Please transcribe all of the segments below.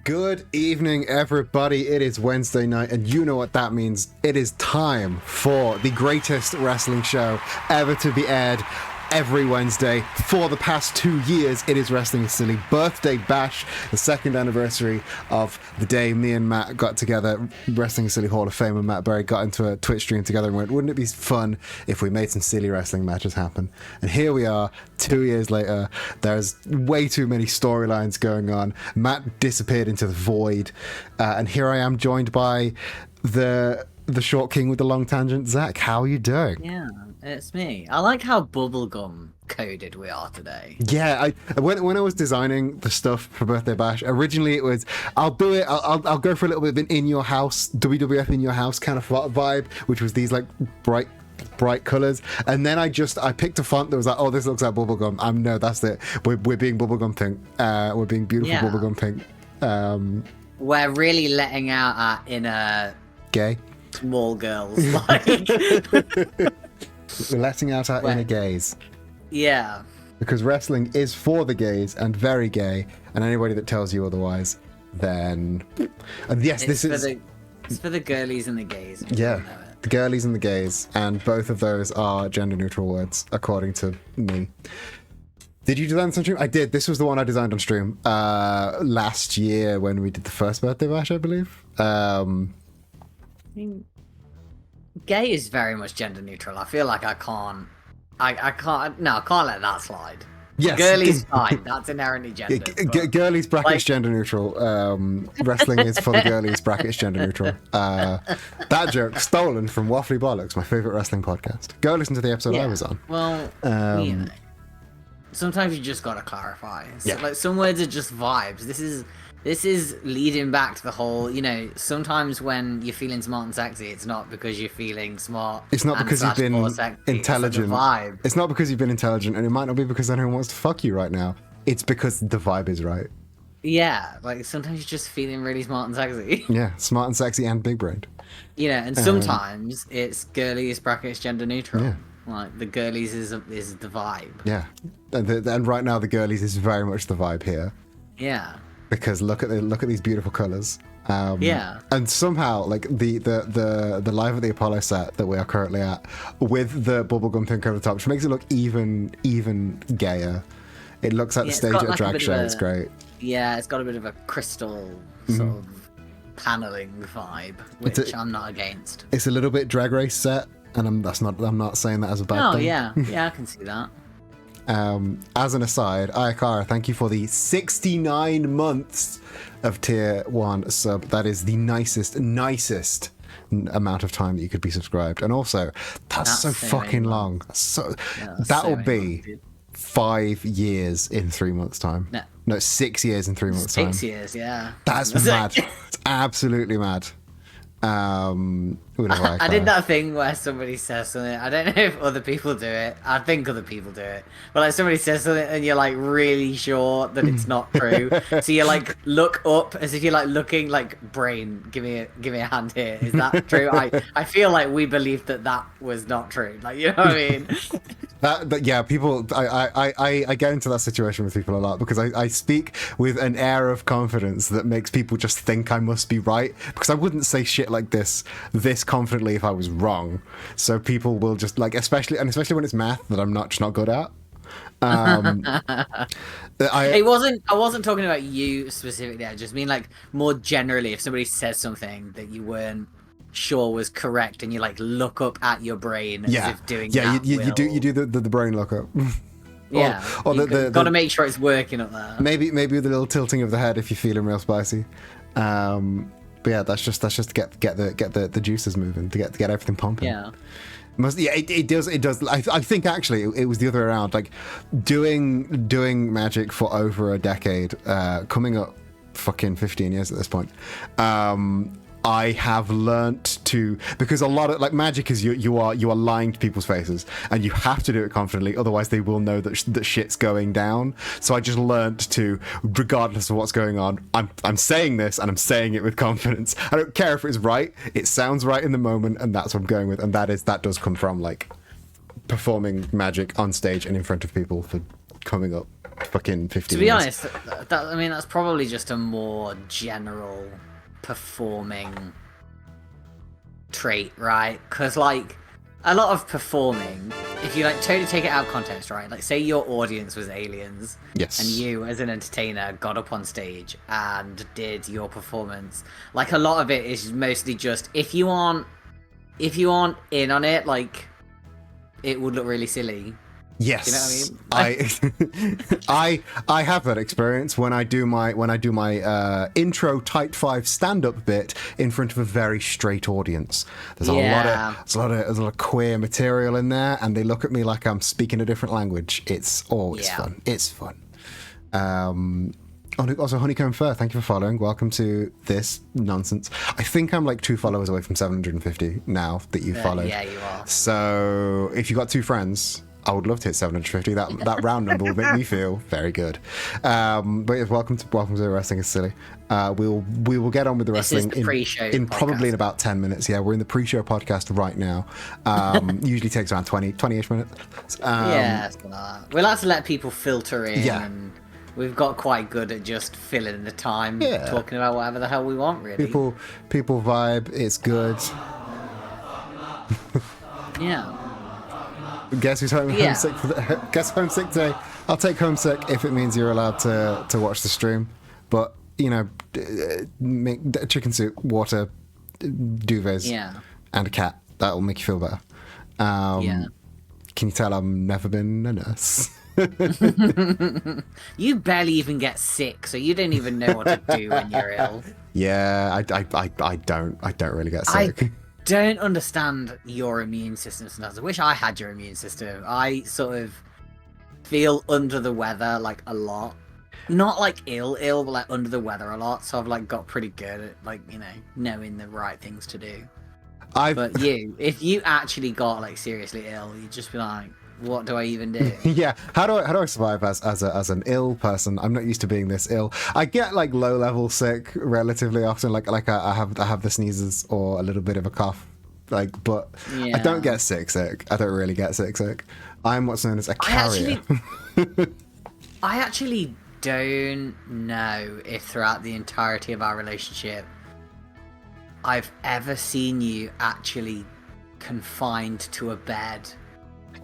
Good evening, everybody. It is Wednesday night, and you know what that means. It is time for the greatest wrestling show ever to be aired every Wednesday for the past 2 years. It is Wrestling is Silly Birthday Bash, the second anniversary of the day me and Matt got together. Wrestling is Silly Hall of Famer Matt Berry got into a Twitch stream together and went, wouldn't it be fun if we made some silly wrestling matches happen? And here we are, 2 years later. There's way too many storylines going on. Matt disappeared into the void, and here I am joined by the short king with the long tangent, Zach. How are you doing? Yeah, it's me. I like how bubblegum coded we are today. Yeah, when I was designing the stuff for Birthday Bash, originally it was, I'll do it, I'll go for a little bit of an in your house, WWF in your house kind of vibe, which was these like bright colors, and then I picked a font that was like, oh, this looks like bubblegum. No, that's it. We're being bubblegum pink. We're being beautiful bubblegum pink. We're really letting out our inner gay small girls. Like, we're letting out our inner gays. Yeah. Because wrestling is for the gays and very gay, and anybody that tells you otherwise, then yes, it's for the girlies and the gays. Yeah. The girlies and the gays, and both of those are gender-neutral words, according to me. Did you design this on stream? I did. This was the one I designed on stream last year when we did the first Birthday Bash, I believe. I mean, gay is very much gender-neutral. I feel like I can't let that slide. Yes. Girly's fine. That's inherently gender. Girlies brackets gender neutral. Wrestling is for the girlies brackets gender neutral. That joke stolen from Waffly Bollocks, my favorite wrestling podcast. Go listen to the episode I was on. Well, you know, sometimes you just gotta clarify. So, Yeah. like, some words are just vibes. This is leading back to the whole, you know, sometimes when you're feeling smart and sexy, it's not because you're feeling smart. It's not because you've been intelligent. It's like a vibe. It's not because you've been intelligent, and it might not be because anyone wants to fuck you right now. It's because the vibe is right. Yeah, like sometimes you're just feeling really smart and sexy. Yeah, smart and sexy and big brained. You know, and sometimes it's girlies brackets gender neutral. Yeah. Like the girlies is the vibe. Yeah, and right now the girlies is very much the vibe here. Yeah. Because look at these beautiful colors. Yeah. And somehow, like the Live at the Apollo set that we are currently at, with the bubblegum pink over the top, which makes it look even gayer. It looks like the stage at a drag show. It's great. Yeah, it's got a bit of a crystal sort of paneling vibe, which I'm not against. It's a little bit Drag Race set, and I'm not saying that as a bad thing. Oh yeah, I can see that. As an aside, Ayakara, thank you for the 69 months of tier 1 sub. That is the nicest amount of time that you could be subscribed. And also, that's so fucking long. That will be 5 years in 3 months' time. No, 6 years in 3 months' time. 6 years, yeah. That's mad. It's absolutely mad. I did that thing where somebody says something. I don't know if other people do it. I think other people do it. But like somebody says something and you're like really sure that it's not true. So you like look up as if you're like looking like, brain, give me a hand here. Is that true? I feel like we believed that was not true. Like, you know what I mean? Yeah, people. I get into that situation with people a lot because I speak with an air of confidence that makes people just think I must be right, because I wouldn't say shit like this confidently if I was wrong. So people will just like, especially when it's math that I'm not good at. I wasn't talking about you specifically. I just mean like more generally, if somebody says something that you weren't sure was correct and you like look up at your brain as if doing that you do the brain lookup. Yeah, or you got to make sure it's working up there. Maybe with a little tilting of the head if you're feeling real spicy. But yeah, that's just to get the juices moving, to get everything pumping. Yeah. It does. I think actually it was the other way around. Like doing magic for over a decade, coming up fucking 15 years at this point. I have learnt to, because a lot of like magic is you are lying to people's faces, and you have to do it confidently, otherwise they will know that shit's going down. So I just learnt to, regardless of what's going on, I'm saying this and I'm saying it with confidence. I don't care if it's right, it sounds right in the moment, and that's what I'm going with. And that does come from like performing magic on stage and in front of people for coming up fucking 15 To be years. honest, I mean, that's probably just a more general performing trait, right? Because, like, a lot of performing, if you, like, totally take it out of context, right? Like, say your audience was aliens. Yes. And you, as an entertainer, got up on stage and did your performance. Like, a lot of it is mostly just, if you aren't in on it, like, it would look really silly. Yes, you know what I mean? I have that experience when I do my intro Type 5 stand-up bit in front of a very straight audience. There's a lot of queer material in there, and they look at me like I'm speaking a different language. It's fun. It's fun. Also, Honeycomb Fur, thank you for following. Welcome to this nonsense. I think I'm like 2 followers away from 750 now that you followed. Yeah, you are. So if you got 2 friends, I would love to hit 750. That round number will make me feel very good. But yeah, welcome to Wrestling is Silly. We will get on with the wrestling in probably in about 10 minutes. Yeah, we're in the pre-show podcast right now. Usually takes around 20-ish minutes. We like to let people filter in. Yeah. And we've got quite good at just filling the time, talking about whatever the hell we want, really. People vibe. It's good. Yeah. Guess who's homesick? Guess homesick today. I'll take homesick if it means you're allowed to watch the stream. But you know, make chicken soup, water, duvets, and a cat. That'll make you feel better. Can you tell I've never been a nurse? You barely even get sick, so you don't even know what to do when you're ill. Yeah, I don't really get sick. I don't understand your immune system sometimes. I wish I had your immune system. I sort of feel under the weather like a lot. Not like ill, but like under the weather a lot. So I've like got pretty good at like, you know, knowing the right things to do. But if you actually got like seriously ill, you'd just be like, what do I even do? Yeah, how do I survive as an ill person? I'm not used to being this ill. I get like low level sick relatively often, like I have the sneezes or a little bit of a cough, like, but I don't get sick. I don't really get sick. I'm what's known as a carrier. I actually don't know if throughout the entirety of our relationship I've ever seen you actually confined to a bed.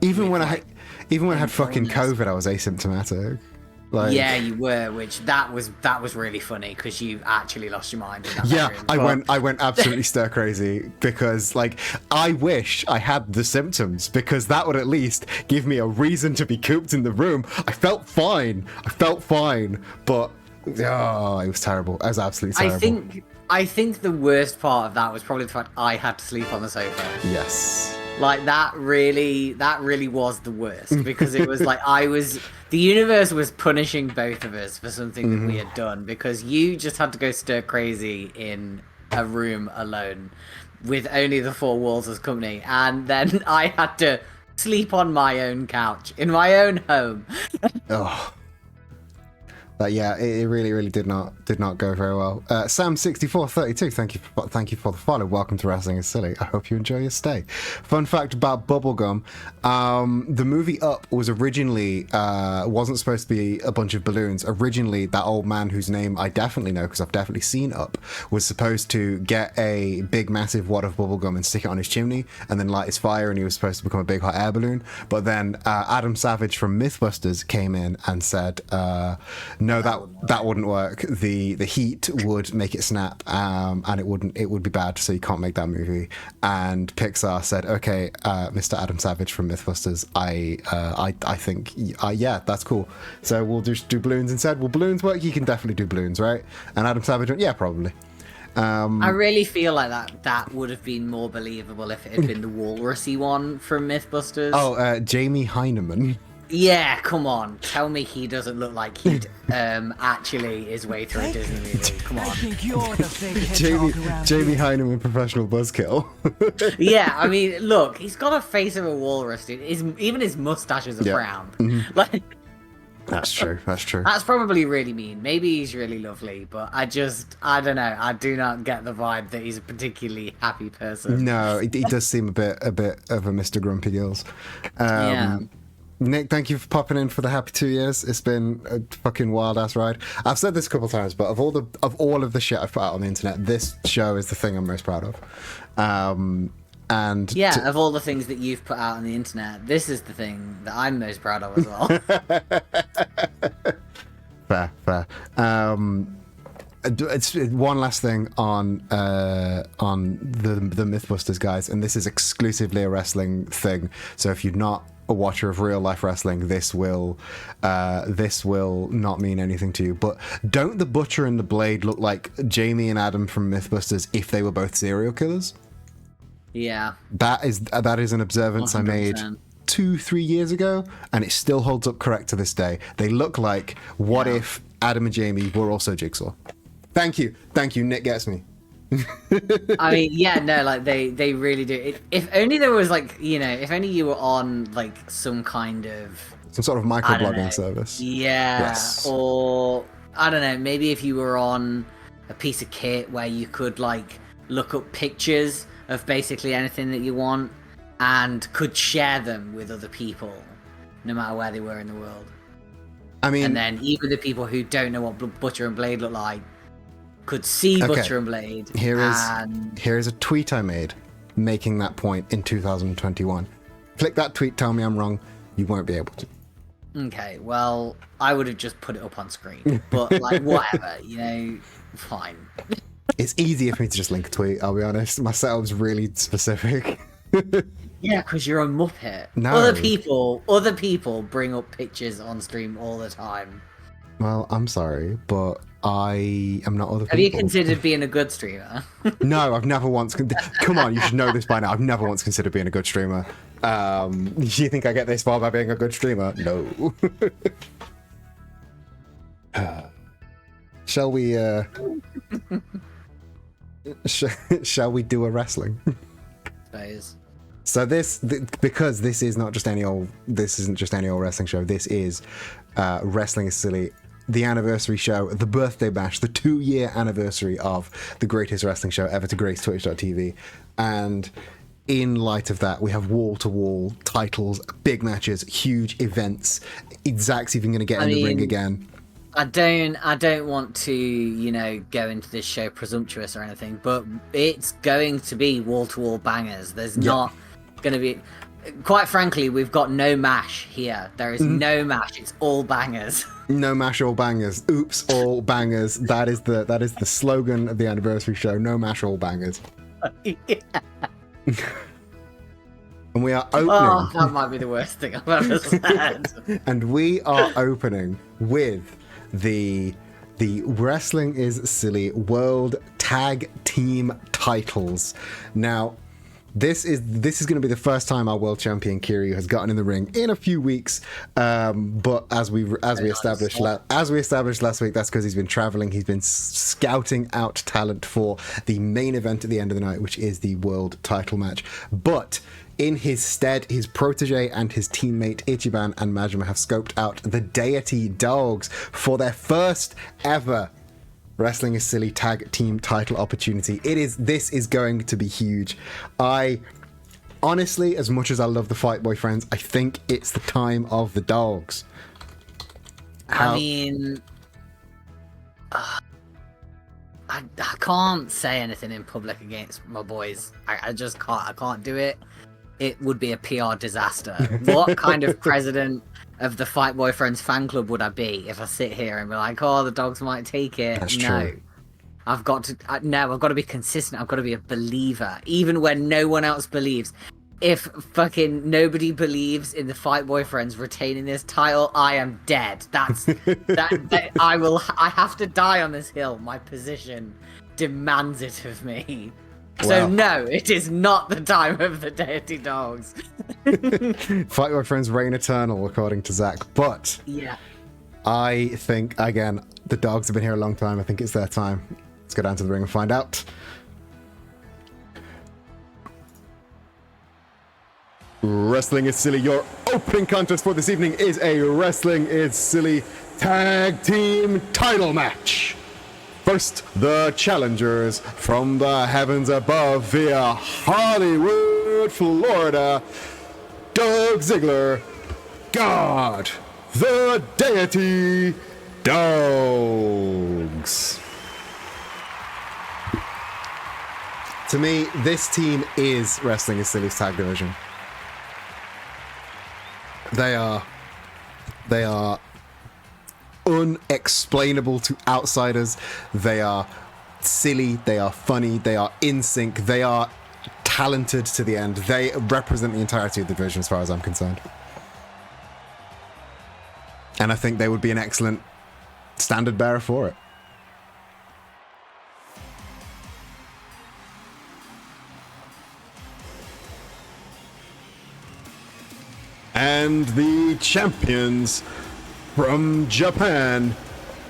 Even when I had fucking COVID, I was asymptomatic. Like, yeah, you were, which that was really funny because you actually lost your mind in that room. I went absolutely stir crazy because like I wish I had the symptoms because that would at least give me a reason to be cooped in the room. I felt fine, but it was terrible. It was absolutely terrible. I think the worst part of that was probably the fact I had to sleep on the sofa. Yes. Like that really was the worst because it was like the universe was punishing both of us for something that we had done because you just had to go stir crazy in a room alone with only the 4 walls as company, and then I had to sleep on my own couch in my own home. Oh. But yeah, it really did not go very well. Sam6432, thank you for the follow. Welcome to Wrestling is Silly. I hope you enjoy your stay. Fun fact about Bubblegum: the movie Up was originally wasn't supposed to be a bunch of balloons. Originally, that old man whose name I definitely know because I've definitely seen Up was supposed to get a big massive wad of bubblegum and stick it on his chimney and then light his fire, and he was supposed to become a big hot air balloon. But then Adam Savage from Mythbusters came in and said, no, that wouldn't work. The heat would make it snap, and it would be bad. So you can't make that movie. And Pixar said, okay, Mr. Adam Savage from Mythbusters, I think, yeah, that's cool. So we'll just do balloons instead. Will balloons work? You can definitely do balloons, right? And Adam Savage went, yeah, probably. I really feel like that would have been more believable if it had been the walrusy one from Mythbusters. Oh, Jamie Heineman. Yeah, come on. Tell me he doesn't look like he'd actually his way through a Disney movie. Come on. I think you're the fake hedgehog around Jamie here. Heineman, professional buzzkill. Yeah, I mean, look, he's got a face of a walrus, dude. Even his mustache is a brown. Mm-hmm. Like, That's true. that's probably really mean. Maybe he's really lovely, but I don't know. I do not get the vibe that he's a particularly happy person. No, he does seem a bit of a Mr. Grumpy Gills. Yeah. Nick, thank you for popping in for the happy 2 years. It's been a fucking wild ass ride. I've said this a couple times, but of all of the shit I've put out on the internet, this show is the thing I'm most proud of. And yeah, of all the things that you've put out on the internet, this is the thing that I'm most proud of as well. Fair. It's one last thing on the Mythbusters guys, and this is exclusively a wrestling thing. So if you're not a watcher of real life wrestling, this will not mean anything to you. But don't the Butcher and the Blade look like Jamie and Adam from Mythbusters if they were both serial killers? Yeah, that is an observance 100%. I made 2-3 years ago, and it still holds up correct to this day. They look like what if Adam and Jamie were also Jigsaw. Thank you, Nick gets me. I mean, yeah, no, like they really do. If only there was like, if only you were on like some kind of sort of microblogging service. Yeah. Yes. Or I don't know, maybe if you were on a piece of kit where you could like look up pictures of basically anything that you want and could share them with other people, no matter where they were in the world. I mean, and then even the people who don't know what Butcher and Blade look like could see Butcher and Blade. Here is a tweet I made making that point in 2021. Click that tweet, tell me I'm wrong. You won't be able to. Okay, well, I would have just put it up on screen. But, like, whatever, fine. It's easier for me to just link a tweet, I'll be honest. My setup's really specific. Yeah, because you're a muppet. No. Other people bring up pictures on stream all the time. Well, I'm sorry, but I am not other people. Have you considered being a good streamer? No, I've never once... Come on, you should know this by now. I've never once considered being a good streamer. You think I get this far by being a good streamer? No. Shall we, shall we do a wrestling? Suppose. So because this isn't just any old wrestling show. This is Wrestling is Silly, the anniversary show, the birthday bash, the 2-year anniversary of the greatest wrestling show ever to grace Twitch.tv. And in light of that, we have wall-to-wall titles, big matches, huge events. Zach's even going to get in the ring again. I don't want to, go into this show presumptuous or anything, but it's going to be wall-to-wall bangers. There's not going to be... Quite frankly, we've got no mash here. There is no mash. It's all bangers. No mash, all bangers. Oops, all bangers. That is the slogan of the anniversary show. No mash, all bangers. Yeah. And we are opening... Oh, that might be the worst thing I've ever said. And we are opening with the Wrestling is Silly World Tag Team titles. Now, this is going to be the first time our world champion Kiryu has gotten in the ring in a few weeks. But as we established last week, that's because he's been traveling. He's been scouting out talent for the main event at the end of the night, which is the world title match. But in his stead, his protege and his teammate Ichiban and Majima have scoped out the Deity Dogs for their first ever Wrestling is Silly tag team title opportunity. This is going to be huge. I honestly, as much as I love the Fight Boy friends, I think it's the time of the dogs. I mean, I can't say anything in public against my boys. I just can't. I can't do it. It would be a PR disaster. What kind of president of the Fight Boy Friends fan club would I be if I sit here and be like, oh, the dogs might take it? That's no. True. I've got to be consistent. I've got to be a believer, even when no one else believes. If fucking nobody believes in the Fight Boy Friends retaining this title, I am dead. That's I have to die on this hill. My position demands it of me. So no, it is not the time of the Deity Dogs. Fight Boy Friends reign eternal, according to Zach. But yeah, I think, again, the dogs have been here a long time. I think it's their time. Let's go down to the ring and find out. Wrestling is Silly. Your opening contest for this evening is a Wrestling is Silly tag team title match. First, the challengers from the heavens above via Hollywood, Florida, Doug Ziggler God, the Deity Dogs. To me, this team is Wrestling is Silly's tag division. They are unexplainable to outsiders. They are silly, they are funny, they are in sync, they are talented to the end. They represent the entirety of the division as far as I'm concerned. And I think they would be an excellent standard bearer for it. And the champions from Japan.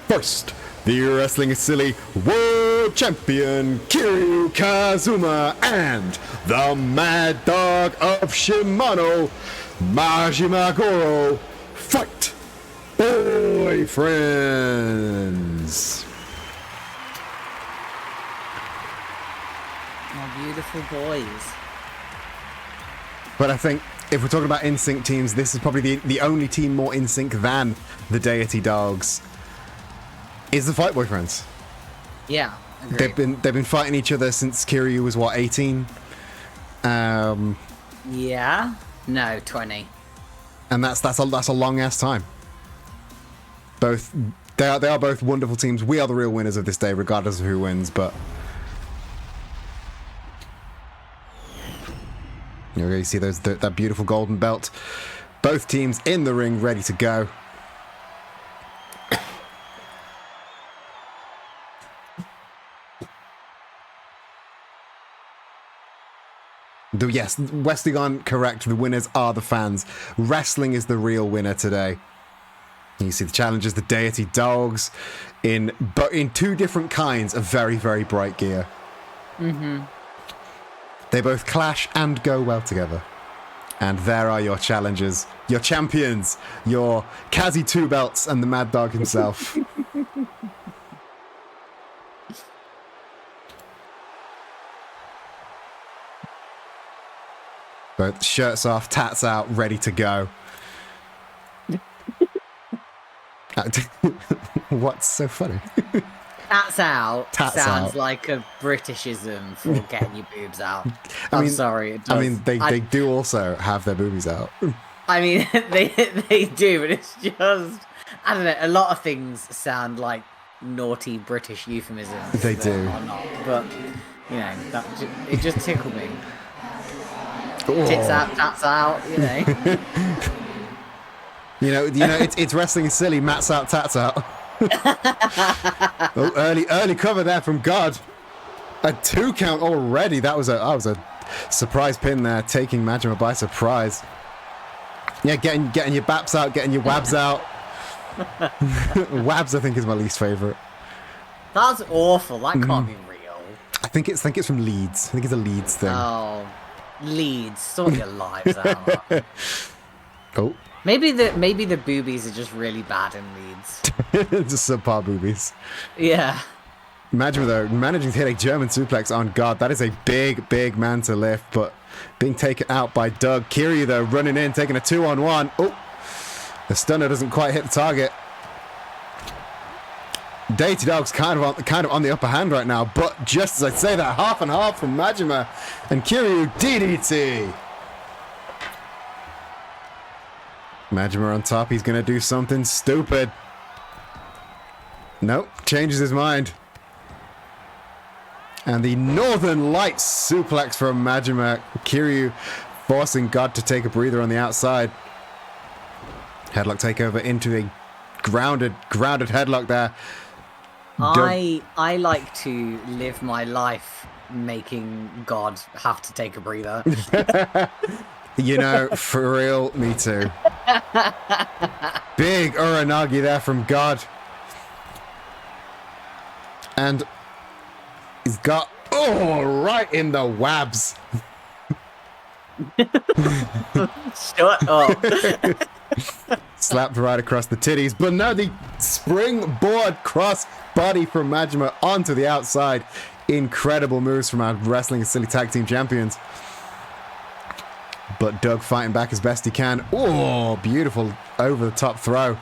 First, the Wrestling is Silly World Champion Kiryu Kazuma and the Mad Dog of Shimano, Majima Goro. Fight, boyfriends. My beautiful boys. But I think if we're talking about in-sync teams, this is probably the only team more in sync than the Deity Dogs. Is the Fight Boyfriends? Yeah, agreed. They've been fighting each other since Kiryu was what, 18? Yeah, no, 20. And that's a long ass time. They are both wonderful teams. We are the real winners of this day, regardless of who wins. But you see that beautiful golden belt. Both teams in the ring, ready to go. Yes, Westigon correct. The winners are the fans. Wrestling is the real winner today. You see the challengers, the Deity Dogs, in two different kinds of very, very bright gear. Mm-hmm. They both clash and go well together. And there are your challengers, your champions, your Kazi Two Belts, and the Mad Dog himself. Both shirts off, tats out, ready to go. What's so funny? Tats out Tats sounds out. like a Britishism for getting your boobs out. I mean, I'm sorry. It does. I mean, they do also have their boobies out. I mean, they do, but it's just, I don't know. A lot of things sound like naughty British euphemisms. They that do. are not, but you know, it just tickled me. Oh. Tits out, tats out. You know. It's Wrestling is Silly. Mats out, tats out. Oh, early cover there from God. A 2 count already. That was a surprise pin there, taking Majima by surprise. Yeah, getting your baps out, getting your wabs out. Wabs, I think, is my least favorite. That's awful. That can't be real. I think it's from Leeds. I think it's a Leeds thing. Oh, Leeds, sort your lives out. Oh. Maybe the boobies are just really bad in Leeds. Just subpar boobies. Yeah. Imagine though, managing to hit a German suplex on God. That is a big man to lift, but being taken out by Doug. Kiryu though, running in, taking a 2-on-1. Oh, the stunner doesn't quite hit the target. Deity Dog's kind of on the upper hand right now, but just as I say that, half and half from Majima and Kiryu DDT. Majima on top, he's gonna do something stupid. Nope, changes his mind. And the Northern Lights suplex from Majima. Kiryu forcing God to take a breather on the outside. Headlock takeover into a grounded headlock there. I like to live my life making God have to take a breather. You know, for real, me too. Big Uranagi there from God. And he's got, right in the wabs. Shut up. Slapped right across the titties. But now the springboard cross body from Majima onto the outside. Incredible moves from our Wrestling is Silly Tag Team Champions. But Doug fighting back as best he can. Oh, beautiful over-the-top throw.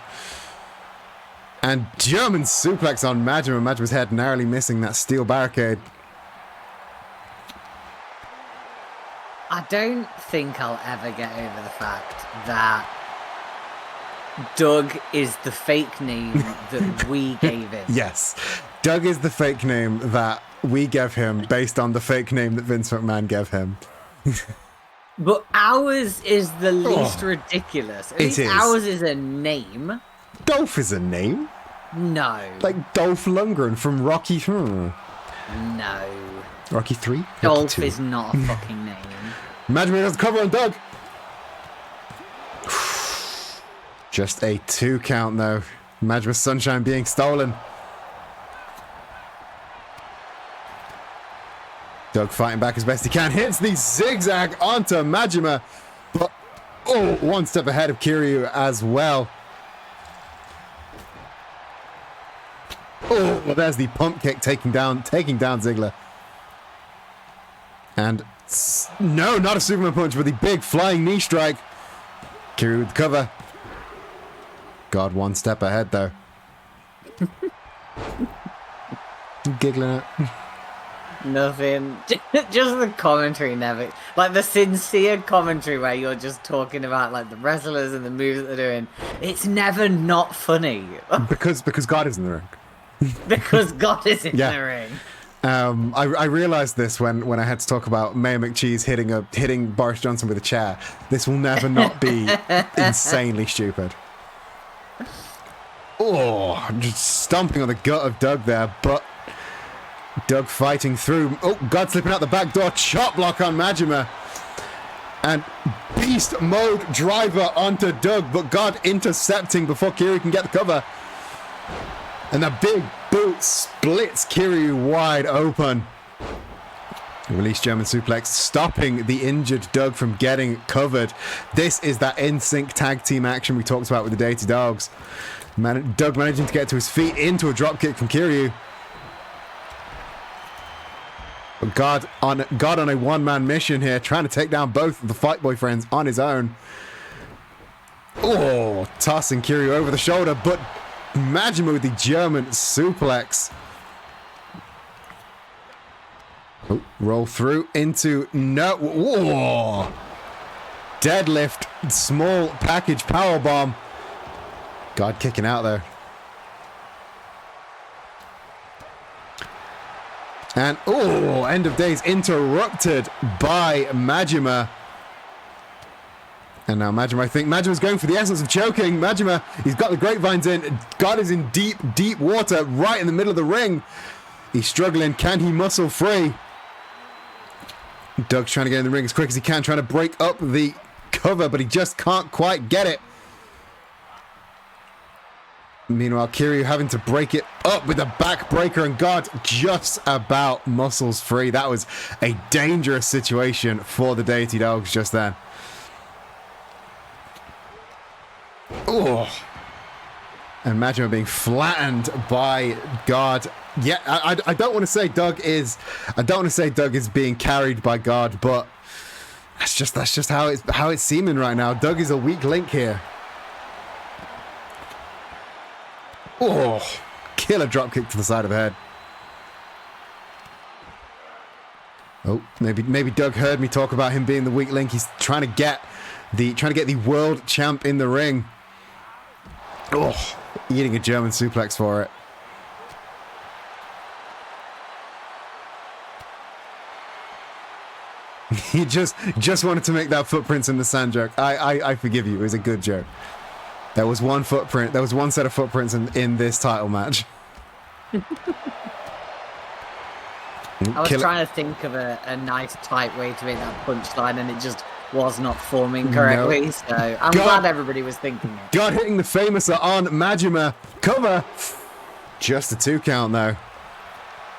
And German suplex on Majima. Majima's head narrowly missing that steel barricade. I don't think I'll ever get over the fact that Doug is the fake name that we gave him. Yes. Doug is the fake name that we gave him based on the fake name that Vince McMahon gave him. But ours is the least ridiculous. At least is. ours is a name. Dolph is a name. No. Like Dolph Lundgren from Rocky. No. Rocky 3? Dolph is not a fucking name. Majima has the cover on Doug. Just a 2 count though. Majima's sunshine being stolen. Doug fighting back as best he can. Hits the zigzag onto Majima. But, oh, 1 step ahead of Kiryu as well. Oh, well, there's the pump kick taking down Ziggler. And, no, not a Superman punch, but the big flying knee strike. Kiryu with the cover. God, 1 step ahead, though. Giggling at. Nothing. Just the commentary never. Like the sincere commentary where you're just talking about like the wrestlers and the moves that they're doing. It's never not funny. Because God is in the ring. Because God is in the ring. I realized this when I had to talk about Mayor McCheese hitting Boris Johnson with a chair. This will never not be insanely stupid. Oh, I'm just stomping on the gut of Doug there, but Doug fighting through. Oh, God slipping out the back door. Chop block on Majima. And beast mode driver onto Doug, but God intercepting before Kiryu can get the cover. And the big boot splits Kiryu wide open. Release German suplex, stopping the injured Doug from getting covered. This is that in-sync tag team action we talked about with the Dirty Dogs. Doug managing to get to his feet into a dropkick from Kiryu. But God on a one-man mission here, trying to take down both of the Fight Boyfriends on his own. Oh, tossing Kiryu over the shoulder, but Majima with the German suplex. Oh, roll through into no. Whoa. Deadlift, small package powerbomb. God kicking out there. And, oh, end of days interrupted by Majima. And now Majima, I think Majima's going for the essence of choking. Majima, he's got the grapevines in. God is in deep, deep water right in the middle of the ring. He's struggling. Can he muscle free? Doug's trying to get in the ring as quick as he can, trying to break up the cover, but he just can't quite get it. Meanwhile, Kiryu having to break it up with a backbreaker, and God just about muscles free. That was a dangerous situation for the Deity Dogs just then. Oh, and Majima being flattened by God. Yeah, I don't want to say Doug is. I don't want to say Doug is being carried by God, but that's just how it's seeming right now. Doug is a weak link here. Oh, killer dropkick to the side of the head. Oh, maybe Doug heard me talk about him being the weak link. He's trying to get the world champ in the ring. Oh, eating a German suplex for it. He just wanted to make that footprints in the sand joke. I forgive you. It was a good joke. There was one footprint. There was one set of footprints in this title match. I was trying to think of a nice tight way to make that punchline, and it just was not forming correctly. No. So I'm glad everybody was thinking it. God hitting the famouser on Majima. Cover. Just a 2 count though.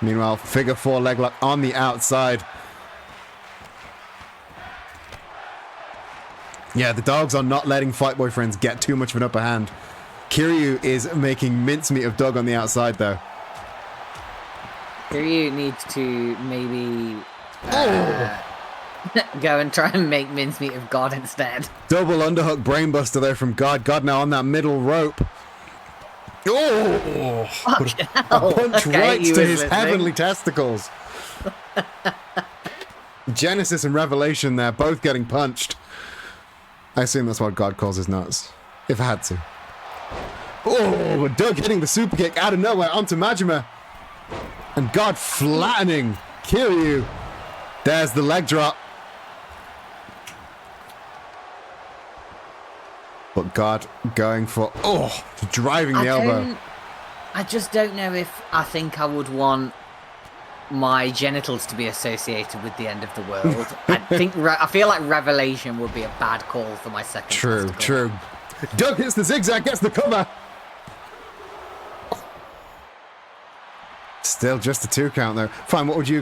Meanwhile, figure 4 leg lock on the outside. Yeah, the Dogs are not letting Fight Boyfriends get too much of an upper hand. Kiryu is making mincemeat of Doug on the outside, though. Kiryu needs to maybe Go and try and make mincemeat of God instead. Double underhook brainbuster there from God. God now on that middle rope. Oh! A punch right to his heavenly testicles. Genesis and Revelation there, both getting punched. I assume that's what God calls his nuts. If I had to. Oh, Doug hitting the super kick out of nowhere onto Majima. And God flattening Kiryu. There's the leg drop. But God going for, driving the elbow. I just don't know if I think I would want my genitals to be associated with the end of the world. I feel like Revelation would be a bad call for my second. True. Doug hits the zigzag, gets the cover. Still just a 2 count though. Fine, what would you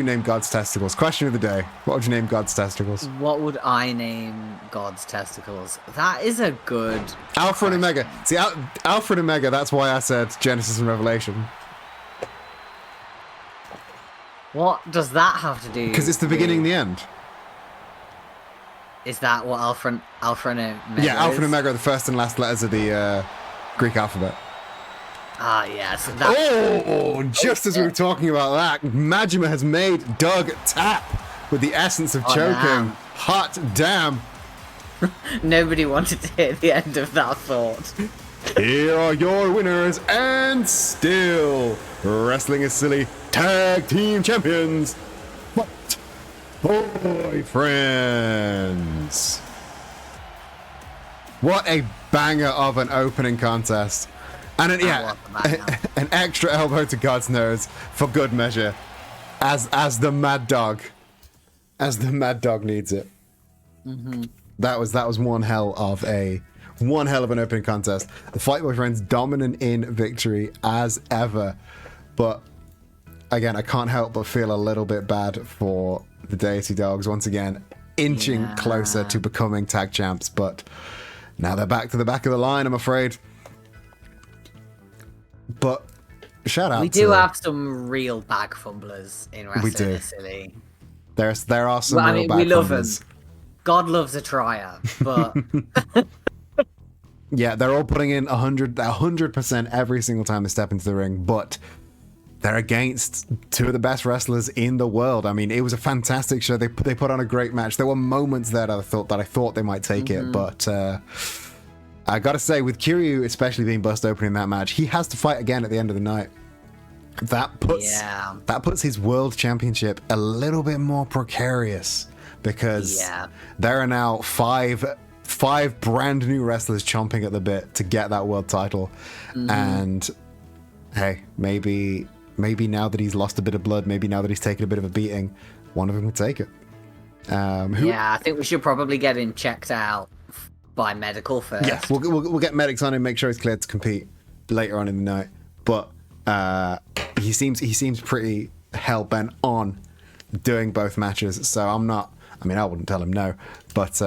name God's testicles? Question of the day. What would you name God's testicles? What would I name God's testicles? That is a good Alpha and Omega. See, Alpha and Omega, that's why I said Genesis and Revelation. What does that have to do? Because it's the beginning and the end. Is that what Alpha and Omega Yeah, Alpha and is? Omega are the first and last letters of the Greek alphabet. Ah, yes. Just as we were talking about that, Majima has made Doug tap with the essence of choking. Damn. Hot damn. Nobody wanted to hear the end of that thought. Here are your winners and still Wrestling is Silly Tag Team Champions. What? Boyfriends. What a banger of an opening contest. And an extra elbow to God's nose for good measure, as the mad dog needs it. Mm-hmm. That was one hell of an opening contest. The Fight Boyfriends dominant in victory as ever, but again I can't help but feel a little bit bad for the Deity Dogs once again, inching closer to becoming tag champs, but now they're back to the back of the line, I'm afraid. But shout out. We do have some real bag fumblers in Wrestling Silly. There are some real bag we love fumblers. them. God loves a trier, but yeah, they're all putting in 100% every single time they step into the ring, but they're against 2 of the best wrestlers in the world. I mean, it was a fantastic show. They put on a great match. There were moments there that I thought they might take it, but I gotta say, with Kiryu especially being bust open in that match, he has to fight again at the end of the night. That puts his world championship a little bit more precarious, because there are now five brand new wrestlers chomping at the bit to get that world title. And hey, maybe now that he's lost a bit of blood, maybe now that he's taken a bit of a beating, one of them would take it. I think we should probably get him checked out by medical first. Yes, we'll get medics on him, make sure he's cleared to compete later on in the night. But he seems pretty hell bent on doing both matches. So I wouldn't tell him no. But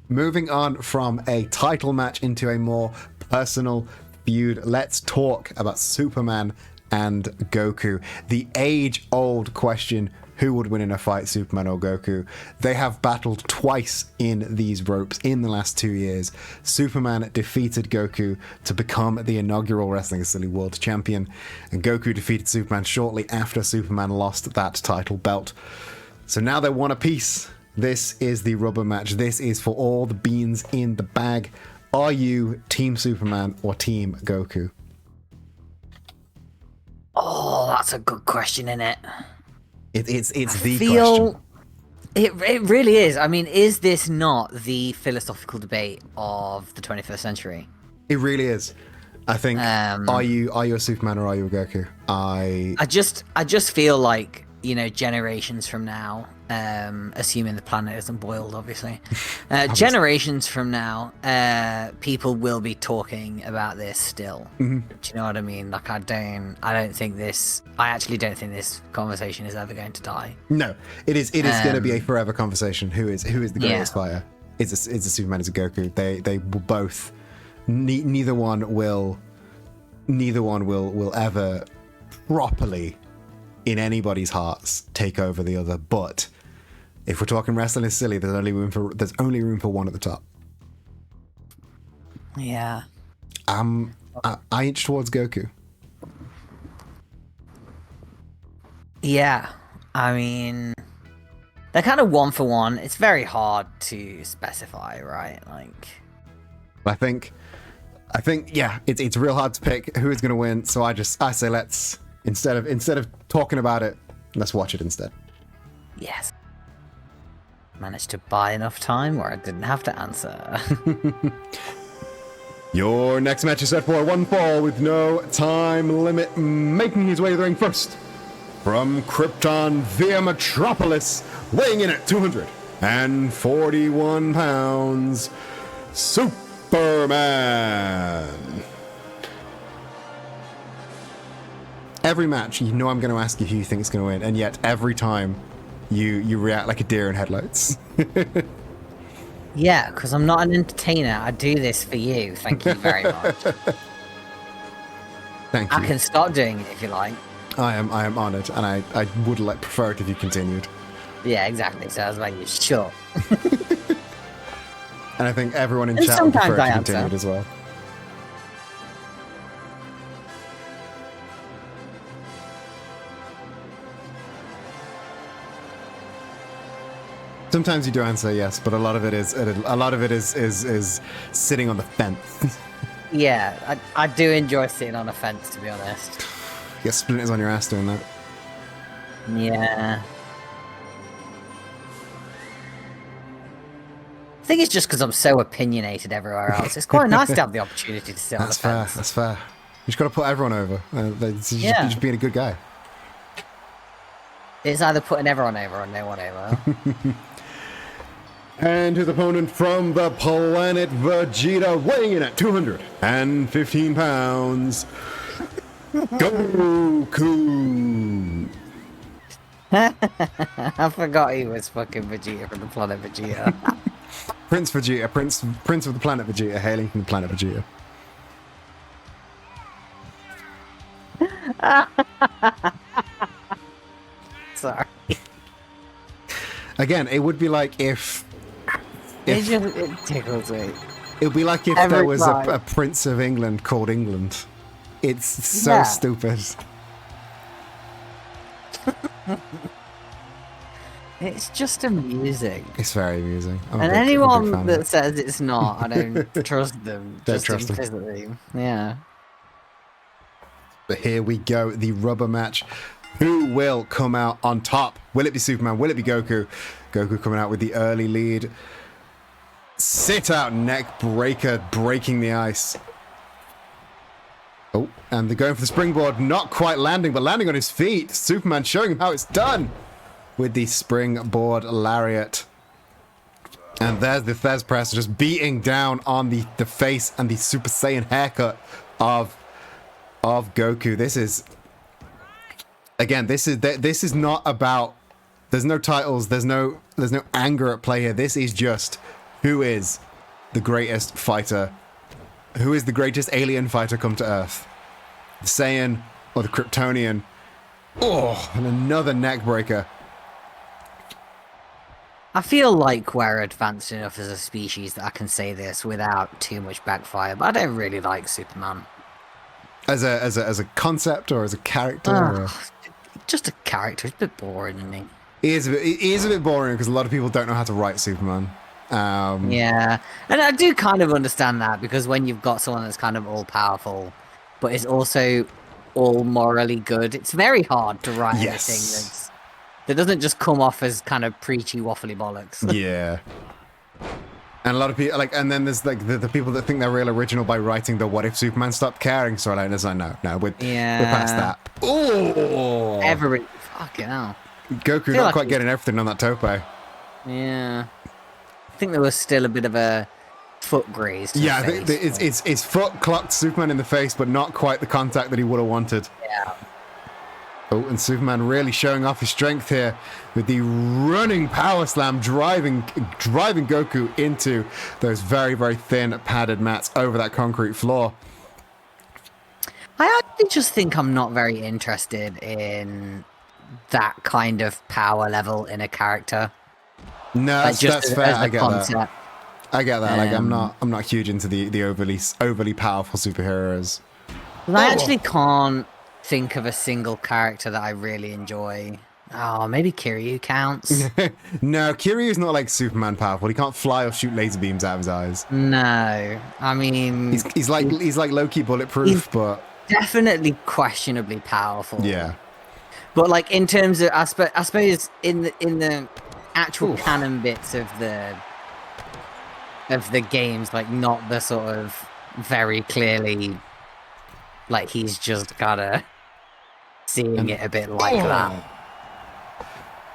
moving on from a title match into a more personal feud, let's talk about Superman and Goku. The age-old question: who would win in a fight, Superman or Goku? They have battled twice in these ropes in the last 2 years. Superman defeated Goku to become the inaugural Wrestling Silly World Champion, and Goku defeated Superman shortly after Superman lost that title belt. So now they're one apiece. This is the rubber match. This is for all the beans in the bag. Are you Team Superman or Team Goku? Oh, that's a good question, isn't it? It's the question. It really is. I mean, is this not the philosophical debate of the 21st century? It really is. I think. Are you a Superman or are you a Goku? I just feel like, generations from now, assuming the planet isn't boiled, obviously, generations from now, people will be talking about this still. Mm-hmm. Do you know what I mean? Like, I actually don't think this conversation is ever going to die. No, it is going to be a forever conversation. Who is the greatest fighter? Is a Superman, is a Goku? They will both. Neither one will ever properly, in anybody's hearts, take over the other. But If we're talking wrestling is silly, there's only room for one at the top. Yeah. I inch towards Goku. Yeah. I mean, they're kind of one for one. It's very hard to specify, right? Like, I think, yeah, it's real hard to pick who is going to win. So I say let's instead of talking about it, let's watch it instead. yes. Managed to buy enough time where I didn't have to answer. Your next match is set for one fall with no time limit. Making his way to the ring first, from Krypton via Metropolis, weighing in at 241 pounds, Superman. Every match, you know I'm going to ask you who you think is going to win, and yet every time you react like a deer in headlights. Yeah, because I'm not an entertainer. I do this for you. Thank you very much. Thank you. I can stop doing it if you like. I am honoured, and I would prefer it if you continued. Yeah, exactly. So I was like, sure. And I think everyone in And chat would prefer it sometimes I to answer. continued as well. Sometimes you do answer yes, but a lot of it is sitting on the fence. Yeah, I do enjoy sitting on a fence, to be honest. Get splinters on your ass doing that. Yeah. I think it's just because I'm so opinionated everywhere else. It's quite nice to have the opportunity to sit on the That's fair. fence. That's fair. You just got to put everyone over. You're just being a good guy. It's either putting everyone over or no one over. And his opponent from the planet Vegeta, weighing in at 215 pounds, Goku. I forgot he was fucking Vegeta from the planet Vegeta. Prince Vegeta, Prince of the planet Vegeta, hailing from the planet Vegeta. Sorry. Again, it would be like if It tickles me. it would be like if Every there was time. a Prince of England called England. It's so Yeah. stupid. It's just amusing. It's very amusing. I'm a And big- I'm a big anyone fan of that it. says it's not, I don't trust them. Don't Just trust them. implicitly. Yeah. But here we go, the rubber match. Who will come out on top? Will it be Superman? Will it be Goku? Goku coming out with the early lead. Sit out neck breaker, breaking the ice. Oh, and they're going for the springboard, not quite landing, but landing on his feet. Superman showing him how it's done with the springboard lariat. And there's the Thez press just beating down on the face and the Super Saiyan haircut of Goku. This is not about, there's no titles, there's no anger at play here. This is just who is the greatest fighter, who is the greatest alien fighter come to Earth, the Saiyan or the Kryptonian. Oh, and another neck breaker. I feel like we're advanced enough as a species that I can say this without too much backfire, but I don't really like Superman. As a concept or as a character? Or... Just a character. It's a bit boring, isn't he? It is a bit boring because a lot of people don't know how to write Superman. Yeah, and I do kind of understand that, because when you've got someone that's kind of all powerful, but is also all morally good, it's very hard to write anything that doesn't just come off as kind of preachy, waffly bollocks. Yeah. And a lot of people and then there's like the people that think they're real original by writing the "What if Superman stopped caring?" storyline. It's like no, we're past that. Oh, Fucking hell. Goku not quite getting everything on that tope. Yeah. I think there was still a bit of a foot graze. Yeah, it's foot clocked Superman in the face, but not quite the contact that he would have wanted. Yeah. Oh, and Superman really showing off his strength here with the running power slam, driving Goku into those very, very thin padded mats over that concrete floor. I actually just think I'm not very interested in that kind of power level in a character. No, Like, that's fair. as I a get concept. that. I get that. Like, I'm Um, not huge into the overly powerful superheroes. I actually can't think of a single character that I really enjoy. Oh, maybe Kiryu counts. No, Kiryu's not like Superman powerful. He can't fly or shoot laser beams out of his eyes. No, I mean, He's like Loki bulletproof, he's but definitely questionably powerful. yeah. But like in terms of, I suppose in the actual canon bits of the games, like not the sort of very clearly, like he's just gotta seeing it a bit like that.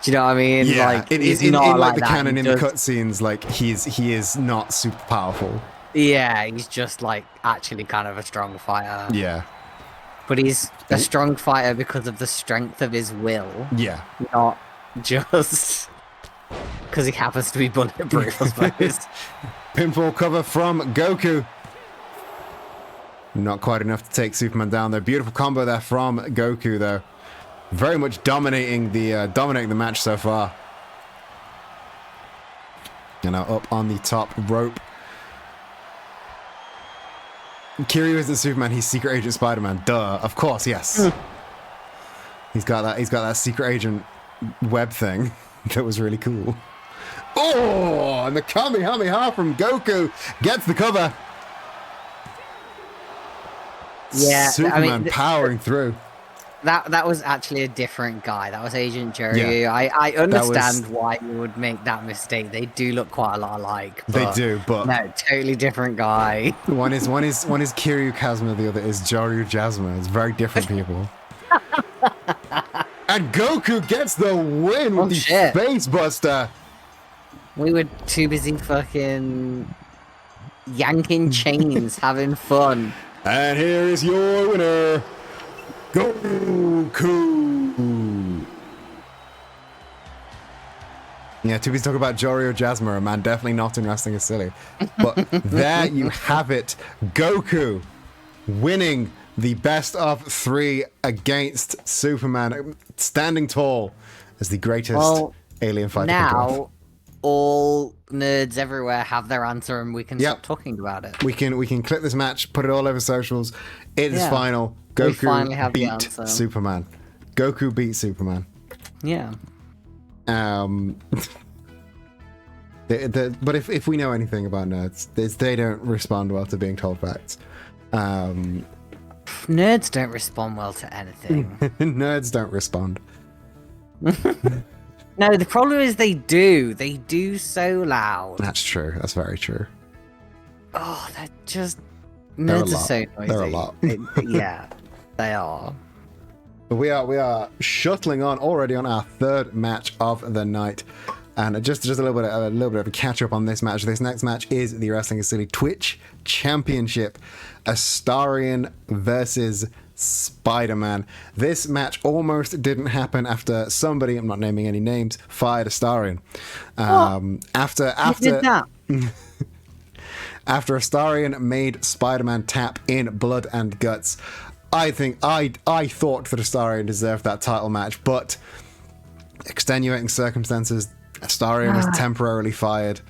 Do you know what I mean? Yeah, like he's in not like the that. canon He in the does- cutscenes, like he is not super powerful. Yeah, he's just like actually kind of a strong fighter. Yeah, But he's a strong fighter because of the strength of his will, yeah. not just because he happens to be bulletproof, I suppose. Pinfall cover from Goku. Not quite enough to take Superman down there. Beautiful combo there from Goku, though. Very much dominating the match so far. And now up on the top rope. Kiryu isn't Superman, he's Secret Agent Spider-Man. Duh, of course, yes. He's got that Secret Agent web thing that was really cool. Oh, and the Kamehameha from Goku gets the cover. Yeah, Superman I mean, powering through. that was actually a different guy. That was Agent Joryu. Yeah. I understand why you would make that mistake. They do look quite a lot alike. They do, but no, totally different guy. one is Kiryu Kazuma, the other is Joryu Jasma. It's very different people. And Goku gets the win with the shit. Face Buster. We were too busy fucking yanking chains, having fun. And here is your winner, Goku. Yeah, too busy talking about Joryu Jasma, a man definitely not in wrestling is silly. But there you have it. Goku winning the best of 3 against Superman, standing tall as the greatest alien fighter. Now, all nerds everywhere have their answer, and we can stop talking about it. We can clip this match, put it all over socials. It is final. We finally Goku have the beat answer. Superman. Goku beat Superman. Yeah. But if we know anything about nerds, they don't respond well to being told facts. Nerds don't respond well to anything. Nerds don't respond. No, the problem is they do. They do so loud. That's true. That's very true. Oh, they're just... They're a Nerds are lot. so noisy. They're a lot. Yeah, they are. We are shuttling on already on our 3rd match of the night, and just a little bit of a catch up on this match. This next match is the Wrestling is Silly Twitch Championship, Astarion versus Spider-Man. This match almost didn't happen after somebody, I'm not naming any names, fired Astarion. After did that? After Astarion made Spider-Man tap in Blood and Guts. I think I thought that Astarion deserved that title match, but extenuating circumstances, Astarion was temporarily fired.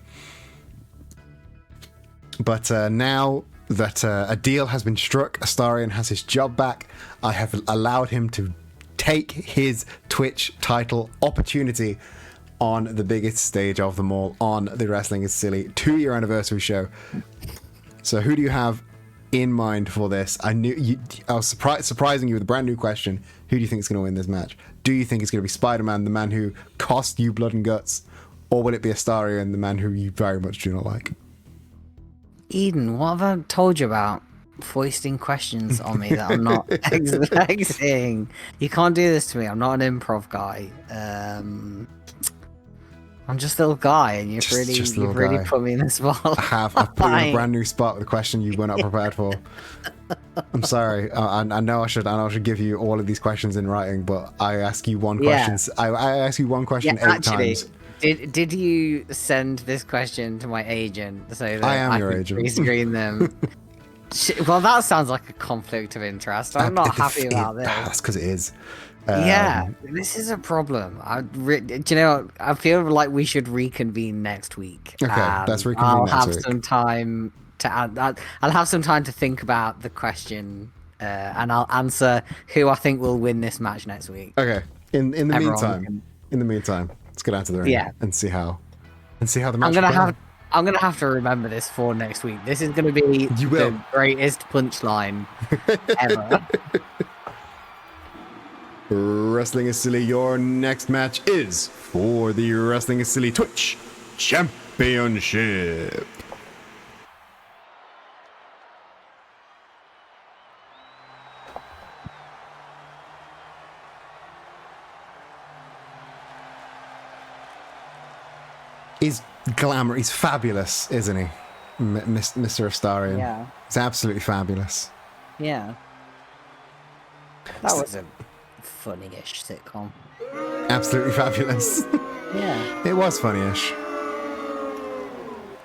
But now that a deal has been struck, Astarion has his job back. I have allowed him to take his Twitch title opportunity on the biggest stage of them all, on the Wrestling is Silly 2-year anniversary show. So who do you have in mind for this? I was surprising you with a brand new question. Who do you think is going to win this match? Do you think it's going to be Spider-Man, the man who cost you blood and guts, or will it be Astarion, the man who you very much do not like? Eden, what have I told you about? Foisting questions on me that I'm not expecting. You can't do this to me. I'm not an improv guy. I'm just a little guy, and you've really put me in this spot. I've put you in a brand new spot with a question you were not prepared for. I'm sorry. I know I should give you all of these questions in writing, but I ask you one question. I ask you one question 8 times. Did you send this question to my agent so that I am I your could agent. pre-screen them? Well, that sounds like a conflict of interest. I'm not happy about this. That's because it is. Yeah, this is a problem. Do you know what? I feel like we should reconvene next week. Okay, let's reconvene I'll next have week. some time to I'll have some time to think about the question, and I'll answer who I think will win this match next week. Okay. In the Everyone meantime, can- let's get out to the ring Yeah. and see how the match. I'm gonna have to remember this for next week. This is gonna be You will. the greatest punchline ever. Wrestling is Silly. Your next match is for the Wrestling is Silly Twitch Championship. He's glamour. He's fabulous, isn't he, Mr. Astarion? Yeah. He's absolutely fabulous. Yeah. That was a funny-ish sitcom. Absolutely fabulous. Yeah. It was funny-ish.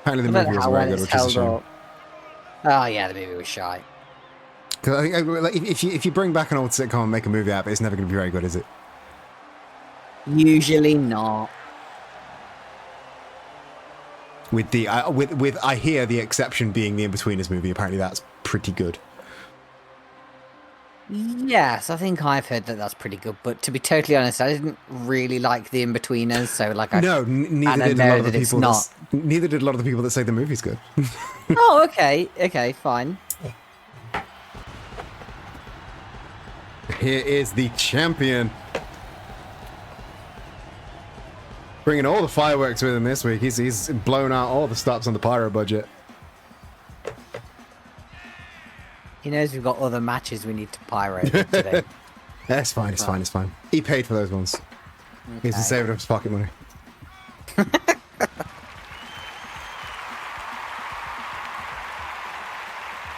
Apparently the I don't movie know was how very well good, it's which is a held shame. up. Oh yeah, the movie was shy. 'Cause I think like, if you bring back an old sitcom and make a movie out of it, it's never going to be very good, is it? Usually not. With the with I hear the exception being the In-Betweeners movie. Apparently that's pretty good. Yes, I think I've heard that that's pretty good. But to be totally honest, I didn't really like the In-Betweeners. So like, No, neither did a lot of the people. Not. Neither did a lot of the people that say the movie's good. Oh, okay, fine. Here is the champion. Bringing all the fireworks with him this week. He's blown out all the stops on the pyro budget. He knows we've got other matches we need to pyro today. That's fine. It's fine. It's fine. He paid for those ones. He's been saving up his pocket money.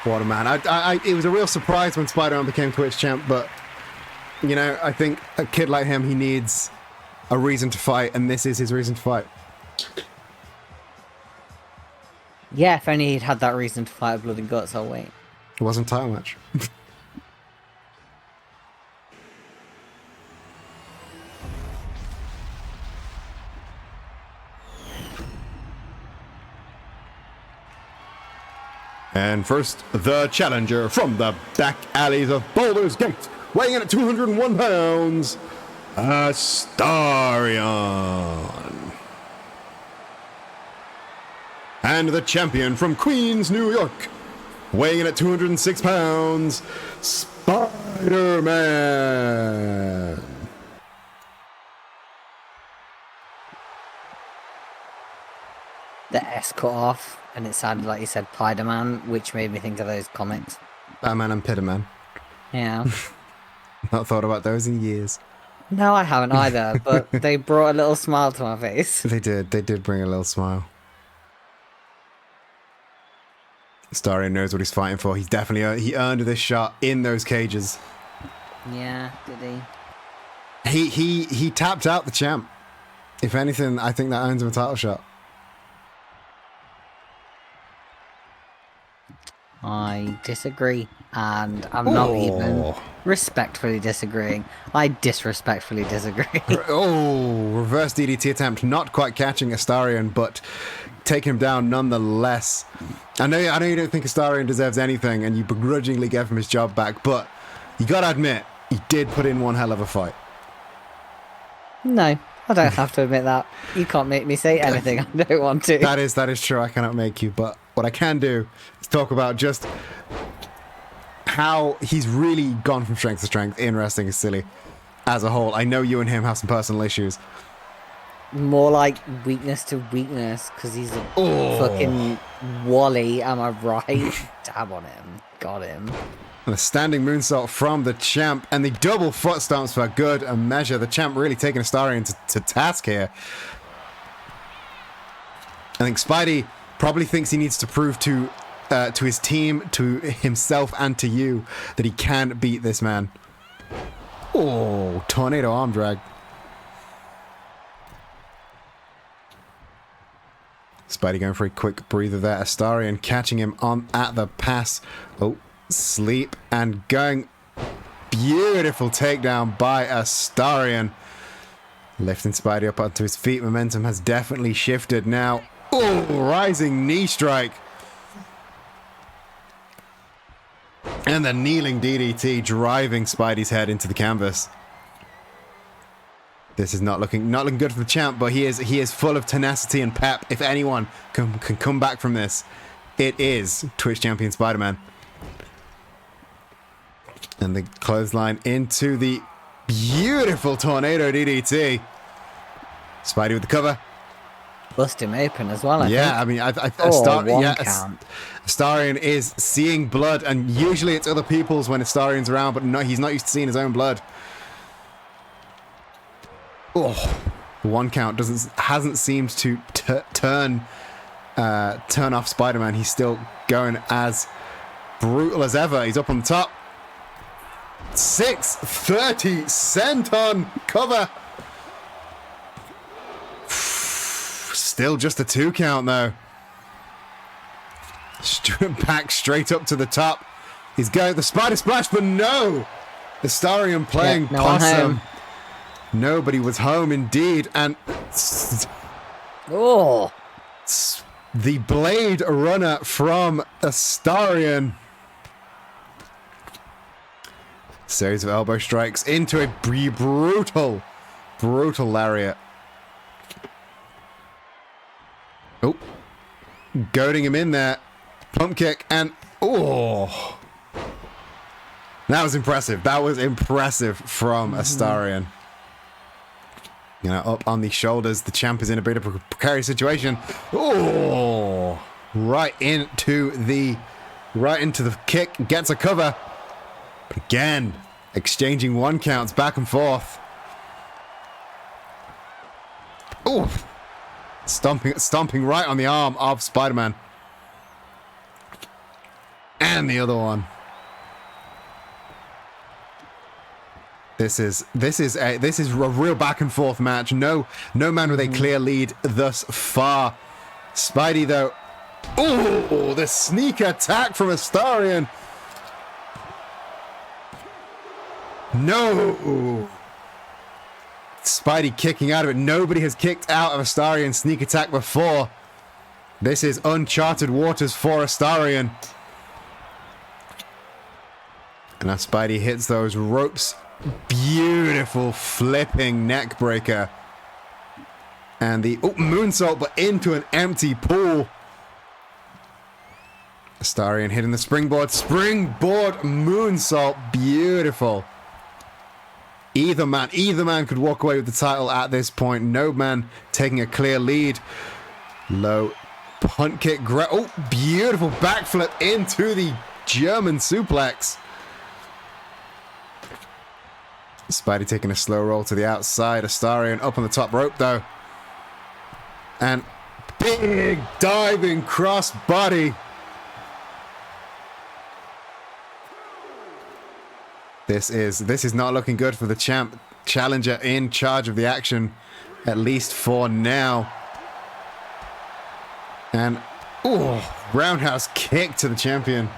What a man! It was a real surprise when Spider-Man became Twitch champ, but you know, I think a kid like him, he needs a reason to fight, and this is his reason to fight. Yeah, if only he'd had that reason to fight Blood and Guts, I'll wait. It wasn't a title match. And first, the challenger from the back alleys of Baldur's Gate, weighing in at 201 pounds, Astarion. And the champion from Queens, New York, weighing in at 206 pounds, Spider-Man. The S cut off, and it sounded like you said Spider-Man, which made me think of those comics. Batman and Pitterman. Yeah. Not thought about those in years. No, I haven't either, but they brought a little smile to my face. They did bring a little smile. Astarion knows what he's fighting for. He's definitely he earned this shot in those cages. Yeah, did he? He tapped out the champ. If anything, I think that earns him a title shot. I disagree, and I'm not even respectfully disagreeing. I disrespectfully disagree. Oh, reverse DDT attempt, not quite catching Astarion, but taking him down nonetheless. I know you don't think Astarion deserves anything, and you begrudgingly gave him his job back, but you gotta admit, he did put in one hell of a fight. No, I don't have to admit that. You can't make me say anything I don't want to. That is true. I cannot make you, but what I can do is talk about just how he's really gone from strength to strength in Wrestling is Silly as a whole. I know you and him have some personal issues. More like weakness to weakness, because he's a fucking Wally, am I right? Dab on him. Got him. And a standing moonsault from the champ, and the double foot stomps for good a measure. The champ really taking Astarion to task here. I think Spidey probably thinks he needs to prove to his team, to himself, and to you that he can beat this man. Oh, tornado arm drag. Spidey going for a quick breather there. Astarion catching him on at the pass. Oh, sleep and going. Beautiful takedown by Astarion. Lifting Spidey up onto his feet. Momentum has definitely shifted now. Oh, rising knee strike. And the kneeling DDT driving Spidey's head into the canvas. This is not looking good for the champ, but he is full of tenacity and pep. If anyone can come back from this, it is Twitch champion Spider-Man. And the clothesline into the beautiful tornado DDT. Spidey with the cover. Bust him open as well, I think. Yeah, I mean, Astarion is seeing blood, and usually it's other people's when Astarion's around, but no, he's not used to seeing his own blood. Oh, the 1 count hasn't seemed to turn off Spider-Man. He's still going as brutal as ever. He's up on the top. 630 senton cover. Still just a 2 count though. Back straight up to the top. He's going the spider splash, but no. Astarion playing possum. Nobody was home indeed, and oh, the Blade Runner from Astarion. Series of elbow strikes into a brutal lariat. Oh, goading him in there. Pump kick and oh, that was impressive. That was impressive from Astarion. You know, up on the shoulders. The champ is in a bit of a precarious situation. Oh, right into the kick. Gets a cover. But again, exchanging 1 counts back and forth. Oh, stomping right on the arm of Spider-Man. And the other one. This is a real back and forth match. No man with a clear lead thus far. Spidey though. Oh, the sneak attack from Astarion. No. Spidey kicking out of it. Nobody has kicked out of Astarion's sneak attack before. This is uncharted waters for Astarion. And now Spidey hits those ropes. Beautiful flipping neck breaker. And the moonsault, but into an empty pool. Astarion hitting the springboard. Springboard moonsault. Beautiful. Either man could walk away with the title at this point. No man taking a clear lead. Low punt kick. Oh, beautiful backflip into the German suplex. Spidey taking a slow roll to the outside. Astarion up on the top rope though. And big diving cross body. This is not looking good for the champ. Challenger in charge of the action, at least for now. And roundhouse kick to the champion.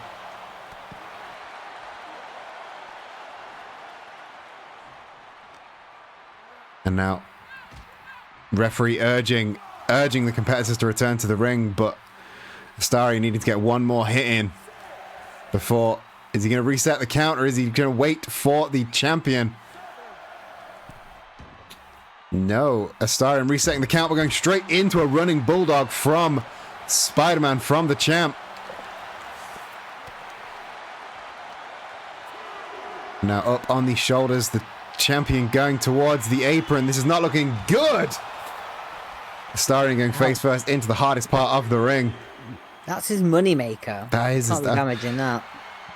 And now referee urging the competitors to return to the ring, but Astarion needed to get one more hit in before. Is he going to reset the count, or is he going to wait for the champion? No. Astarion resetting the count. We're going straight into a running bulldog from Spider-Man, from the champ. Now up on the shoulders, the champion going towards the apron. This is not looking good. Astarion going face first into the hardest part of the ring. That's his moneymaker. That is Can't be damaging that.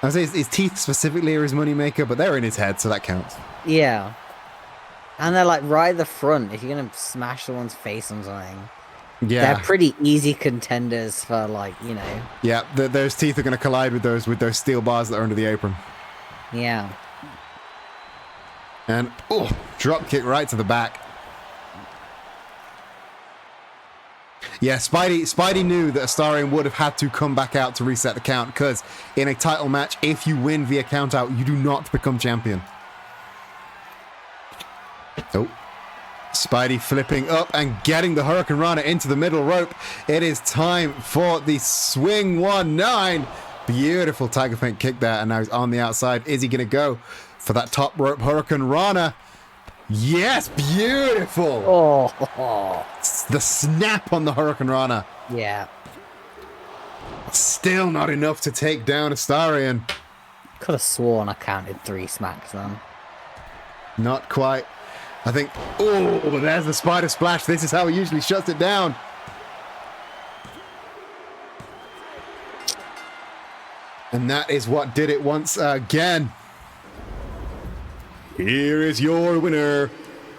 I would say his teeth specifically are his moneymaker, but they're in his head, so that counts. Yeah. And they're like right at the front. If you're going to smash someone's face on something. Yeah. They're pretty easy contenders for, like, you know. Yeah, those teeth are going to collide with those steel bars that are under the apron. Yeah. And, drop kick right to the back. Yeah, Spidey knew that Astarion would have had to come back out to reset the count, because in a title match, if you win via count out, you do not become champion. Oh. Spidey flipping up and getting the Hurricane Rana into the middle rope. It is time for the swing 1-9. Beautiful Tiger Feint kick there, and now he's on the outside. Is he going to go for that top rope Hurricane Rana? Yes, beautiful. Oh. The snap on the Hurricane Rana. Yeah. Still not enough to take down Astarion. Could have sworn I counted 3 smacks then. Not quite. I think, oh, there's the spider splash. This is how he usually shuts it down. And that is what did it once again. Here is your winner,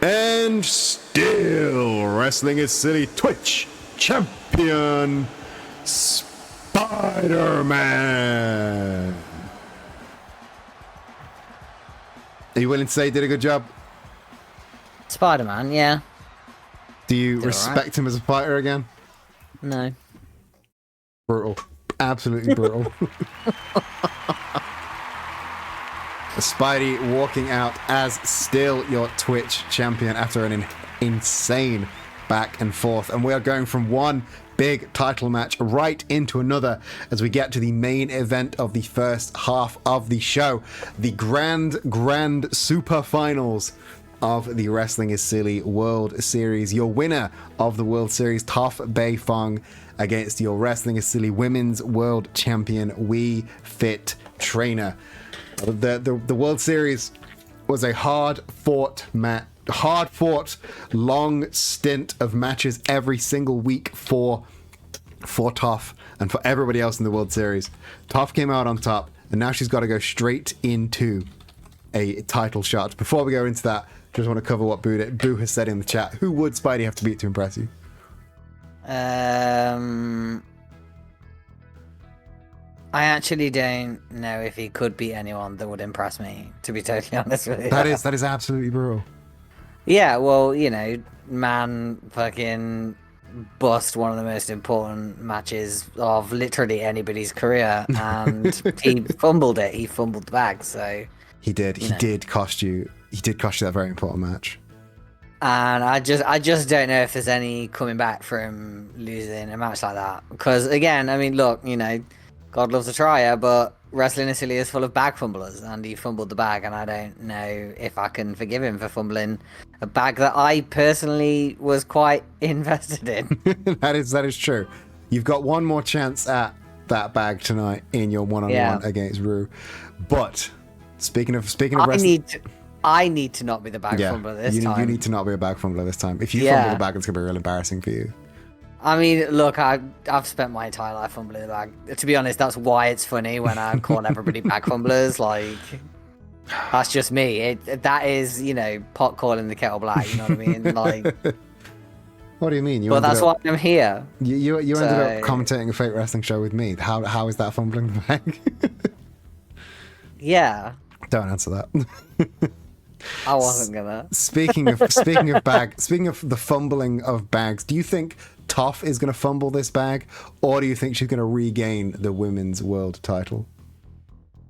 and still Wrestling is Silly Twitch champion, Spider-Man. Are you willing to say he did a good job? Spider-Man, yeah. Do you respect him as a fighter again? No. Brutal. Absolutely brutal. Spidey walking out as still your Twitch champion after an insane back and forth. And we are going from one big title match right into another as we get to the main event of the first half of the show. The grand super finals of the Wrestling is Silly World Series. Your winner of the World Series, Toph Bei Fong, against your Wrestling is Silly Women's World Champion, Wii Fit Trainer. The World Series was a hard-fought, long stint of matches every single week for Toph and for everybody else in the World Series. Toph came out on top, and now she's got to go straight into a title shot. Before we go into that, just want to cover what Boo has said in the chat. Who would Spidey have to beat to impress you? I actually don't know if he could beat anyone that would impress me, to be totally honest with you. That is absolutely brutal. Yeah, well, you know, man fucking bust one of the most important matches of literally anybody's career, and he fumbled it. He fumbled the bag, so... He did. He did cost you that very important match. And I just don't know if there's any coming back from losing a match like that. Because, again, I mean, look, you know, God loves a trier, but Wrestling is Silly is full of bag fumblers, and he fumbled the bag, and I don't know if I can forgive him for fumbling a bag that I personally was quite invested in. That is true. You've got one more chance at that bag tonight in your one-on-one against Rue. But speaking of wrestling, I need to not be the bag fumbler this time. You need to not be a bag fumbler this time. If you fumble the bag, it's gonna be real embarrassing for you. I mean, look, I've spent my entire life fumbling the bag. To be honest, that's why it's funny when I call everybody bag fumblers. Like, that's just me. That is, you know, pot calling the kettle black. You know what I mean? Like, what do you mean? Well, that's why I'm here. You ended up commentating a fake wrestling show with me. How is that fumbling the bag? Yeah. Don't answer that. I wasn't gonna. Speaking of the fumbling of bags, do you think Toph is going to fumble this bag, or do you think she's going to regain the women's world title?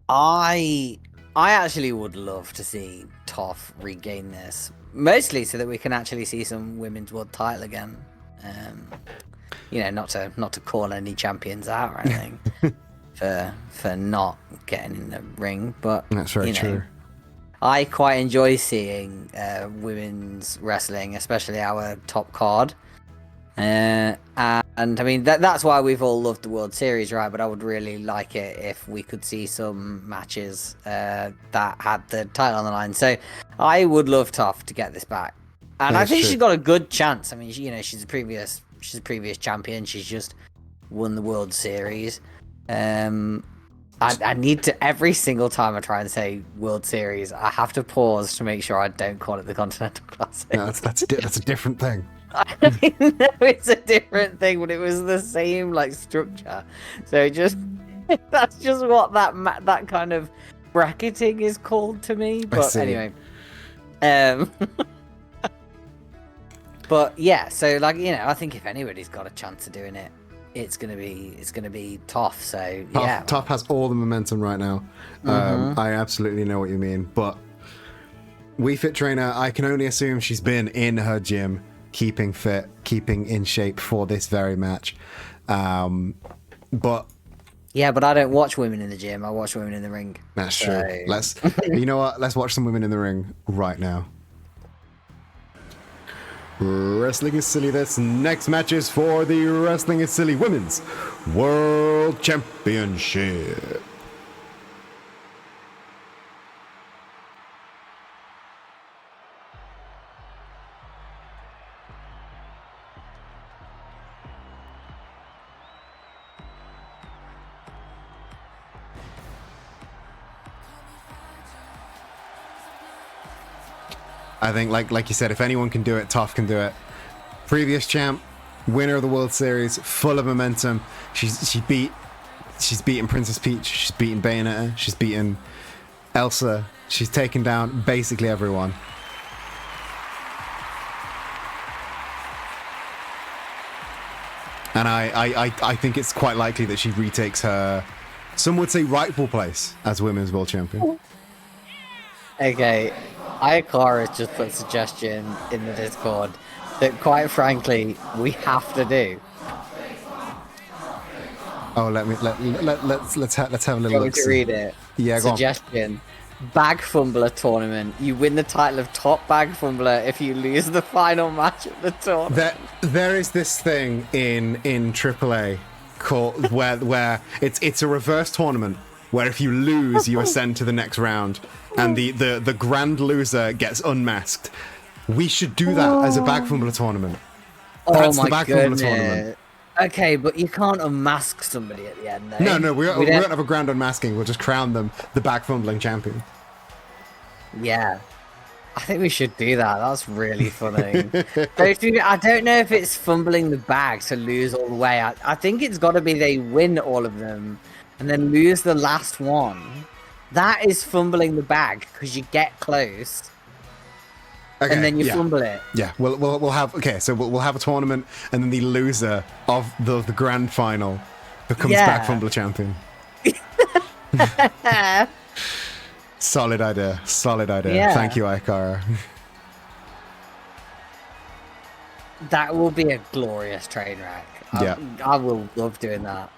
I actually would love to see Toph regain this, mostly so that we can actually see some women's world title again. You know, not to call any champions out or anything for not getting in the ring, but that's very true. I quite enjoy seeing women's wrestling, especially our top card. And I mean, that's why we've all loved the World Series, right? But I would really like it if we could see some matches that had the title on the line. So I would love Toph to get this back. And I think she's got a good chance. I mean, she's a previous champion. She's just won the World Series. I need to, every single time I try and say World Series, I have to pause to make sure I don't call it the Continental Classic. No, that's a different thing. I know it's a different thing, but it was the same like structure. So that's just what that kind of bracketing is called to me. But anyway, But yeah, so like I think if anybody's got a chance of doing it, it's gonna be tough. So yeah, Tough has all the momentum right now. I absolutely know what you mean, but Wii Fit Trainer, I can only assume she's been in her gym, keeping fit, keeping in shape for this very match. But yeah, but I don't watch women in the gym. I watch women in the ring. that's true. You know what? Let's watch some women in the ring right now. Wrestling is Silly. This next match is for the Wrestling is Silly Women's World Championship. I think, like you said, if anyone can do it, Toph can do it. Previous champ, winner of the World Series, full of momentum. She's beaten Princess Peach. She's beaten Bayonetta. She's beaten Elsa. She's taken down basically everyone. And I think it's quite likely that she retakes her, some would say, rightful place as Women's World Champion. Okay, Ayakara just put a suggestion in the Discord that, quite frankly, we have to do. Oh, let's have a little Going look. to read it. Yeah, go on. Suggestion: Bag Fumbler tournament. You win the title of top bag fumbler if you lose the final match of the tournament. There is this thing in AAA called where it's a reverse tournament where if you lose you ascend to the next round and the grand loser gets unmasked. We should do that as a bag fumbler tournament. That's the bag fumbler tournament. Okay, but you can't unmask somebody at the end, though. No, we won't have a grand unmasking. We'll just crown them the bag fumbling champion. Yeah. I think we should do that. That's really funny. I don't know if it's fumbling the bag to lose all the way. I think it's got to be they win all of them and then lose the last one. That is fumbling the bag because you get close. Okay, and then you fumble it. Yeah, we'll have we'll have a tournament, and then the loser of the grand final becomes back fumbler champion. Solid idea. Yeah. Thank you, Aikara. That will be a glorious train wreck. I will love doing that.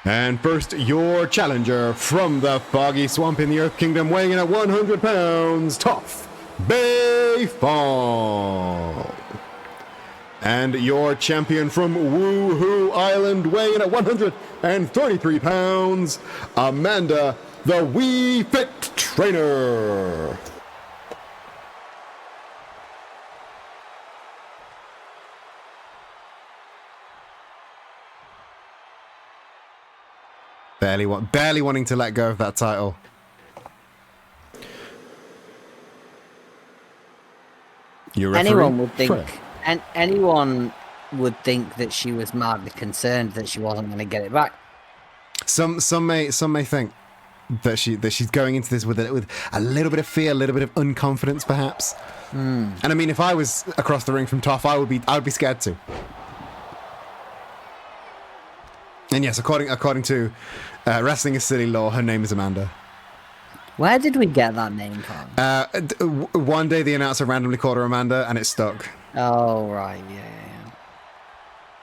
And first, your challenger from the foggy swamp in the Earth Kingdom, weighing in at 100 pounds, Toph Beifong. And your champion from Woohoo Island, weighing in at 133 pounds, Amanda, the Wii Fit Trainer. Barely wanting to let go of that title. Anyone would think, and anyone would think that she was madly concerned that she wasn't going to get it back. Some may think that she's going into this with a little bit of fear, a little bit of unconfidence, perhaps. And I mean, if I was across the ring from Toph, I would be scared too. And yes, according to Wrestling is Silly law, her name is Amanda. Where did we get that name from? One day the announcer randomly called her Amanda, and it stuck. Oh, right, yeah.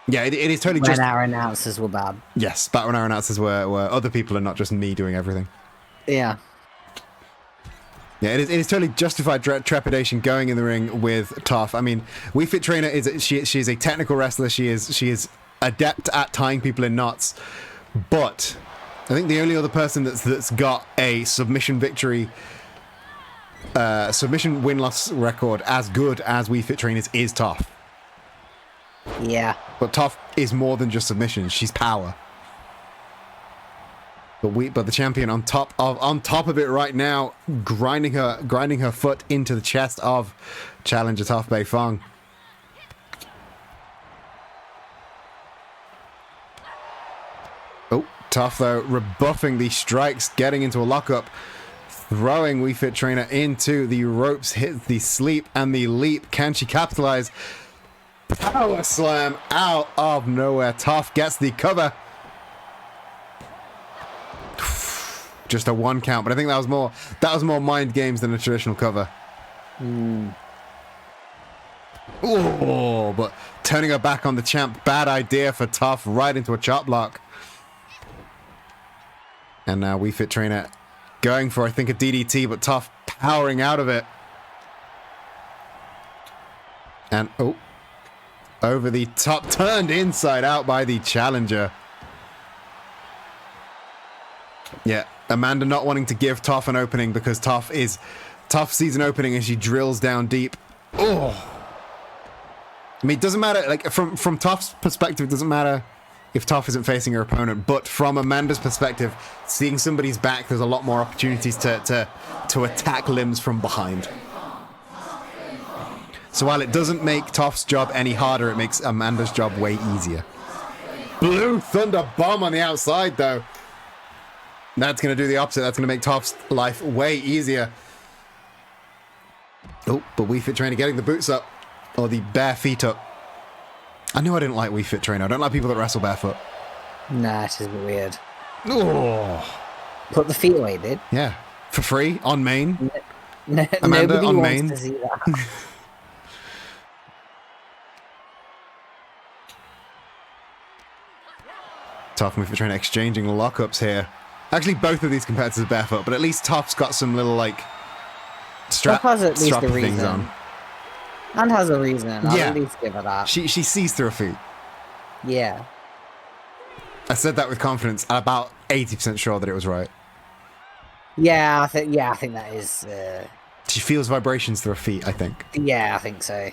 Yeah, it is totally when our announcers were bad. Yes, back when our announcers were other people and not just me doing everything. Yeah. Yeah, it is totally justified trepidation going in the ring with Toph. I mean, Wii Fit Trainer she is a technical wrestler. She is adept at tying people in knots, but I think the only other person that's got a submission victory, submission win-loss record as good as Wii Fit Trainers is Toph. Yeah. But Toph is more than just submission; she's power. But the champion on top of it right now, grinding her foot into the chest of challenger Toph Beifong. Tough, though, rebuffing the strikes, getting into a lockup, throwing Wii Fit Trainer into the ropes, hits the sleep and the leap. Can she capitalize? Power slam out of nowhere. Tough gets the cover. Just a 1 count, but I think that was more mind games than a traditional cover. Oh, but turning her back on the champ, bad idea for Tough, right into a chop block. And now Wii Fit Trainer going for, I think, a DDT, but Tough powering out of it. And, over the top, turned inside out by the challenger. Yeah, Amanda not wanting to give Tough an opening because Tough sees an opening and she drills down deep. Oh! I mean, it doesn't matter, like, from Tough's perspective, it doesn't matter if Tough isn't facing her opponent, but from Amanda's perspective, seeing somebody's back, there's a lot more opportunities to attack limbs from behind. So while it doesn't make Tough's job any harder, it makes Amanda's job way easier. Blue Thunder Bomb on the outside, though. That's going to do the opposite. That's going to make Tough's life way easier. Oh, but Wii Fit Trainer getting the boots up. Or the bare feet up. I knew I didn't like Wii Fit Trainer. I don't like people that wrestle barefoot. Nah, it's just weird. Oh. Put the feet away, dude. Yeah. For free, on main. Amanda, Nobody on wants main. to see that. Tough Wii Fit Trainer exchanging lockups here. Actually, both of these competitors are barefoot, but at least Tough's got some little, like, Tough has at least a things reason. on. And has a reason. I'll Yeah. at least give her that. She sees through her feet. Yeah. I said that with confidence. I'm about 80% sure that it was right. Yeah, I think that is. She feels vibrations through her feet, I think. Yeah, I think so.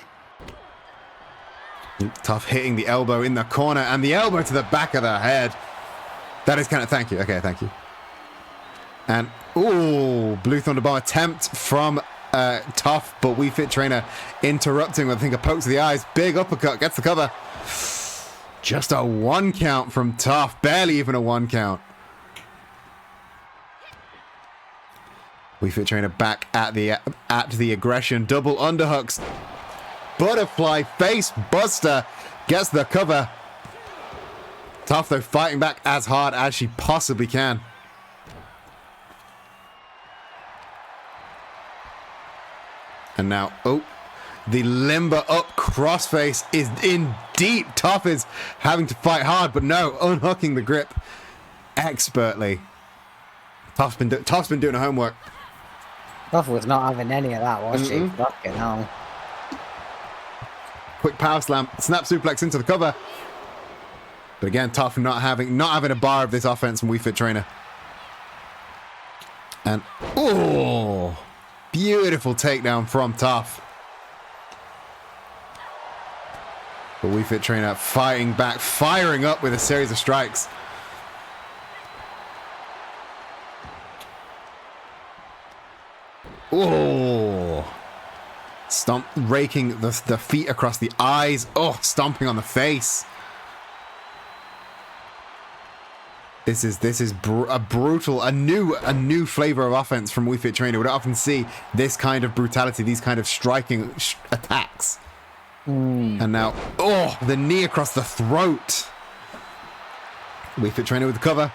Tough hitting the elbow in the corner and the elbow to the back of the head. That is kind of... Thank you. Okay, thank you. And, ooh, Blue Thunder Bomb attempt from Tough, but Wii Fit Trainer interrupting with, I think, a poke to the eyes. Big uppercut, gets the cover. Just a 1 count from Tough. Barely even a 1 count. Wii Fit Trainer back at the aggression. Double underhooks. Butterfly face buster. Gets the cover. Tough, though, fighting back as hard as she possibly can. And now, the limber up crossface is in deep. Tough is having to fight hard, but no, unhooking the grip expertly. Tough's been doing her homework. Tough was not having any of that, was she? Fucking hell. Quick power slam, snap suplex into the cover. But again, Tough not having a bar of this offense from Wii Fit Trainer. And beautiful takedown from Tough. But Wii Fit Trainer fighting back, firing up with a series of strikes. Stomp, raking the feet across the eyes. Stomping on the face. This is a brutal, a new flavor of offense from Wii Fit Trainer. We don't often see this kind of brutality, these kind of striking attacks. And now, the knee across the throat. Wii Fit Trainer with the cover.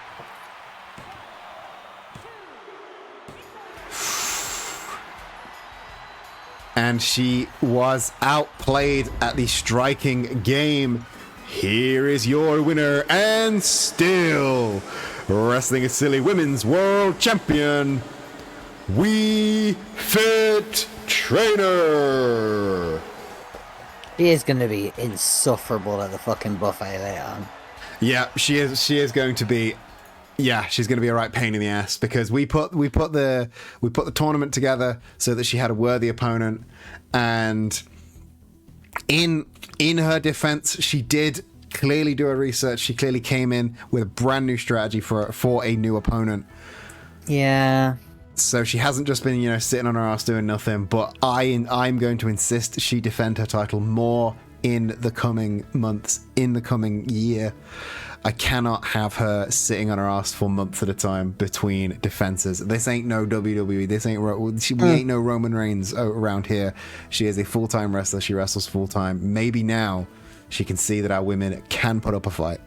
And she was outplayed at the striking game. Here is your winner and still Wrestling is Silly Women's World Champion, Wii Fit Trainer. She is going to be insufferable at the fucking buffet later on. Yeah, she is going to be. Yeah, she's going to be a right pain in the ass because we put the tournament together so that she had a worthy opponent, and in her defense, she did clearly do her research. She clearly came in with a brand new strategy for a new opponent. Yeah. So she hasn't just been, sitting on her ass doing nothing, but I'm going to insist she defend her title more in the coming months, in the coming year. I cannot have her sitting on her ass for months at a time between defenses. This ain't no WWE. This ain't we ain't no Roman Reigns around here. She is a full-time wrestler. She wrestles full-time. Maybe now she can see that our women can put up a fight.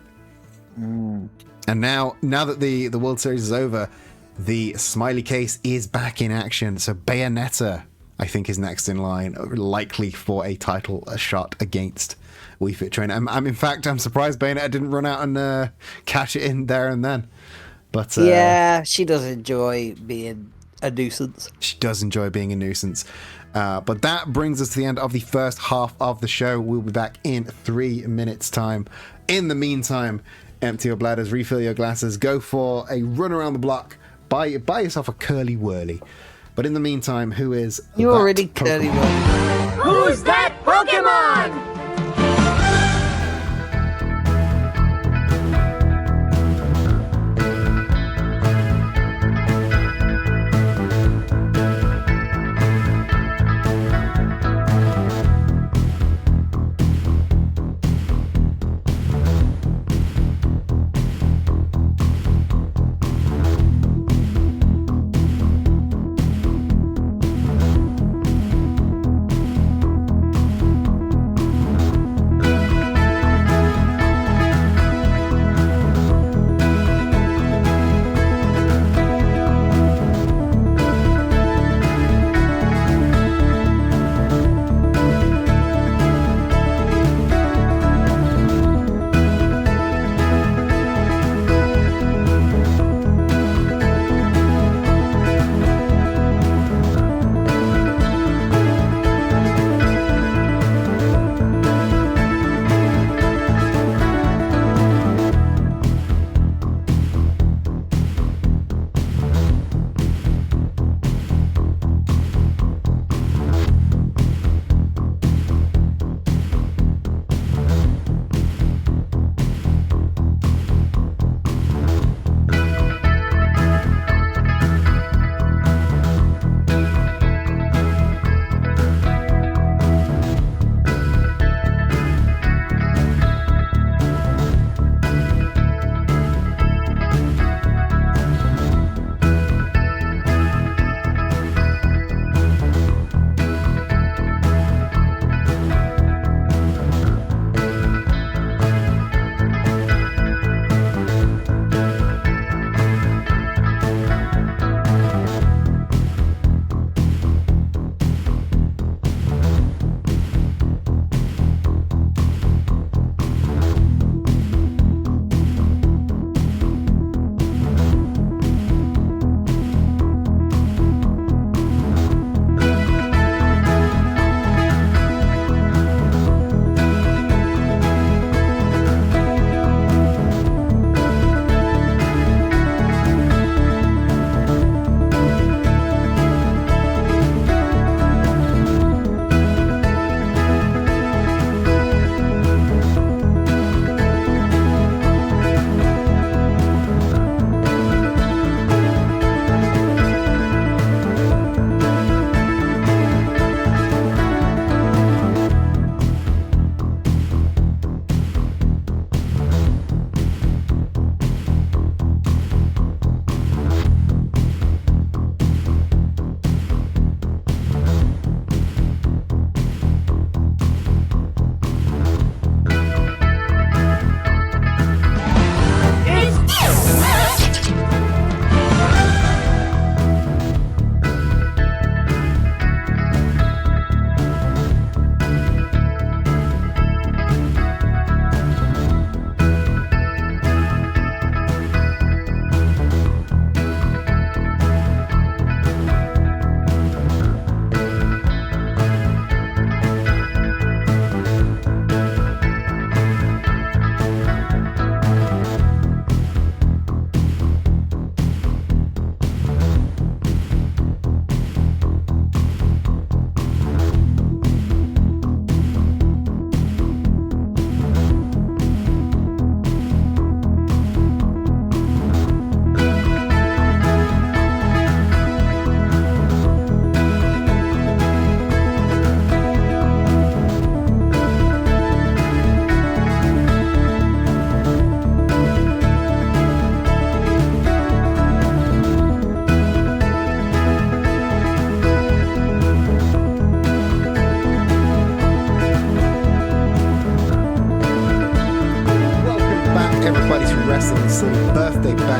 And now that the World Series is over, the smiley case is back in action. So Bayonetta, I think, is next in line, likely for a title shot against Wii Fit Trainer. In fact, I'm surprised Bayonetta didn't run out and cash it in there and then. But yeah, she does enjoy being a nuisance. She does enjoy being a nuisance. But that brings us to the end of the first half of the show. We'll be back in 3 minutes' time. In the meantime, empty your bladders, refill your glasses, go for a run around the block, buy yourself a curly whirly. But in the meantime, who is You that already Pokemon? curly one. Who's that Pokemon?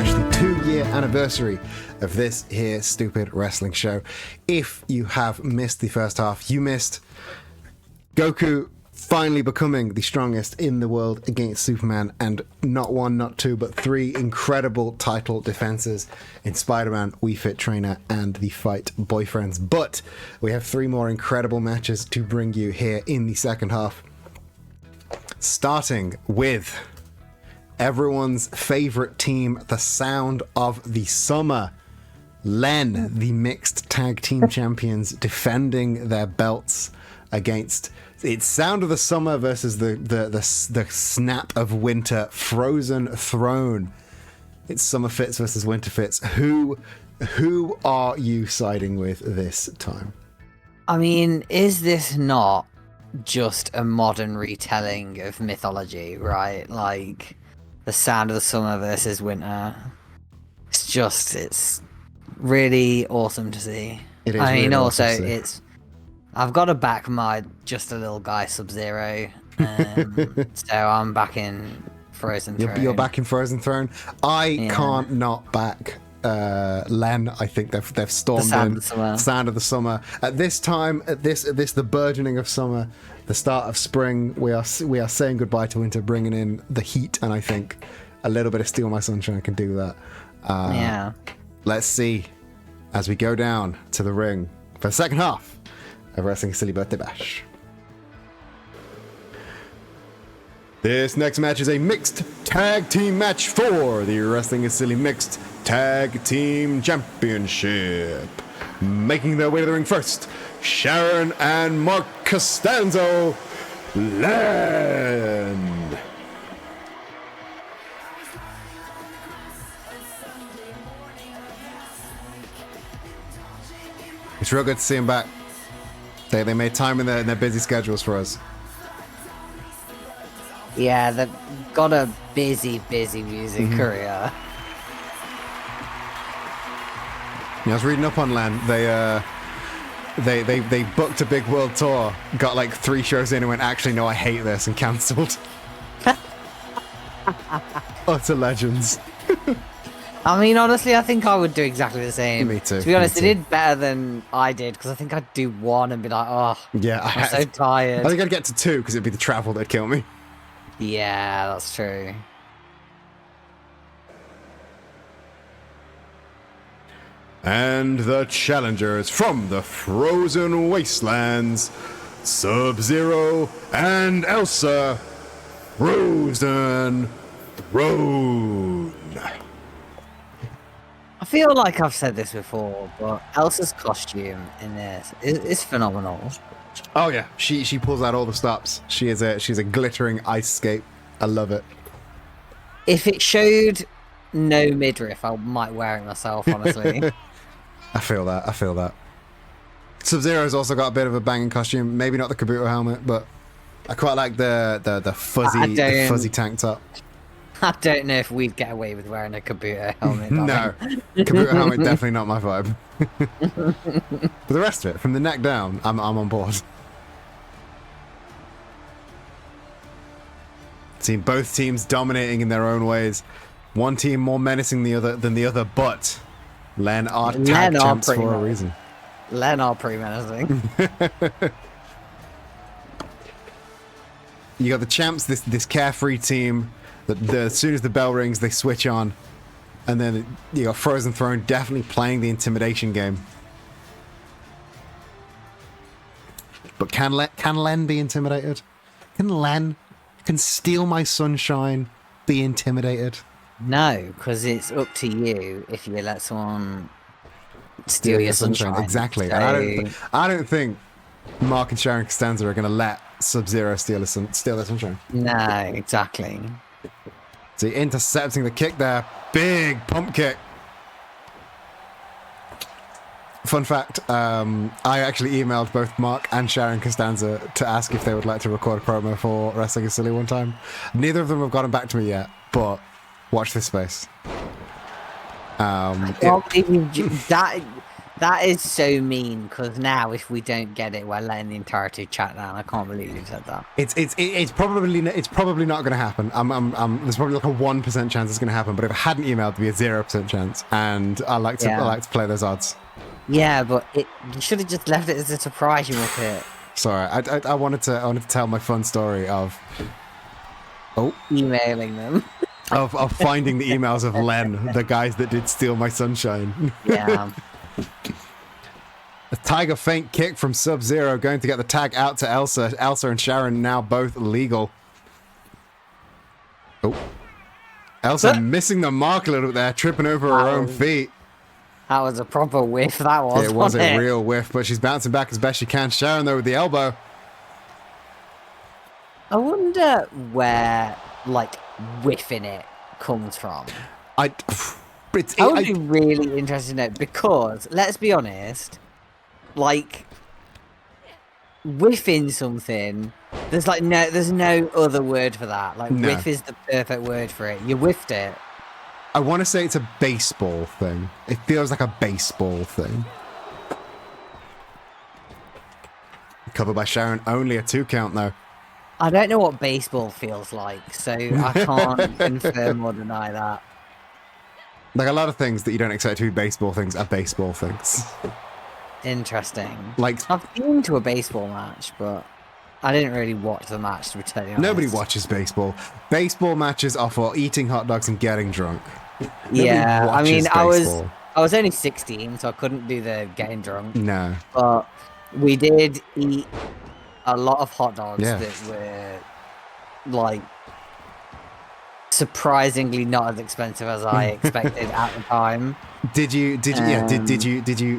Bash, the 2-year anniversary of this here stupid wrestling show. If you have missed the first half, you missed Goku finally becoming the strongest in the world against Superman, and not one, not two, but 3 incredible title defenses in Spider-Man, Wii Fit Trainer, and the Fight Boyfriends. But we have 3 more incredible matches to bring you here in the second half. Starting with everyone's favorite team, the Sound of the Summer. Len, the mixed tag team champions, defending their belts against it's Sound of the Summer versus the Snap of Winter Frozen Throne. It's Summer Fits versus Winter Fits. Who are you siding with this time? I mean, is this not just a modern retelling of mythology, right? Like, the Sound of the Summer versus Winter. It's really awesome to see. It is. I mean, really also, awesome to see. I've got to back my just a little guy Sub-Zero. So I'm back in Frozen Throne. You're back in Frozen Throne. I can't not back Len. I think they've stormed in Sound of the Summer. At this time, at this the burgeoning of summer, the start of spring, we are saying goodbye to winter, bringing in the heat, and I think a little bit of Steal My Sunshine can do that. Let's see as we go down to the ring for the second half of Wrestling Silly Birthday Bash. This next match is a mixed tag team match for the Wrestling is Silly Mixed Tag Team Championship. Making their way to the ring first, Sharon and Mark Costanzo. Land. It's real good to see them back. They made time in their busy schedules for us. Yeah, they've got a busy music career. I was reading up on Len. They booked a big world tour, got like 3 shows in and went, actually no, I hate this, and cancelled. Utter legends. I mean, honestly, I think I would do exactly the same. Me too. To be honest, they did better than I did, because I think I'd do 1 and be like, oh, yeah, I'm so tired. I think I'd get to 2 because it'd be the travel that'd kill me. Yeah, that's true. And the challengers from the frozen wastelands, Sub-Zero and Elsa, Frozen Throne. I feel like I've said this before, but Elsa's costume in this is phenomenal. Oh yeah, she pulls out all the stops. She's a glittering ice skate. I love it. If it showed no midriff, I might wear it myself, honestly. I feel that. Sub-Zero's also got a bit of a banging costume. Maybe not the Kabuto helmet, but I quite like the fuzzy tank top. I don't know if we'd get away with wearing a Kabuto helmet. No, Kabuto helmet definitely not my vibe. But the rest of it, from the neck down, I'm on board. Seeing both teams dominating in their own ways. One team more menacing than the other, but Len are tag champs for a reason. Len are pretty menacing. You got the champs, this carefree team. As soon as the bell rings, they switch on, and then you got Frozen Throne definitely playing the intimidation game. But can Len be intimidated? Can Steal My Sunshine be intimidated? No, because it's up to you if you let someone steal your sunshine. Exactly. So... And I don't think Mark and Sharon Costanza are going to let Sub-Zero steal their sunshine. No, exactly. So intercepting the kick there. Big pump kick. Fun fact, I actually emailed both Mark and Sharon Costanza to ask if they would like to record a promo for Wrestling is Silly one time. Neither of them have gotten back to me yet, but watch this space. Can't believe that is so mean. Because now, if we don't get it, we're letting the entirety chat down. I can't believe you said that. It's probably not going to happen. There's probably like a 1% chance it's going to happen. But if I hadn't emailed, there'd be a 0% chance. And I like to play those odds. Yeah, but you should have just left it as a surprise. You muppet. Sorry, I wanted to tell my fun story of Emailing them. of finding the emails of Len, the guys that did steal my sunshine. Yeah. A Tiger feint kick from Sub-Zero, going to get the tag out to Elsa. Elsa and Sharon now both legal. Oh. Elsa missing the mark a little bit there, tripping over her own feet. That was a proper whiff, that was. It was a real whiff, but she's bouncing back as best she can. Sharon, though, with the elbow. I wonder where, like, whiffing it comes from. I would be really interested to know, because, let's be honest, like, whiffing something, there's no other word for that. Like, whiff is the perfect word for it. You whiffed it. I want to say it's a baseball thing. It feels like a baseball thing. Covered by Sharon, only a 2 count, though. I don't know what baseball feels like, so I can't confirm or deny that. Like, a lot of things that you don't expect to be baseball things are baseball things. Interesting. Like, I've been to a baseball match, but I didn't really watch the match, to be totally honest. Nobody watches baseball. Baseball matches are for eating hot dogs and getting drunk. Yeah, I mean, baseball. I was only 16, so I couldn't do the getting drunk. No. But we did eat a lot of hot dogs that were, like, surprisingly not as expensive as I expected at the time. Did you,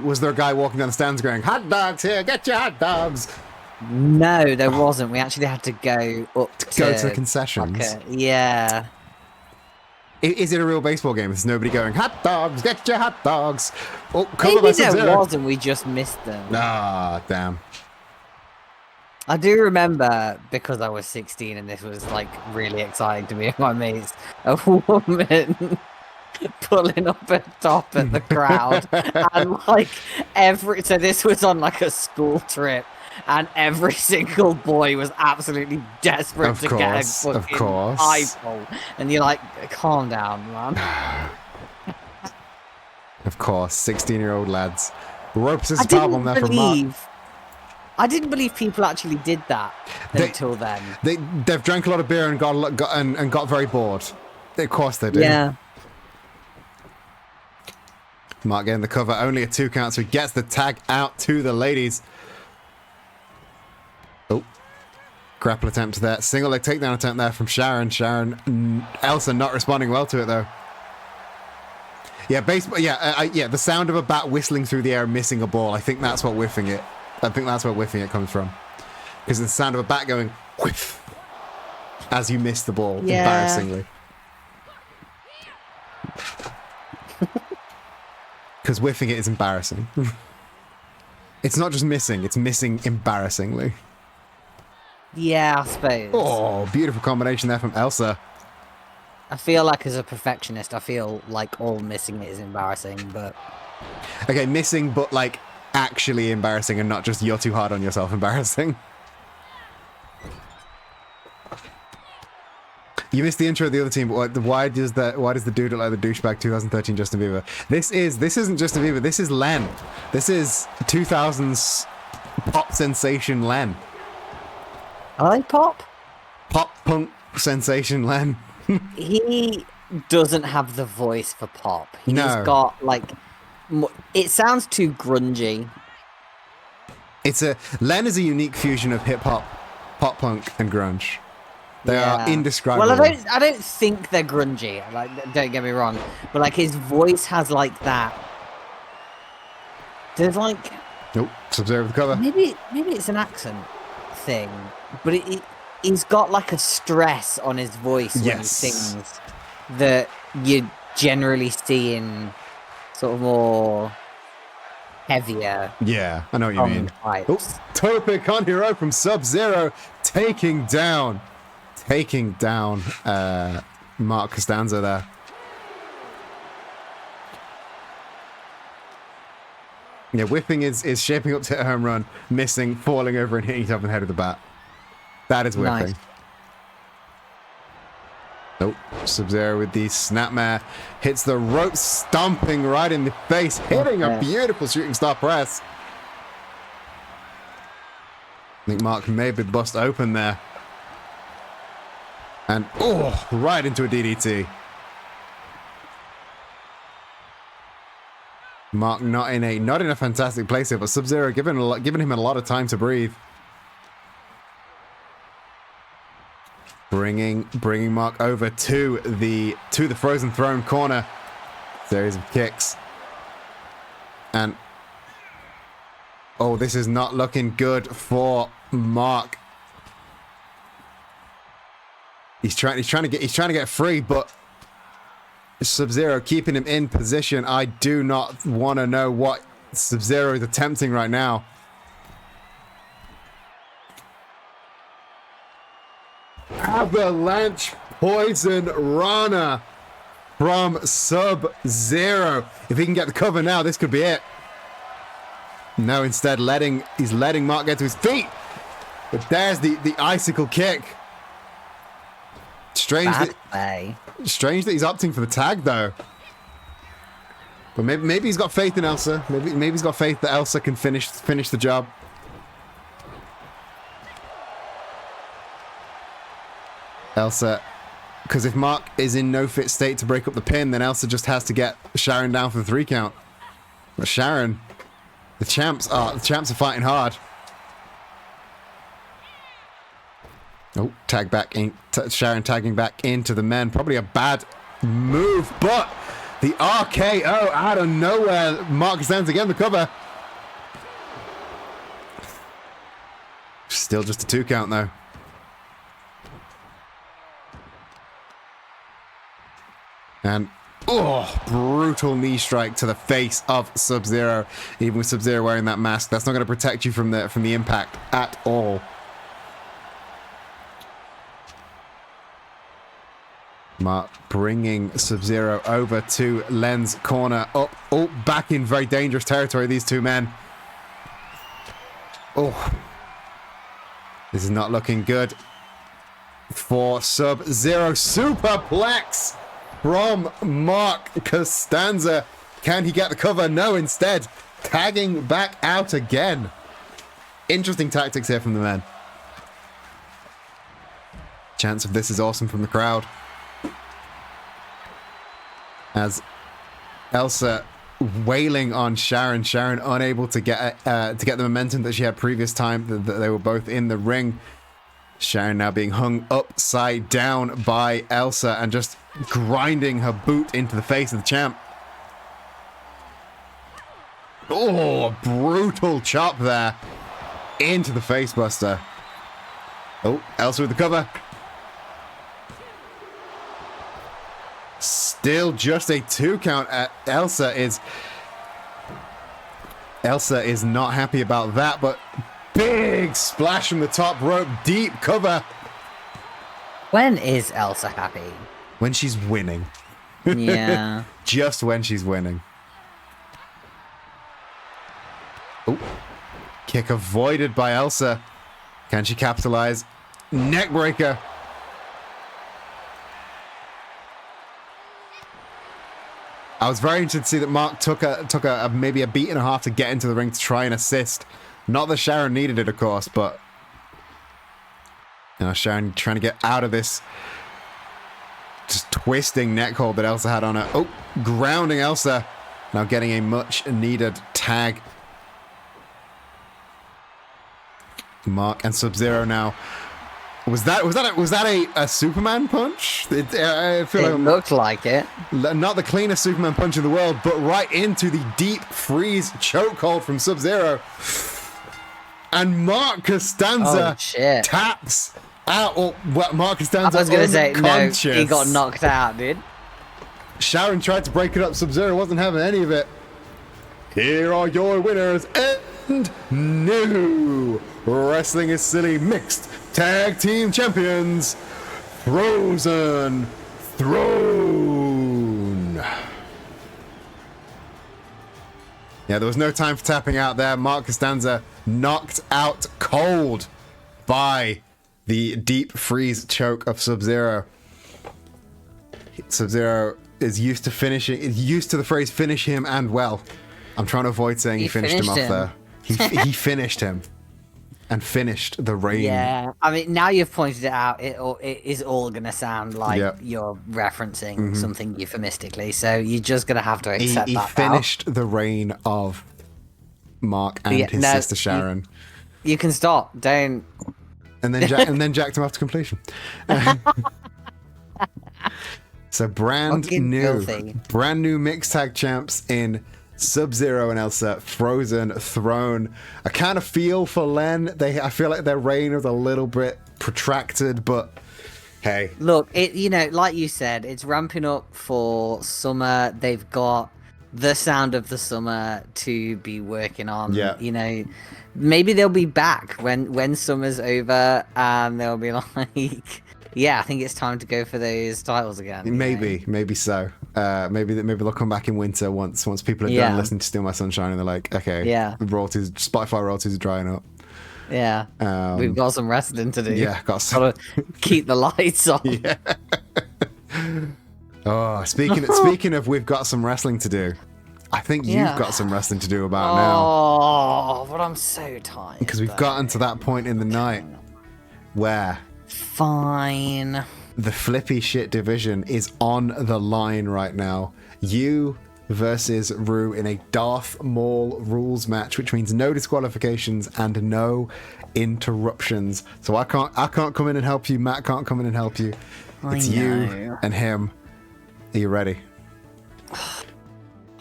was there a guy walking down the stands going, hot dogs here, get your hot dogs? No, there wasn't. We actually had to go up to the concessions. Yeah. Is it a real baseball game? Is nobody going, hot dogs, get your hot dogs? Oh, maybe there was and we just missed them. Ah, damn. I do remember, because I was 16 and this was, like, really exciting to me and my mates, a woman pulling up her top at the crowd. And, like, so this was on, like, a school trip. And every single boy was absolutely desperate to get a fucking eyeball. And you're like, calm down, man. Of course, 16-year-old lads. Ropes is a problem there from Mark. I didn't believe people actually did that until then. They've drank a lot of beer and got very bored. Of course they do. Yeah. Mark getting the cover, only a 2 count, so he gets the tag out to the ladies. Oh, grapple attempt there. Single leg takedown attempt there from Sharon. Elsa not responding well to it though. Yeah, baseball. Yeah, the sound of a bat whistling through the air, missing a ball. I think that's what whiffing it. I think that's where whiffing it comes from, because the sound of a bat going whiff as you miss the ball, embarrassingly. Because whiffing it is embarrassing. It's not just missing; it's missing embarrassingly. Yeah, I suppose. Oh, beautiful combination there from Elsa. I feel like, as a perfectionist, I feel like all missing it is embarrassing, but... Okay, missing, but, like, actually embarrassing and not just you're too hard on yourself embarrassing. You missed the intro of the other team, but why does the dude look like the douchebag 2013 Justin Bieber? This isn't Justin Bieber, this is Len. This is 2000s pop sensation Len. I like pop. Pop punk sensation Len. He doesn't have the voice for pop. He's got, like... It sounds too grungy. Len is a unique fusion of hip-hop, pop punk, and grunge. They are indescribable. Well, I don't think they're grungy. Like, don't get me wrong, but like his voice has like that. There's like. Nope. Observe the cover. Maybe it's an accent thing, but he's got like a stress on his voice when he sings that you generally see in sort of more heavier. Yeah, I know what you mean. Types. Oh, Topic on hero from Sub-Zero taking down Mark Costanza there. Yeah, whipping is shaping up to hit a home run, missing, falling over and hitting himself in the head of the bat. That is whipping. Nice. Nope. Sub-Zero with the snapmare hits the rope, stomping right in the face, hitting a beautiful shooting star press. I think Mark may be bust open there. And oh, right into a DDT. Mark not in a fantastic place here, but Sub-Zero giving him a lot of time to breathe. Bringing Mark over to the frozen throne corner. Series of kicks. And oh, this is not looking good for Mark. He's trying to get free, but Sub-Zero keeping him in position. I do not want to know what Sub-Zero is attempting right now. Avalanche Poison Rana from Sub-Zero. If he can get the cover now, this could be it. No, instead he's letting Mark get to his feet. But there's the icicle kick. Strange that he's opting for the tag though. But maybe he's got faith in Elsa. Maybe he's got faith that Elsa can finish the job. Elsa, because if Mark is in no fit state to break up the pin, then Elsa just has to get Sharon down for the 3 count. But Sharon, the champs are fighting hard. Oh, tag back in. Sharon tagging back into the men. Probably a bad move, but the RKO out of nowhere. Mark stands again, the cover. Still just a 2 count though. And oh, brutal knee strike to the face of Sub-Zero. Even with Sub-Zero wearing that mask, that's not going to protect you from the impact at all. Mark bringing Sub-Zero over to Len's corner. Oh, back in very dangerous territory, these 2 men. Oh, this is not looking good for Sub-Zero. Superplex from Mark Costanza. Can he get the cover? No, instead tagging back out again. Interesting tactics here from the men. Chance of this is awesome from the crowd. As Elsa wailing on Sharon. Sharon unable to get the momentum that she had previous time that they were both in the ring. Sharon now being hung upside down by Elsa and just grinding her boot into the face of the champ. Oh, a brutal chop there into the facebuster. Oh, Elsa with the cover. Still just a 2 count. Elsa is not happy about that, but big splash from the top rope, deep cover. When is Elsa happy? When she's winning. Yeah. Just when she's winning. Oh, kick avoided by Elsa. Can she capitalize? Neckbreaker. I was very interested to see that Mark took a maybe a beat and a half to get into the ring to try and assist. Not that Sharon needed it, of course, but you know, Sharon trying to get out of this just twisting neck hold that Elsa had on her. Oh, grounding Elsa. Now getting a much needed tag. Mark and Sub-Zero now. Was that a Superman punch? I feel It looked like it. Not the cleanest Superman punch in the world, but right into the deep freeze chokehold from Sub-Zero. And Mark Costanza taps out. Oh, well, Mark Costanza. I was going to say, no, he got unconscious. knocked out, dude. Sharon tried to break it up. Sub-Zero wasn't having any of it. Here are your winners and new Wrestling is Silly Mixed Tag Team Champions, Frozen Throne. Yeah, there was no time for tapping out there. Mark Costanza knocked out cold by the deep freeze choke of Sub-Zero. Sub-Zero is used to the phrase "finish him" and well. I'm trying to avoid saying he finished him off there. He finished him and finished the reign. Yeah, I mean, now you've pointed it out, it is all going to sound like you're referencing something euphemistically, so you're just going to have to accept He that finished the reign of Mark and his sister Sharon. You can stop, don't. And then jacked him off to completion. So brand new mixed tag champs in Sub-Zero and Elsa, Frozen Throne. I kind of feel for Len. I feel like their reign was a little bit protracted, but hey. Look, like you said, it's ramping up for summer. They've got the sound of the summer to be working on. Yeah. Maybe they'll be back when summer's over, and they'll be like, yeah, I think it's time to go for those titles again. Maybe so. Maybe they'll come back in winter once people are done listening to Steal My Sunshine, and they're like, okay, Spotify royalties are drying up. Yeah, we've got some wrestling to do. Yeah, gotta keep the lights on. Yeah. Oh, speaking of, we've got some wrestling to do. I think you've got some wrestling to do about now. Oh, but I'm so tired. Because we've gotten to that point in the night where fine. The flippy shit division is on the line right now. You versus Rue in a Darth Maul rules match, which means no disqualifications and no interruptions. So I can't come in and help you. Matt can't come in and help you. It's you and him. Are you ready?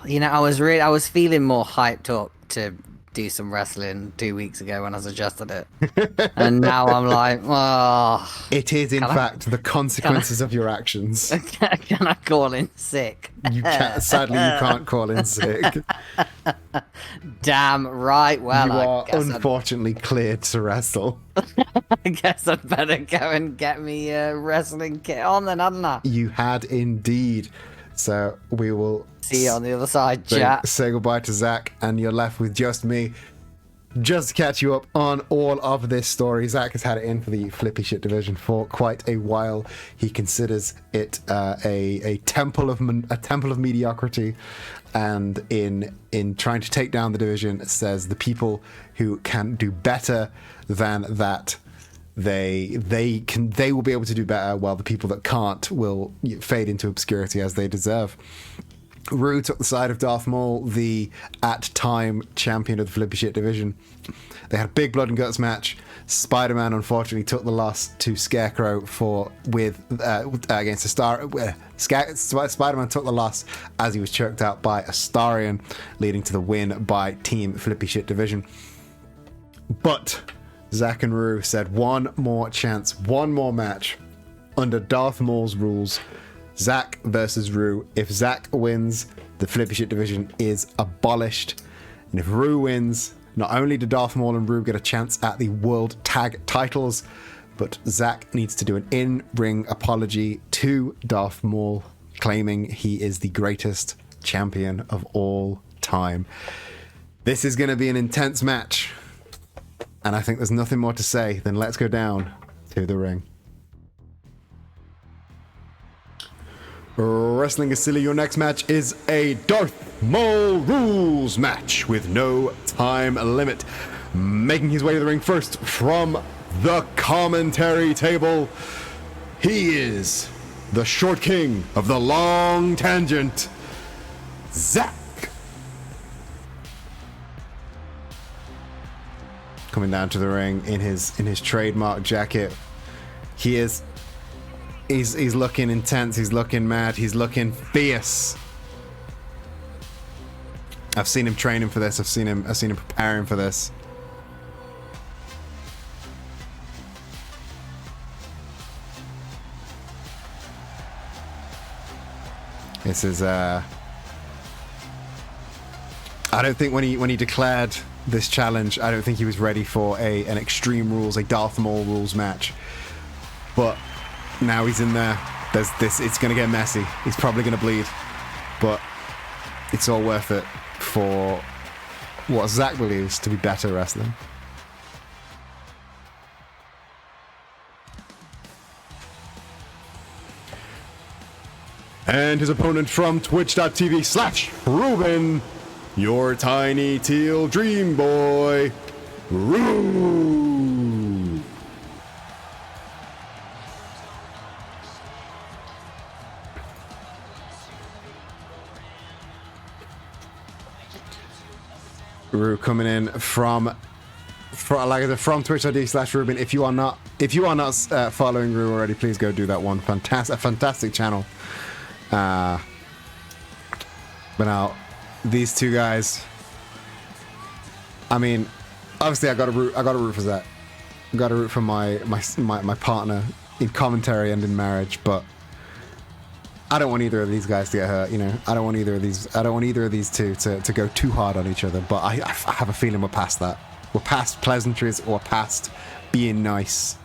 I was feeling more hyped up to do some wrestling 2 weeks ago when I suggested it, and now I'm like, oh. It is in fact the consequences of your actions. Can I call in sick? Sadly, you can't call in sick. Damn right. Well, you are unfortunately cleared to wrestle. I guess I'd better go and get me a wrestling kit on then, hadn't I? You had indeed. So we will see you on the other side, chat. Say goodbye to Zach, and you're left with just me. Just to catch you up on all of this story, Zach has had it in for the flippy shit division for quite a while. He considers it a temple of mediocrity, and in trying to take down the division, it says the people who can do better than that, they will be able to do better, while the people that can't will fade into obscurity as they deserve. Rue took the side of Darth Maul, the at-time champion of the flippy shit division. They had a big blood and guts match. Spider-Man unfortunately took the loss to Scarecrow against Spider-Man took the loss as he was choked out by Astarion, leading to the win by Team Flippy Shit Division. But Zach and Rue said one more chance, one more match under Darth Maul's rules. Zach versus Rue. If Zach wins, the Flippy Shit division is abolished. And if Rue wins, not only do Darth Maul and Rue get a chance at the World Tag titles, but Zach needs to do an in-ring apology to Darth Maul, claiming he is the greatest champion of all time. This is going to be an intense match. And I think there's nothing more to say than let's go down to the ring. Wrestling is silly. Your next match is a Darth Maul rules match with no time limit. Making his way to the ring first from the commentary table, he is the short king of the long tangent, Zach. Coming down to the ring in his trademark jacket. He's looking intense, he's looking mad, he's looking fierce. I've seen him training for this, I've seen him preparing for this. This is I don't think when he declared this challenge, I don't think he was ready for an Extreme Rules, a Darth Maul rules match. But now he's in there. It's going to get messy. He's probably going to bleed. But it's all worth it for what Zach believes to be better wrestling. And his opponent from twitch.tv/Ruben, your tiny teal dream boy, Rue. Rue coming in from like I said, from twitch.tv/Ruben. If you are not following Rue already, please go do that one. Fantastic channel. But now, these two guys. I mean, obviously, I got to root for Zach. I got to root for my partner in commentary and in marriage. But I don't want either of these guys to get hurt. You know, I don't want either of these two to go too hard on each other. But I have a feeling we're past that. We're past pleasantries or past being nice.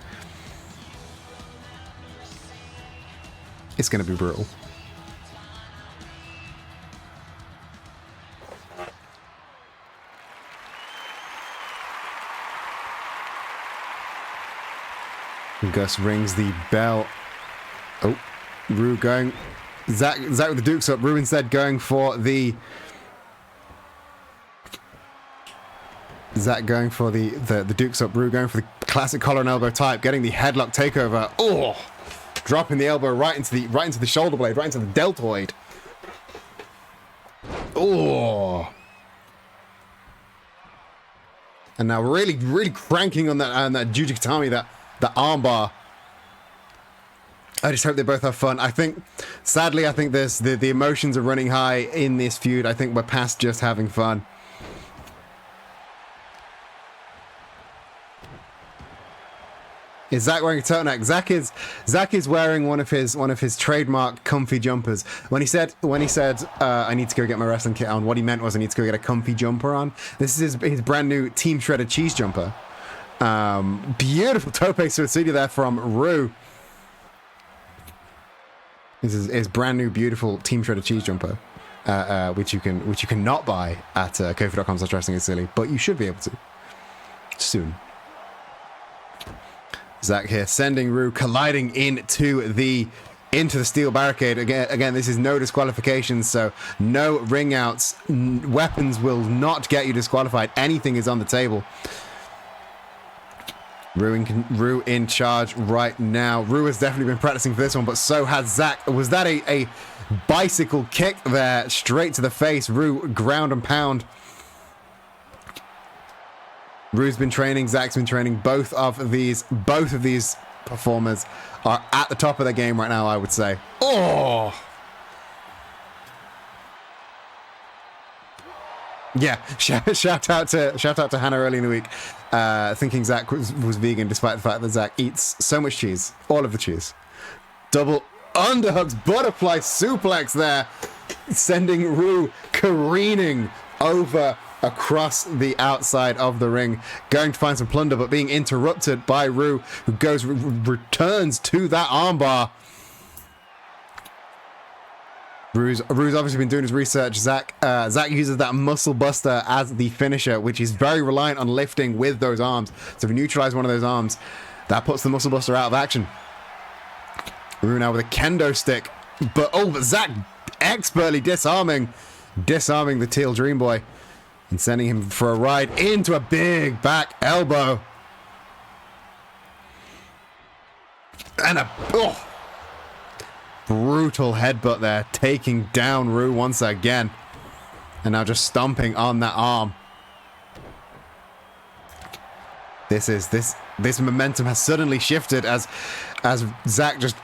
It's gonna be brutal. Gus rings the bell. Oh, Rue going. Zach with the Dukes up. Rue instead going for the. Zach going for the Dukes up. Rue going for the classic collar and elbow type. Getting the headlock takeover. Oh, dropping the elbow right into the shoulder blade, right into the deltoid. Oh. And now really cranking on that Jujikatami, that armbar. I just hope they both have fun. Sadly, I think the emotions are running high in this feud. I think we're past just having fun. Is Zach wearing a turtleneck? Zach is wearing one of his trademark comfy jumpers. When he said I need to go get my wrestling kit on, what he meant was I need to go get a comfy jumper on. This is his brand new Team Shredded cheese jumper. Beautiful tope suicida there from Rue. This is his brand new beautiful Team Shredded cheese jumper, which you can not buy at kofi.com/wrestling is silly, but you should be able to soon. Zach here sending Rue colliding into the steel barricade. Again, this is no disqualifications, so no ring outs. Weapons will not get you disqualified. Anything is on the table. Rue in charge right now. Rue has definitely been practicing for this one, but so has Zach. Was that a bicycle kick there straight to the face? Rue ground and pound. Rue's been training, Zach's been training. Both of these performers are at the top of their game right now, I would say. Oh! Yeah, shout out to Hannah early in the week, thinking Zach was vegan despite the fact that Zach eats so much cheese. All of the cheese. Double underhooks, butterfly suplex there, sending Rue careening over across the outside of the ring, going to find some plunder, but being interrupted by Rue, who returns to that armbar. Rue's obviously been doing his research. Zach uses that muscle buster as the finisher, which is very reliant on lifting with those arms. So if you neutralize one of those arms, that puts the muscle buster out of action. Rue now with a kendo stick, but Zach expertly disarming the Teal Dream Boy and sending him for a ride into a big back elbow. And a brutal headbutt there, taking down Rue once again. And now just stomping on that arm. This momentum has suddenly shifted as Zach just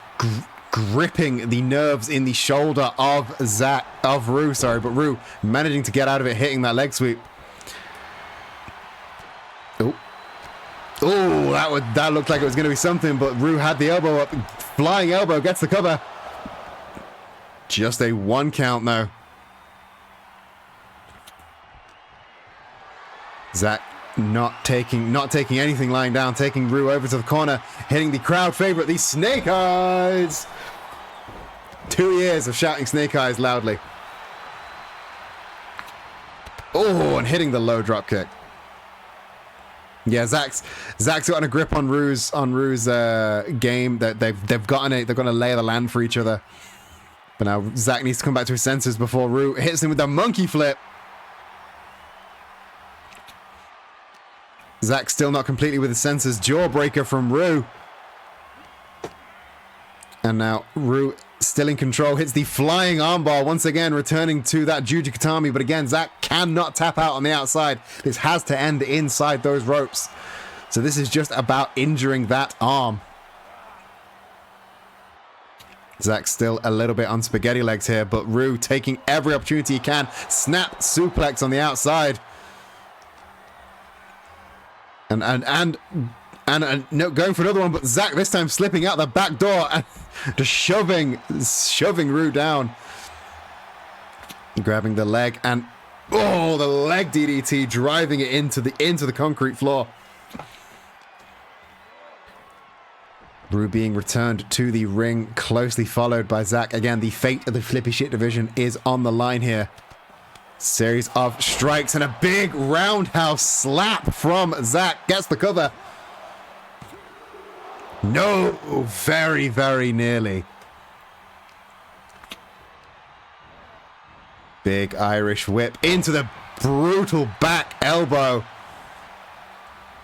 gripping the nerves in the shoulder of Rue, but Rue managing to get out of it, hitting that leg sweep. Oh, that looked like it was going to be something, but Rue had the elbow up. Flying elbow, gets the cover. Just a 1 count though. Zach not taking anything lying down, taking Rue over to the corner, hitting the crowd favorite, the Snake Eyes. 2 years of shouting Snake Eyes loudly. Oh, and hitting the low drop kick. Yeah, Zach's gotten a grip on Rue's game. That they've gotten it. They're going to lay the land for each other. But now Zach needs to come back to his senses before Rue hits him with the monkey flip. Zach still not completely with his senses. Jawbreaker from Rue. And now Rue still in control. Hits the flying armbar once again, returning to that Jujikatami. But again, Zach cannot tap out on the outside. This has to end inside those ropes. So this is just about injuring that arm. Zach still a little bit on spaghetti legs here, but Rue taking every opportunity he can. Snap suplex on the outside. And no, going for another one, but Zach this time slipping out the back door and just shoving Rue down. Grabbing the leg and oh, the leg DDT, driving it into the concrete floor. Rue being returned to the ring, closely followed by Zach. Again, the fate of the flippy shit division is on the line here. Series of strikes and a big roundhouse slap from Zach. Gets the cover. No, very, very nearly. Big Irish whip into the brutal back elbow.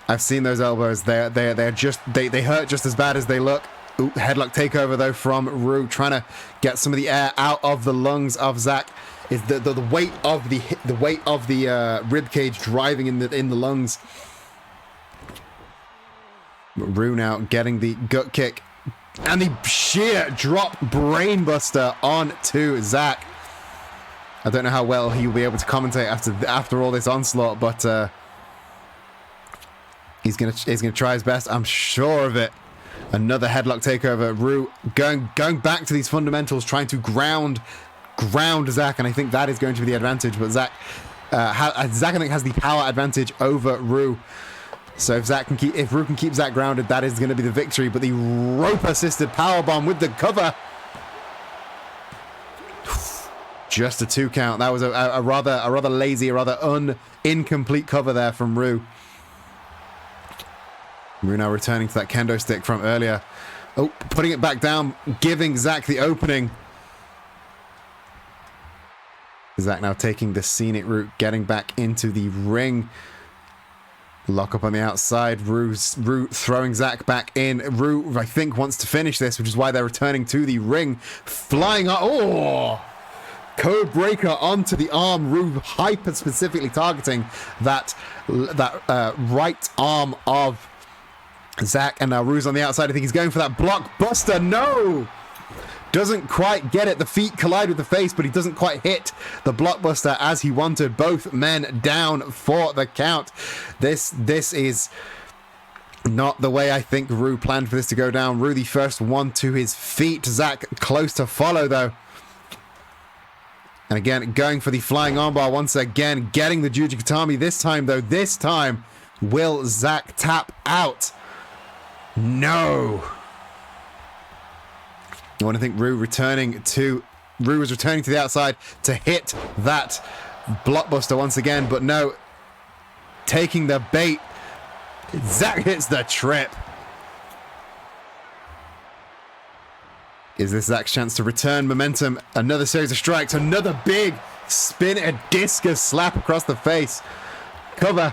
I've seen those elbows. They hurt just as bad as they look. Ooh, headlock takeover though from Rue, trying to get some of the air out of the lungs of Zach. Is the weight of the rib cage driving in the lungs. Rue now getting the gut kick and the sheer drop brainbuster onto Zach. I don't know how well he'll be able to commentate after all this onslaught, but he's gonna try his best. I'm sure of it. Another headlock takeover. Rue going back to these fundamentals, trying to ground Zach, and I think that is going to be the advantage. But Zach I think has the power advantage over Rue. So if Rue can keep Zach grounded, that is going to be the victory. But the rope assisted powerbomb with the cover. Just a 2 count. That was a rather lazy, a rather incomplete cover there from Rue. Rue now returning to that kendo stick from earlier. Oh, putting it back down, giving Zach the opening. Zach now taking the scenic route, getting back into the ring. Lock up on the outside. Rue throwing Zach back in. Rue, I think, wants to finish this, which is why they're returning to the ring. Flying up. Oh! Code breaker onto the arm. Rue hyper specifically targeting that right arm of Zach. And now Rue's on the outside. I think he's going for that blockbuster. No! Doesn't quite get it. The feet collide with the face, but he doesn't quite hit the blockbuster as he wanted. Both men down for the count. This is not the way I think Rue planned for this to go down. Rue the first one to his feet. Zach close to follow though. And again, going for the flying armbar once again. Getting the Jujikatami this time though. This time, will Zach tap out? No. I want to think Rue was returning to the outside to hit that blockbuster once again, but no. Taking the bait. Zach hits the trip. Is this Zach's chance to return momentum? Another series of strikes, another big spin, a discus slap across the face. Cover.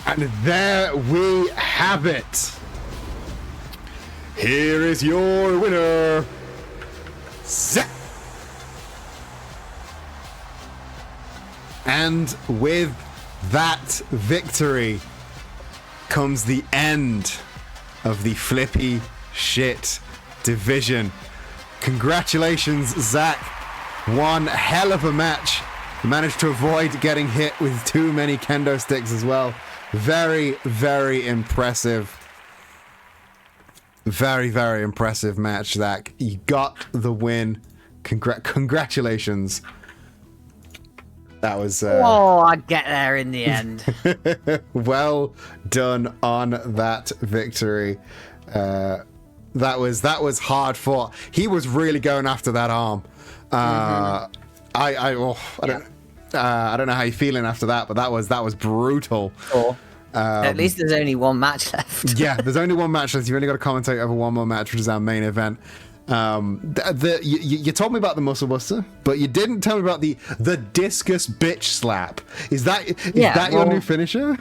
And there we have it. Here is your winner, Zach. And with that victory comes the end of the flippy shit division. Congratulations, Zach. One hell of a match. Managed to avoid getting hit with too many kendo sticks as well. Very, very impressive. Very, very impressive match, Zach. You got the win. Congratulations. That was... I'd get there in the end. Well done on that victory. That was hard fought. He was really going after that arm. I don't know how you're feeling after that, but that was brutal. Sure. At least there's only one match left. Yeah, there's only one match left. You've only got to commentate over one more match, which is our main event. You told me about the Muscle Buster, but you didn't tell me about the discus bitch slap. Is that your new finisher?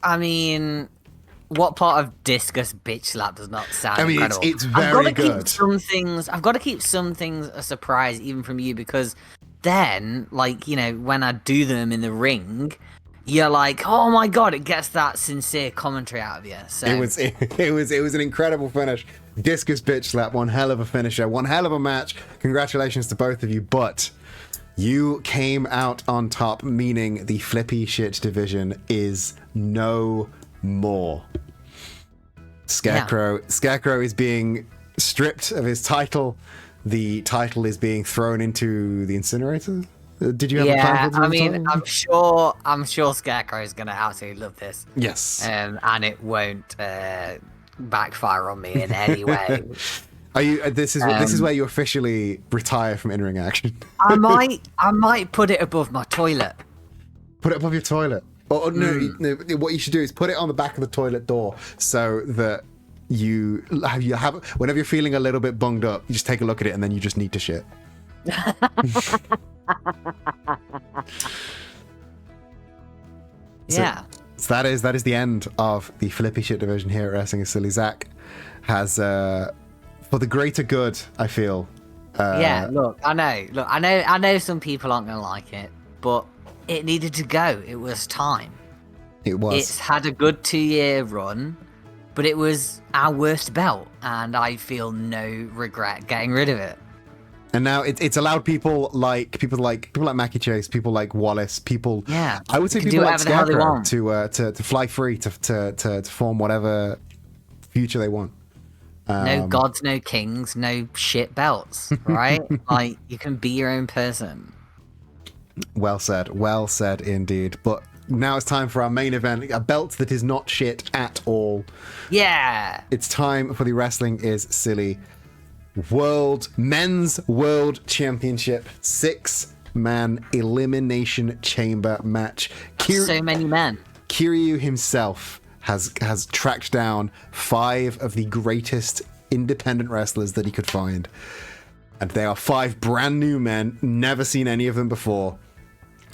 I mean, what part of discus bitch slap does not sound incredible? It's very good. I've got to keep some things a surprise even from you, because then, like, you know, when I do them in the ring, you're like, oh my god, it gets that sincere commentary out of you. So it was an incredible finish. Discus bitch slap, one hell of a finisher, one hell of a match. Congratulations to both of you, but you came out on top, meaning the flippy shit division is no more. Scarecrow is being stripped of his title. The title is being thrown into the incinerator. Did you have a plan for it? I'm sure Scarecrow is gonna absolutely love this. Yes. And it won't backfire on me in any way. Are you? This is where you officially retire from in-ring action. I might put it above my toilet. Put it above your toilet. Oh no! What you should do is put it on the back of the toilet door, so that you have whenever you're feeling a little bit bunged up, you just take a look at it and then you just need to shit. Yeah. So that is the end of the flippy shit division here at Wrestling is Silly. Zach has for the greater good, I feel. I know some people aren't gonna like it, but it needed to go. It was time. It was. It's had a good 2-year run, but it was our worst belt, and I feel no regret getting rid of it. And now it's allowed people like Mackie Chase, people like Wallace, people. Yeah, I would say people like Scarecrow to fly free to form whatever future they want. No gods, no kings, no shit belts, right? Like, you can be your own person. Well said indeed. But now it's time for our main event, a belt that is not shit at all. Yeah. It's time for the Wrestling is Silly Men's World Championship 6-man elimination chamber match. So many men. Kiryu himself has tracked down 5 of the greatest independent wrestlers that he could find. And they are 5 brand new men, never seen any of them before.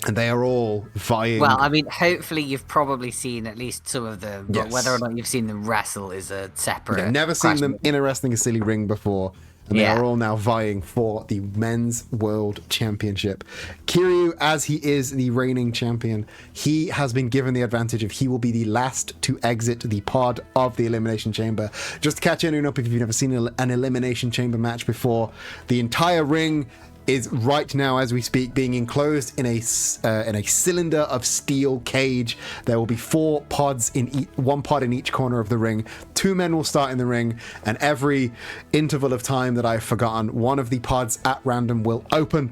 And they are all vying. Well, I mean, hopefully you've probably seen at least some of them, but yes. whether or not you've seen them wrestle is a separate... I've never seen them in a Wrestling is Silly ring before. And they are all now vying for the Men's World Championship. Kiryu, as he is the reigning champion, he has been given the advantage of he will be the last to exit the pod of the Elimination Chamber. Just to catch anyone up, if you've never seen an Elimination Chamber match before, the entire ring is right now, as we speak, being enclosed in a cylinder of steel cage. There will be 4 pods one pod in each corner of the ring. 2 men will start in the ring, and every interval of time that I've forgotten, one of the pods at random will open,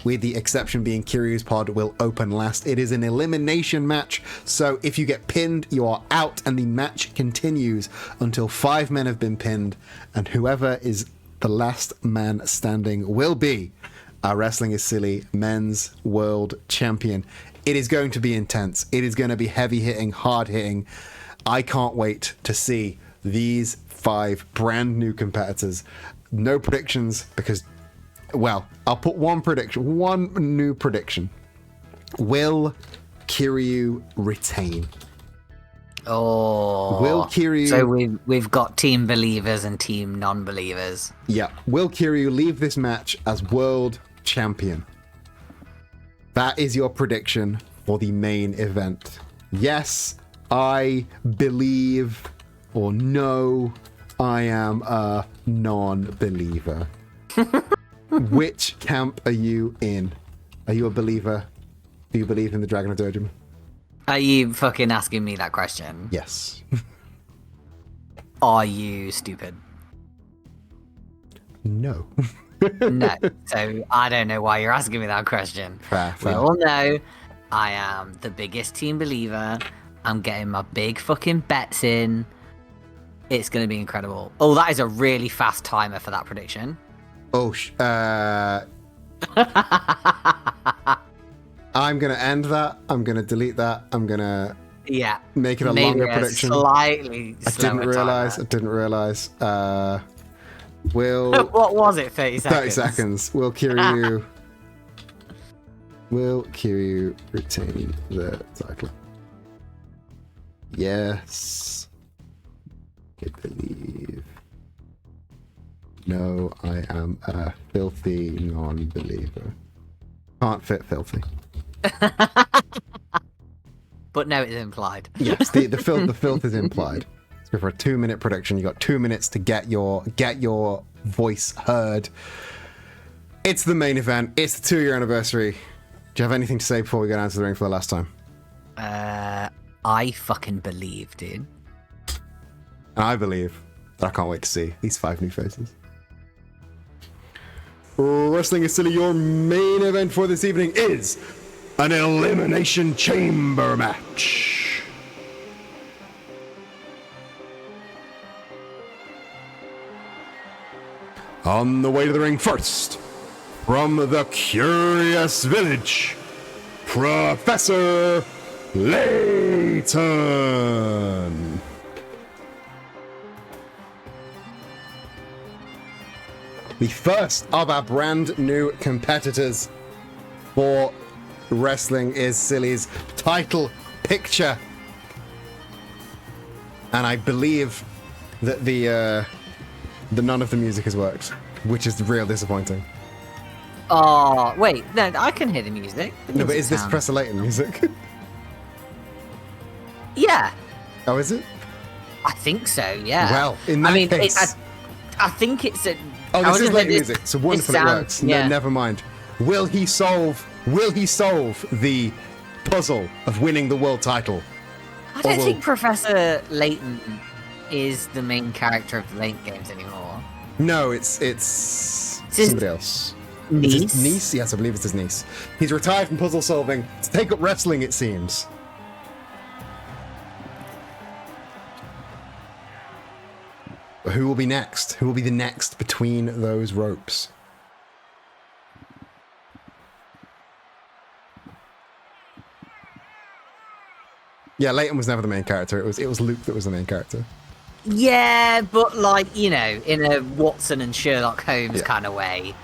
with the exception being Kiryu's pod will open last. It is an elimination match, so if you get pinned, you are out, and the match continues until 5 men have been pinned, and whoever is the last man standing will be our Wrestling is Silly Men's World Champion. It is going to be intense. It is going to be heavy hitting, hard hitting. I can't wait to see these 5 brand new competitors. No predictions because, well, I'll put one new prediction. Will Kiryu retain? Oh, will Kiryu? So we've got team believers and team non-believers. Yeah, will Kiryu leave this match as world champion? That is your prediction for the main event. Yes, I believe, or no, I am a non-believer. Which camp are you in? Are you a believer? Do you believe in the Dragon of Dojima? Are you fucking asking me that question? Yes. Are you stupid? No. No. So I don't know why you're asking me that question. Fair. We all know I am the biggest team believer. I'm getting my big fucking bets in. It's going to be incredible. Oh, that is a really fast timer for that prediction. Oh, I'm gonna end that. I'm gonna delete that. I'm gonna Yeah. make it a Maybe longer a prediction. slightly I didn't slower realize. I timer. didn't realize. Will What was it? 30 seconds. 30 seconds. Will Kiryu. Will Kiryu retain the title? Yes. I believe. No, I am a filthy non-believer. Can't fit filthy. But no, it's implied. Yes, the filth is implied. So for a 2-minute prediction, you got 2 minutes to get your voice heard. It's the main event. It's the 2-year anniversary. Do you have anything to say before we go down to the ring for the last time? I fucking believe, dude. And I believe that I can't wait to see these 5 new faces. Wrestling is Silly. Your main event for this evening is an Elimination Chamber match. On the way to the ring first, from the Curious Village, Professor Layton. The first of our brand new competitors for Wrestling is Silly's title picture. And I believe that the none of the music has worked, which is real disappointing. Oh, wait. No, I can hear the music. No, but is this Professor Layton music? Yeah. Oh, is it? I think so, yeah. Well, in that case... I think it's a... Oh, this is Layton music, so wonderful it works. Yeah. No, never mind. Will he solve the puzzle of winning the world title? I don't think Professor Layton is the main character of the Layton games anymore. No, it's somebody else. Niece? It's his niece? Yes, I believe it's his niece. He's retired from puzzle solving to take up wrestling, it seems. Who will be next? Who will be the next between those ropes? Yeah, Layton was never the main character. It was Luke that was the main character. Yeah, but like, you know, in a Watson and Sherlock Holmes kind of way,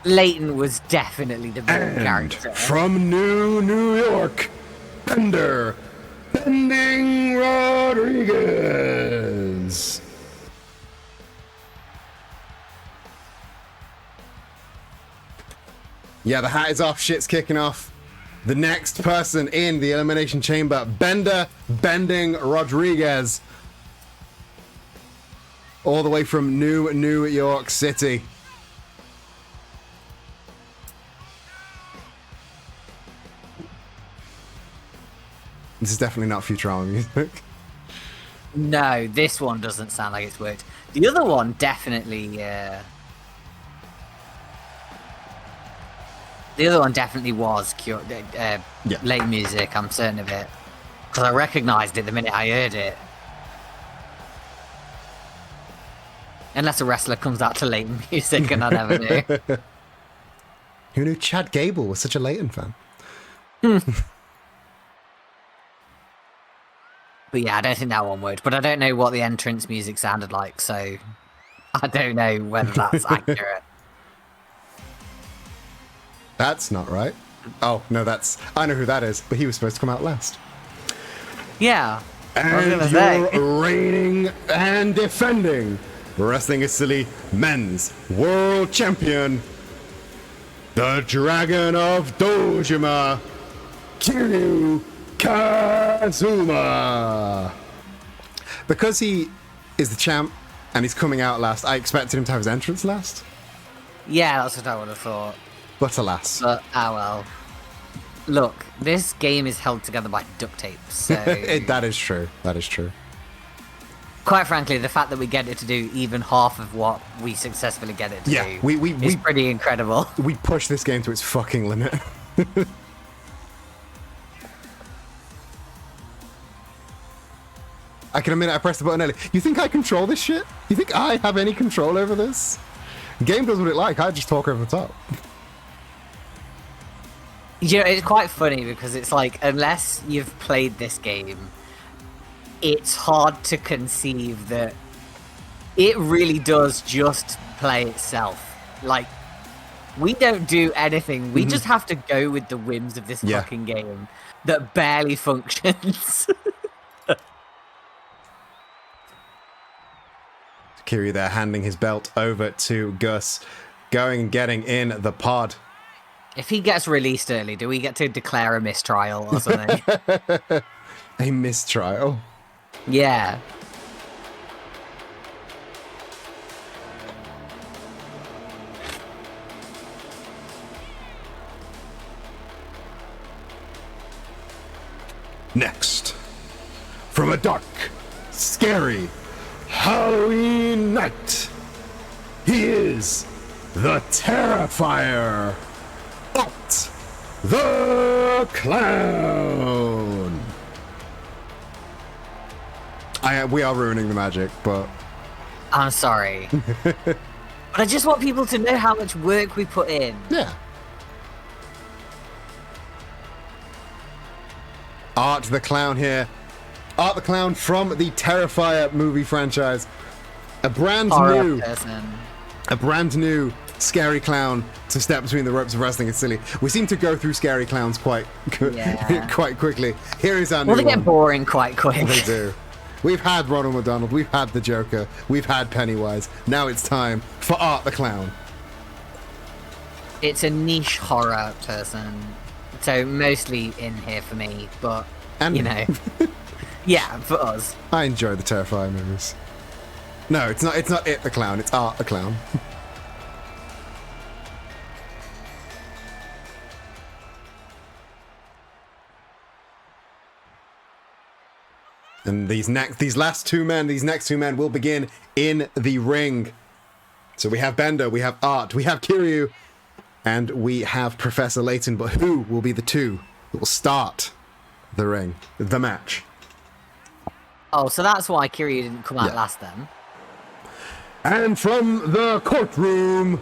Layton was definitely the main character. From New York, Bending Rodriguez. Yeah, the hat is off, shit's kicking off. The next person in the Elimination Chamber, Bending Rodriguez. All the way from New York City. This is definitely not Futurama music. No, this one doesn't sound like it's worked. The other one definitely... The other one definitely was Layton music, I'm certain of it. Because I recognised it the minute I heard it. Unless a wrestler comes out to Layton music and I never knew. Who knew Chad Gable was such a Layton fan? But yeah, I don't think that one would. But I don't know what the entrance music sounded like, so I don't know whether that's accurate. That's not right. Oh, no, I know who that is, but he was supposed to come out last. Yeah. And you're reigning and defending Wrestling is Silly Men's World Champion, the Dragon of Dojima, Kiryu Kazuma. Because he is the champ and he's coming out last, I expected him to have his entrance last. Yeah, that's what I would have thought. But alas. But, well. Look, this game is held together by duct tape, so... That is true. That is true. Quite frankly, the fact that we get it to do even half of what we successfully get it to do is pretty incredible. We push this game to its fucking limit. I can admit I pressed the button early. You think I control this shit? You think I have any control over this? Game does what it like. I just talk over the top. You know, it's quite funny because it's like, unless you've played this game, it's hard to conceive that it really does just play itself. Like, we don't do anything. We just have to go with the whims of this fucking game that barely functions. Kiryu there handing his belt over to Gus, going and getting in the pod. If he gets released early, do we get to declare a mistrial or something? A mistrial. Yeah. Next, from a dark, scary Halloween night, he is the Terrifier, Art the Clown. We are ruining the magic, but... I'm sorry. But I just want people to know how much work we put in. Yeah. Art the Clown here. Art the Clown from the Terrifier movie franchise. A brand new scary clown to step between the ropes of wrestling. It's silly. We seem to go through scary clowns quite quickly. Here is our new Well, they one. get boring quite quick. They do. We've had Ronald McDonald, we've had the Joker, we've had Pennywise. Now it's time for Art the Clown. It's a niche horror person, so mostly in here for me, but, And you know. Yeah, for us. I enjoy the Terrifier movies. No, it's not It the Clown, it's Art the Clown. And these next two men will begin in the ring. So we have Bender, we have Art, we have Kiryu, and we have Professor Layton. But who will be the two that will start the match? Oh, so that's why Kiryu didn't come out last then. And from the courtroom,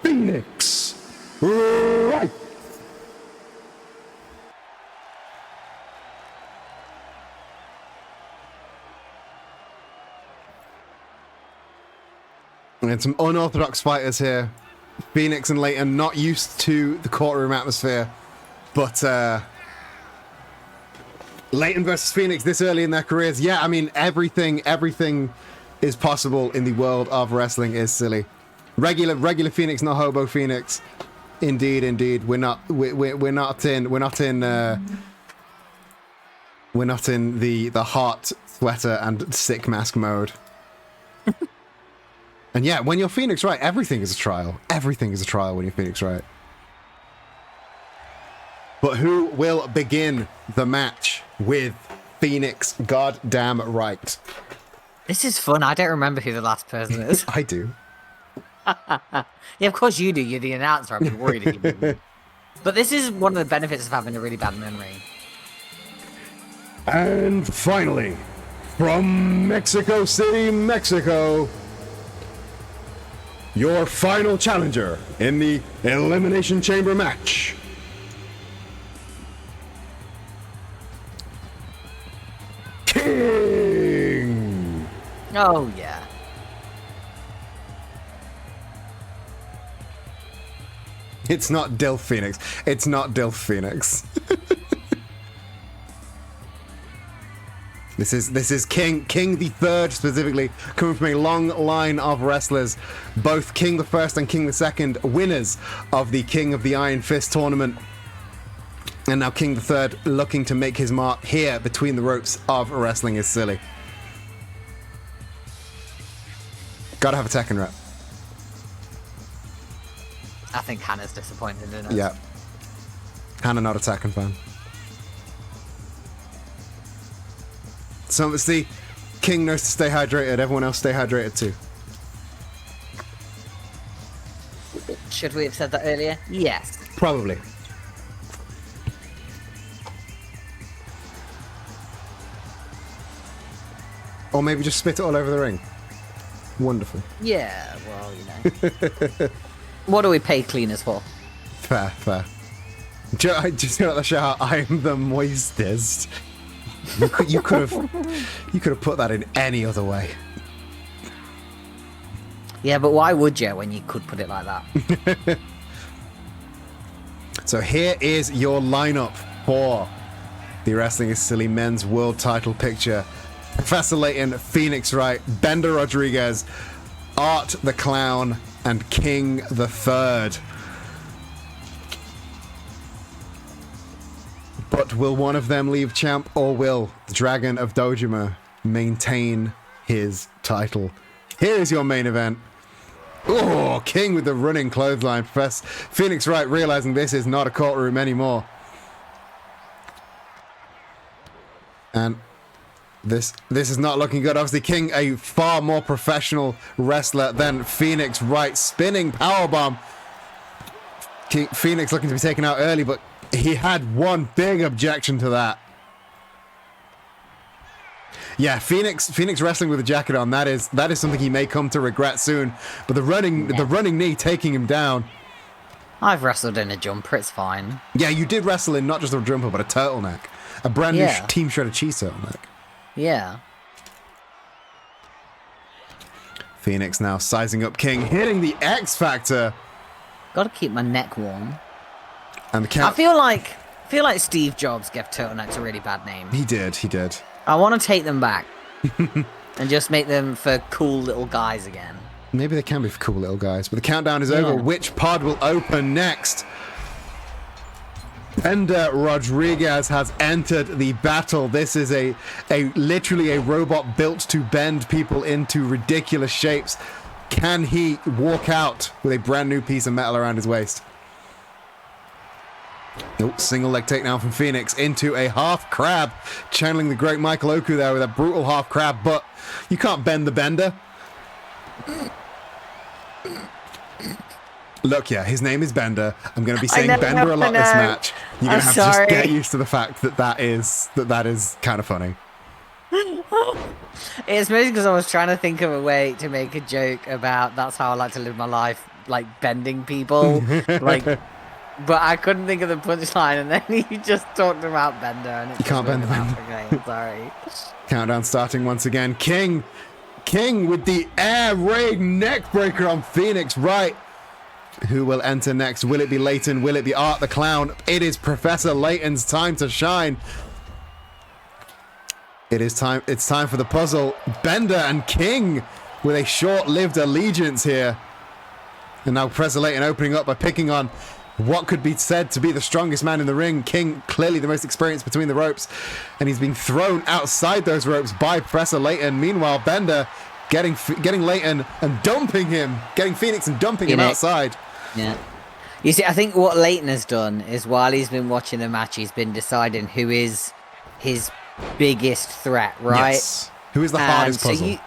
Phoenix Wright. And some unorthodox fighters here. Phoenix and Layton not used to the courtroom atmosphere, but Layton versus Phoenix this early in their careers. Yeah, I mean everything is possible in the world of wrestling is silly. Regular Phoenix, not hobo Phoenix. Indeed. We're not in the heart sweater and sick mask mode. And yeah, when you're Phoenix Wright, everything is a trial. Everything is a trial when you're Phoenix Wright. But who will begin the match with Phoenix goddamn Wright? This is fun. I don't remember who the last person is. I do. Yeah, of course you do. You're the announcer. I'd be worried if you didn't. But this is one of the benefits of having a really bad memory. And finally, from Mexico City, Mexico, your final challenger in the Elimination Chamber match. King! Oh, yeah. It's not Dilf Phoenix. It's not Dilf Phoenix. This is King the Third specifically, coming from a long line of wrestlers, both King the First and King the Second, winners of the King of the Iron Fist tournament. And now King the Third looking to make his mark here between the ropes of wrestling is silly. Gotta have a Tekken rep. I think Hannah's disappointed in it. Yeah. Hannah not a Tekken fan. So obviously, King knows to stay hydrated. Everyone else stay hydrated too. Should we have said that earlier? Yes. Probably. Or maybe just spit it all over the ring. Wonderful. Yeah, well, what do we pay cleaners for? Fair. I just got the shower. I am the moistest. You could have put that in any other way. Yeah, but why would you when you could put it like that? So here is your lineup for the Wrestling is Silly Men's World Title picture. Professor Layton, Phoenix Wright, Bender Rodriguez, Art the Clown, and King the Third. But will one of them leave champ, or will the Dragon of Dojima maintain his title? Here is your main event. Oh, King with the running clothesline. Professor Phoenix Wright realizing this is not a courtroom anymore. And this is not looking good. Obviously, King, a far more professional wrestler than Phoenix Wright. Spinning powerbomb. Phoenix looking to be taken out early, but he had one big objection to that. Yeah, Phoenix wrestling with a jacket on. That is something he may come to regret soon. But the running knee taking him down. I've wrestled in a jumper, it's fine. Yeah, you did wrestle in not just a jumper, but a turtleneck. A brand new Team Shredder Cheese turtleneck. Yeah. Phoenix now sizing up King, hitting the X Factor. Gotta keep my neck warm. And the count. I feel like Steve Jobs gave turtlenecks a really bad name. He did. I want to take them back and just make them for cool little guys again. Maybe they can be for cool little guys. But the countdown is over. Which pod will open next? Bender Rodriguez has entered the battle. This is a literally a robot built to bend people into ridiculous shapes. Can he walk out with a brand new piece of metal around his waist? Nope, single leg takedown from Phoenix into a half crab, channeling the great Michael Oku there with a brutal half crab, but you can't bend the Bender. Look, yeah, his name is Bender. I'm going to be saying Bender a lot this match. You're going to have to just get used to the fact that is kind of funny. It's mostly because I was trying to think of a way to make a joke about that's how I like to live my life, like bending people, but I couldn't think of the punchline, and then you just talked about Bender, and you can't bend the Bender. Okay, sorry. Countdown starting once again. King with the air raid neck breaker on Phoenix Wright. Who will enter next? Will it be Layton? Will it be Art the Clown? It is Professor Layton's time to shine. It's time for the puzzle. Bender and King with a short-lived allegiance here. And now Professor Layton opening up by picking on what could be said to be the strongest man in the ring. King, clearly the most experienced between the ropes. And he's being thrown outside those ropes by Professor Layton. Meanwhile, Bender getting Layton and dumping him. Getting Phoenix and dumping him outside. Yeah. You see, I think what Layton has done is while he's been watching the match, he's been deciding who is his biggest threat, right? Yes. Who is the hardest puzzle?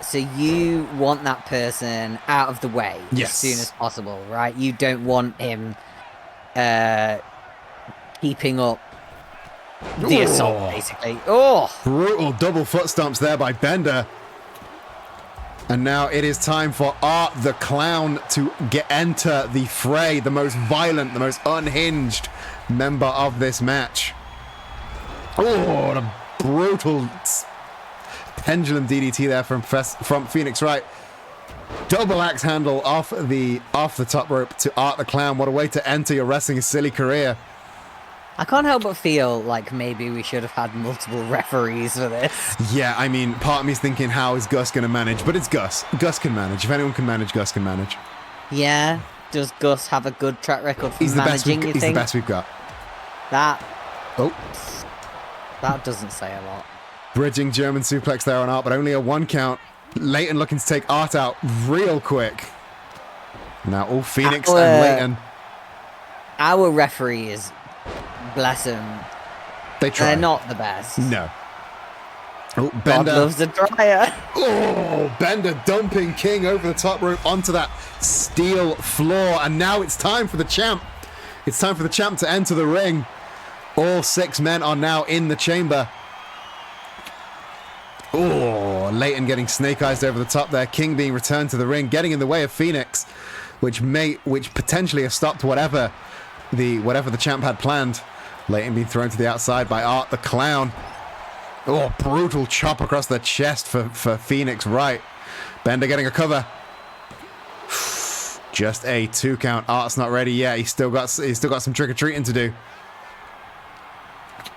So you want that person out of the way as soon as possible, right? You don't want him keeping up the assault, basically. Oh! Brutal double foot stomps there by Bender. And now it is time for Art the Clown to enter the fray, the most violent, the most unhinged member of this match. Oh, what a brutal pendulum DDT there from Phoenix Wright. Double axe handle off the top rope to Art the Clown. What a way to enter your Wrestling is Silly career. I can't help but feel like maybe we should have had multiple referees for this. Yeah, I mean, part of me is thinking, how is Gus going to manage? But it's Gus. Gus can manage. If anyone can manage, Gus can manage. Yeah. Does Gus have a good track record for managing, He's the best we've got. That doesn't say a lot. Bridging German suplex there on Art, but only a 1 count. Layton looking to take Art out real quick. Now, Phoenix and Layton. Our referees, bless them, they're not the best. No. Oh, Bender. God loves the dryer. Oh, Bender dumping King over the top rope onto that steel floor. And now it's time for the champ. It's time for the champ to enter the ring. All 6 men are now in the chamber. Oh, Leighton getting snake eyes over the top there. King being returned to the ring, getting in the way of Phoenix, which potentially has stopped whatever the champ had planned. Leighton being thrown to the outside by Art the Clown. Oh, brutal chop across the chest for Phoenix right. Bender getting a cover. Just a 2 count. Art's not ready yet. He's still got some trick-or-treating to do.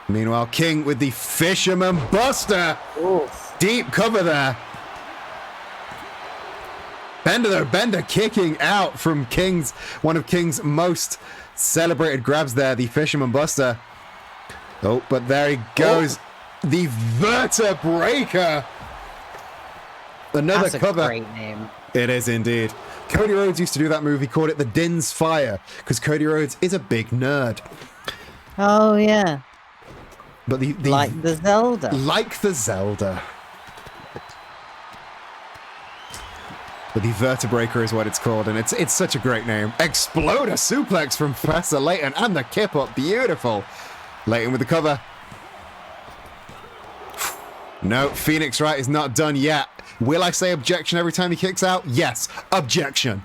Meanwhile, King with the Fisherman Buster. Oof. Deep cover there. Bender kicking out from one of King's most celebrated grabs there, the Fisherman Buster. Oh, but there he goes. Oh. The Vertebreaker. Another That's cover. a great name. It is indeed. Cody Rhodes used to do that move. He called it the Din's Fire because Cody Rhodes is a big nerd. Oh, yeah. But like the Zelda. Like the Zelda. But the Vertebreaker is what it's called, and it's such a great name. Exploder suplex from Professor Leighton, and the kip up. Beautiful. Leighton with the cover. No, Phoenix Wright is not done yet. Will I say objection every time he kicks out? Yes, objection.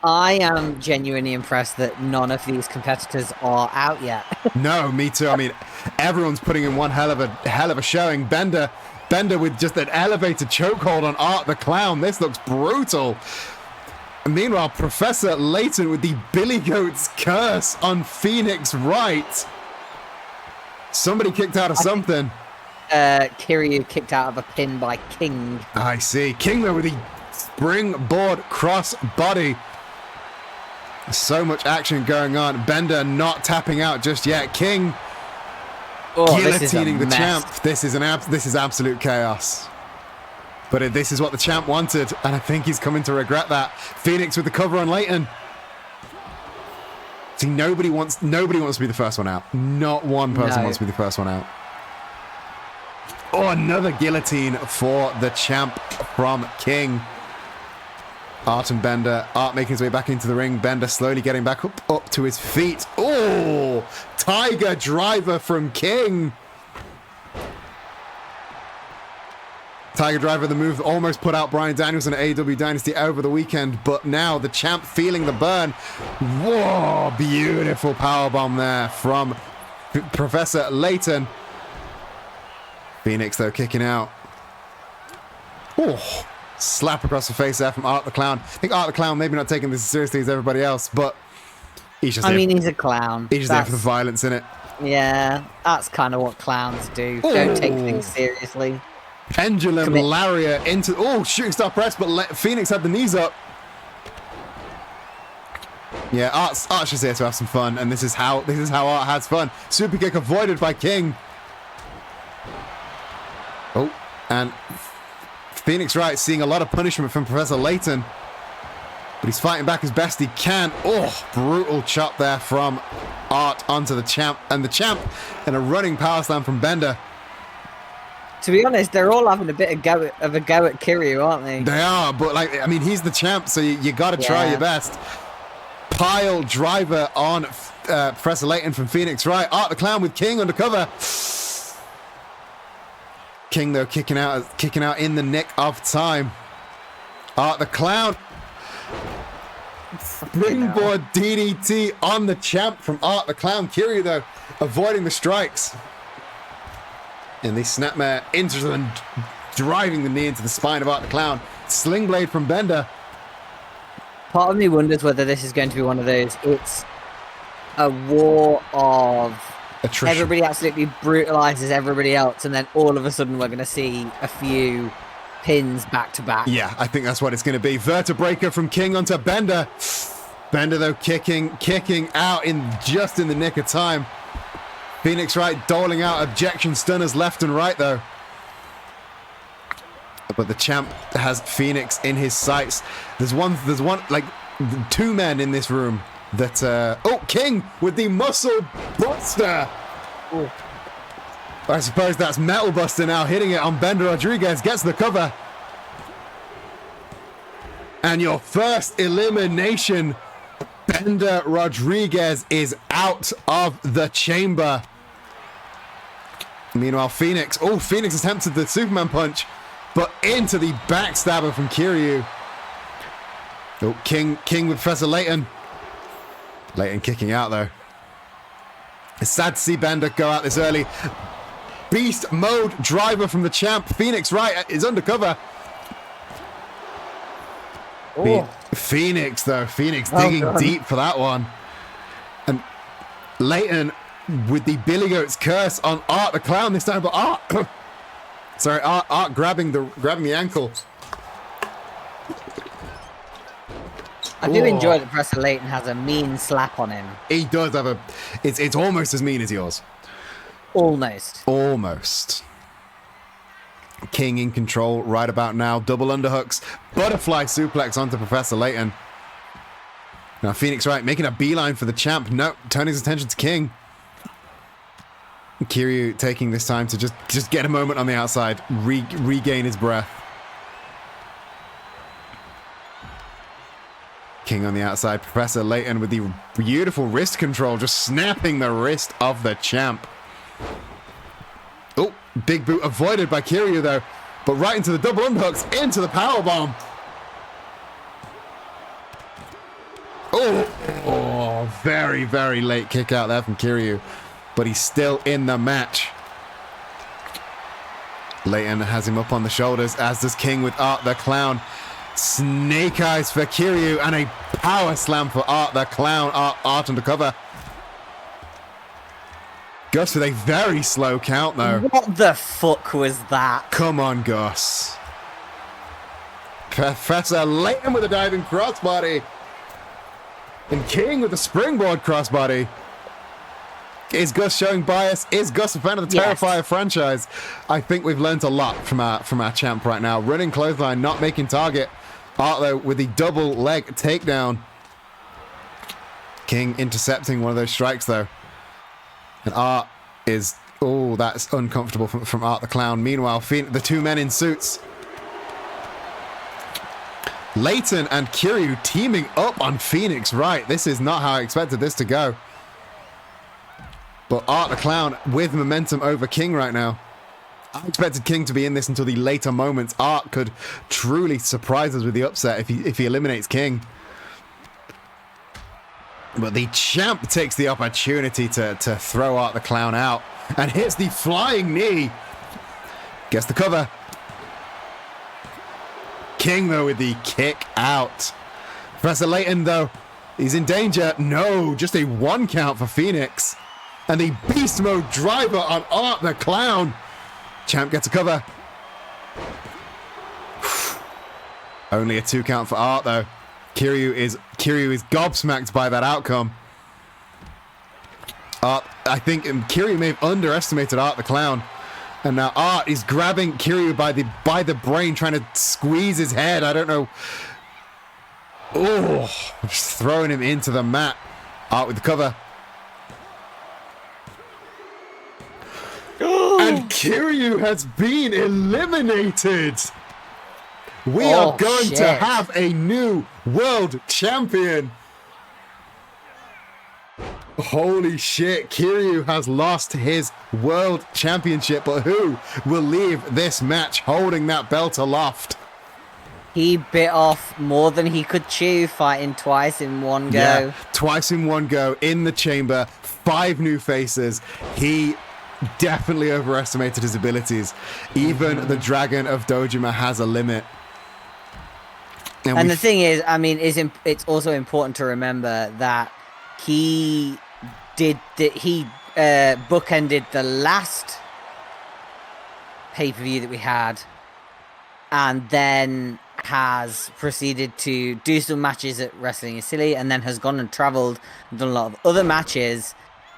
I am genuinely impressed that none of these competitors are out yet. No, me too. I mean, everyone's putting in one hell of a showing. Bender with just an elevated chokehold on Art the Clown. This looks brutal. Meanwhile, Professor Leighton with the Billy Goat's curse on Phoenix Wright. Somebody kicked out of something. Kiryu kicked out of a pin by King. I see. King though with the springboard cross body. So much action going on. Bender not tapping out just yet. King guillotining the champ. This is absolute chaos. But this is what the champ wanted, and I think he's coming to regret that. Phoenix with the cover on Leighton. See, nobody wants to be the first one out. Not one person wants to be the first one out. Oh, another guillotine for the champ from King. Art and Bender. Art making his way back into the ring. Bender slowly getting back up to his feet. Oh, Tiger Driver from King. Tiger Driver, the move that almost put out Bryan Danielson at AEW Dynasty over the weekend, but now the champ feeling the burn. Whoa, beautiful powerbomb there from Professor Leighton. Phoenix, though, kicking out. Oh, slap across the face there from Art the Clown. I think Art the Clown maybe not taking this as seriously as everybody else, but he's just he's a clown. He's just there for the violence in it. Yeah, that's kind of what clowns do. Ooh. Don't take things seriously. Pendulum lariat into... Oh, shooting star press, but Phoenix had the knees up. Yeah, Art's just here to have some fun, and this is how Art has fun. Super kick avoided by King. Oh, and Phoenix Wright seeing a lot of punishment from Professor Leighton, but he's fighting back as best he can. Oh, brutal chop there from Art onto the champ, and the champ in a running power slam from Bender. To be honest, they're all having a bit of a go at Kiryu, aren't they? They are, but he's the champ, so you got to try your best. Pile driver on Professor Leighton from Phoenix Wright. Art the Clown with King undercover. King though kicking out in the nick of time. Art the Clown. Springboard DDT on the champ from Art the Clown. Kiryu though avoiding the strikes. And the snapmare into the driving the knee into the spine of Art the Clown. Sling blade from Bender. Part of me wonders whether this is going to be one of those. It's a war of attrition. Everybody absolutely brutalizes everybody else, and then all of a sudden we're going to see a few pins back to back. Yeah, I think that's what it's going to be. Vertebreaker from King onto Bender. Bender though kicking out just in the nick of time. Phoenix Wright doling out objection stunners left and right though. But the champ has Phoenix in his sights. There's one like two men in this room that King with the muscle buster. Ooh. I suppose that's Metal Buster now hitting it on Bender Rodriguez, gets the cover. And your first elimination, Bender Rodriguez is out of the chamber. Meanwhile, Phoenix attempted the Superman punch, but into the backstabber from Kiryu. Oh, King with Professor Layton. Layton kicking out though. It's sad to see Bender go out this early. Beast mode driver from the champ. Phoenix Wright is undercover. Oh. Phoenix though. Phoenix digging deep for that one. And Layton with the Billy Goat's curse on Art the Clown this time, but Art sorry, Art grabbing the ankle. I do enjoy that Professor Layton has a mean slap on him. He does have it's almost as mean as yours. Almost. King in control right about now. Double underhooks. Butterfly suplex onto Professor Layton. Now Phoenix Wright making a beeline for the champ. No, turning his attention to King. Kiryu taking this time to just get a moment on the outside. Regain his breath. King on the outside. Professor Layton with the beautiful wrist control. Just snapping the wrist of the champ. Oh, big boot avoided by Kiryu though. But right into the double underhooks. Into the powerbomb. Oh, very, very late kick out there from Kiryu. But he's still in the match. Layton has him up on the shoulders, as does King with Art the Clown. Snake eyes for Kiryu and a power slam for Art the Clown. Art undercover. Gus with a very slow count though. What the fuck was that? Come on, Gus. Professor Layton with a diving crossbody. And King with a springboard crossbody. Is Gus showing bias? Is Gus a fan of the Terrifier franchise? I think we've learned a lot from our champ right now. Running clothesline, not making target. Art though with the double leg takedown. King intercepting one of those strikes though. And Art is, oh, that's uncomfortable from Art the Clown. Meanwhile, the two men in suits. Layton and Kiryu teaming up on Phoenix Wright. This is not how I expected this to go. But Art the Clown with momentum over King right now. I expected King to be in this until the later moments. Art could truly surprise us with the upset if he eliminates King. But the champ takes the opportunity to throw Art the Clown out and hits the flying knee. Gets the cover. King though with the kick out. Professor Layton though, he's in danger. No, just a 1 count for Phoenix. And the beast mode driver on Art the Clown. Champ gets a cover. Only a 2 count for Art though. Kiryu is gobsmacked by that outcome. I think Kiryu may have underestimated Art the Clown. And now Art is grabbing Kiryu by the brain, trying to squeeze his head. I don't know. Oh, just throwing him into the mat. Art with the cover. And Kiryu has been eliminated. We are going to have a new world champion. Holy shit, Kiryu has lost his world championship, but who will leave this match holding that belt aloft? He bit off more than he could chew, fighting twice in one go. Yeah, twice in one go, in the chamber, 5 new faces. He definitely overestimated his abilities. Even the Dragon of Dojima has a limit. And the thing is, I mean, it's also important to remember that he bookended the last pay-per-view that we had, and then has proceeded to do some matches at Wrestling is Silly, and then has gone and travelled and done a lot of other matches,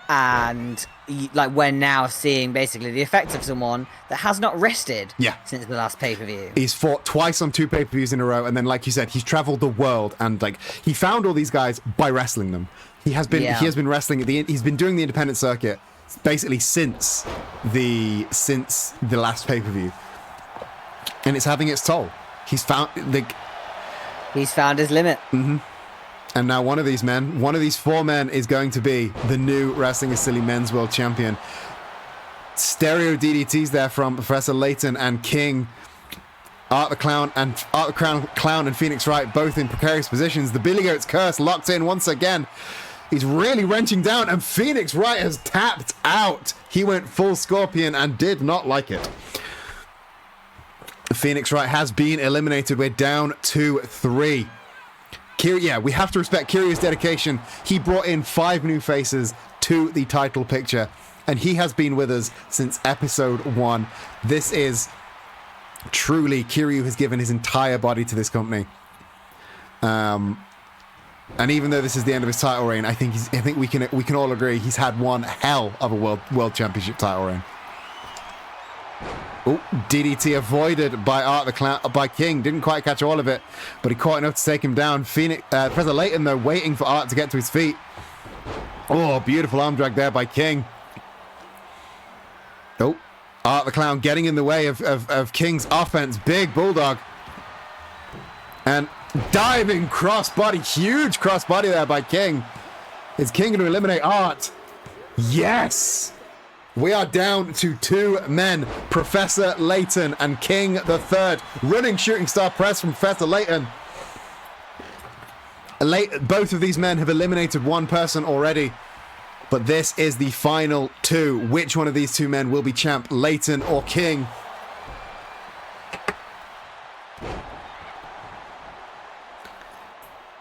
and like we're now seeing basically the effects of someone that has not rested since the last pay-per-view. He's fought twice on 2 pay-per-views in a row, and then like you said, he's traveled the world, and like he found all these guys by wrestling them. He has been wrestling he's been doing the independent circuit basically since the last pay-per-view, and it's having its toll. He's found his limit. And now one of these 4 men is going to be the new Wrestling is Silly Men's World Champion. Stereo DDTs there from Professor Layton and King. Art the Clown and Phoenix Wright both in precarious positions. The Billy Goat's curse locked in once again. He's really wrenching down, and Phoenix Wright has tapped out. He went full Scorpion and did not like it. Phoenix Wright has been eliminated. We're down to 3. We have to respect Kiryu's dedication. He brought in 5 new faces to the title picture, and he has been with us since episode 1. This is truly, Kiryu has given his entire body to this company. And even though this is the end of his title reign, I think we can all agree he's had one hell of a world championship title reign. Oh, DDT avoided by King. Didn't quite catch all of it, but he caught enough to take him down. Professor Layton, though, waiting for Art to get to his feet. Oh, beautiful arm drag there by King. Oh, Art the Clown getting in the way of King's offense. Big bulldog. And diving crossbody. Huge crossbody there by King. Is King going to eliminate Art? Yes! We are down to 2 men, Professor Layton and King the Third. Running shooting star press from Professor Layton. Both of these men have eliminated one person already, but this is the final 2. Which one of these 2 men will be champ, Layton or King?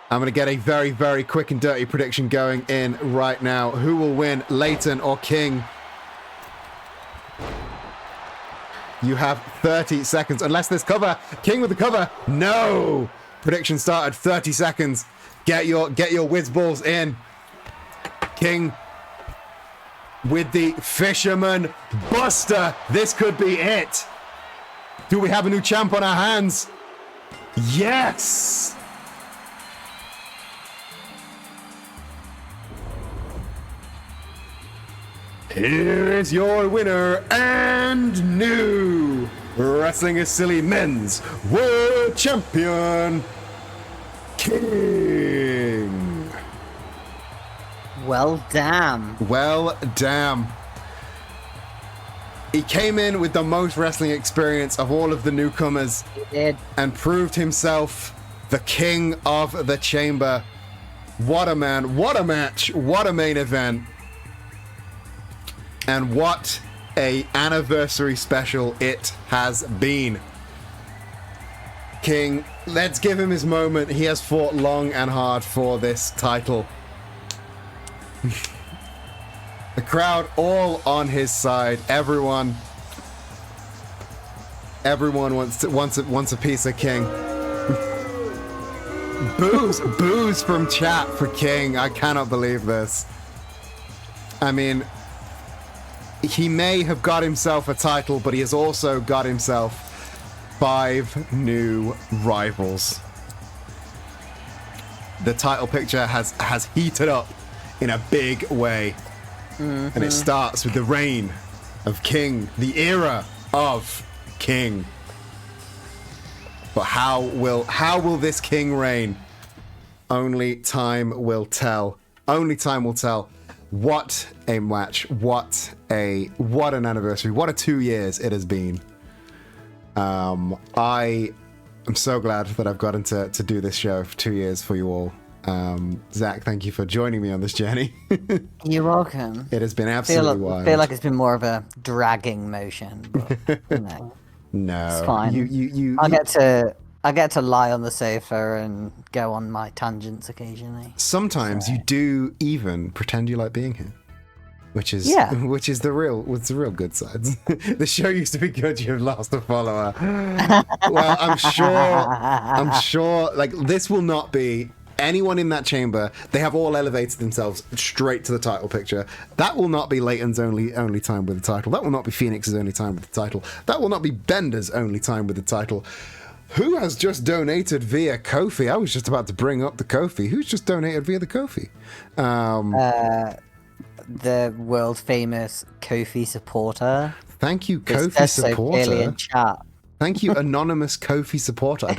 I'm going to get a very, very quick and dirty prediction going in right now. Who will win, Layton or King? You have 30 seconds. Unless there's cover. King with the cover. No! Prediction started. 30 seconds. Get your whiz balls in. King with the Fisherman Buster. This could be it. Do we have a new champ on our hands? Yes! Here is your winner and new Wrestling is Silly Men's World Champion, King. Well, damn. Well, damn. He came in with the most wrestling experience of all of the newcomers. He did. And proved himself the king of the chamber. What a man, what a match, what a main event. And what a anniversary special it has been. King, let's give him his moment. He has fought long and hard for this title. The crowd all on his side. Everyone wants a piece of King. Boos from chat for King. I cannot believe this. I mean, he may have got himself a title, but he has also got himself 5 new rivals. The title picture has heated up in a big way. Mm-hmm. And it starts with the reign of King, the era of King. But how will this King reign? Only time will tell. Only time will tell. What a match. What an anniversary. What a 2 years it has been. I am so glad that I've gotten to do this show for 2 years for you all. Zach, thank you for joining me on this journey. You're welcome. It has been absolutely wild. I feel like it's been more of a dragging motion, but you know. No. It's fine. I get to lie on the sofa and go on my tangents occasionally. Sometimes you do even pretend you like being here. Which is the real good sides. The show used to be good, you've lost a follower. Well, I'm sure like this will not be anyone in that chamber. They have all elevated themselves straight to the title picture. That will not be Layton's only time with the title. That will not be Phoenix's only time with the title. That will not be Bender's only time with the title. Who has just donated via Ko-fi? I was just about to bring up the Ko-fi. Who's just donated via the Ko-fi? The world famous Ko-fi supporter. Thank you, Ko-fi supporter. So clearly in chat. Thank you, anonymous Ko-fi supporter. I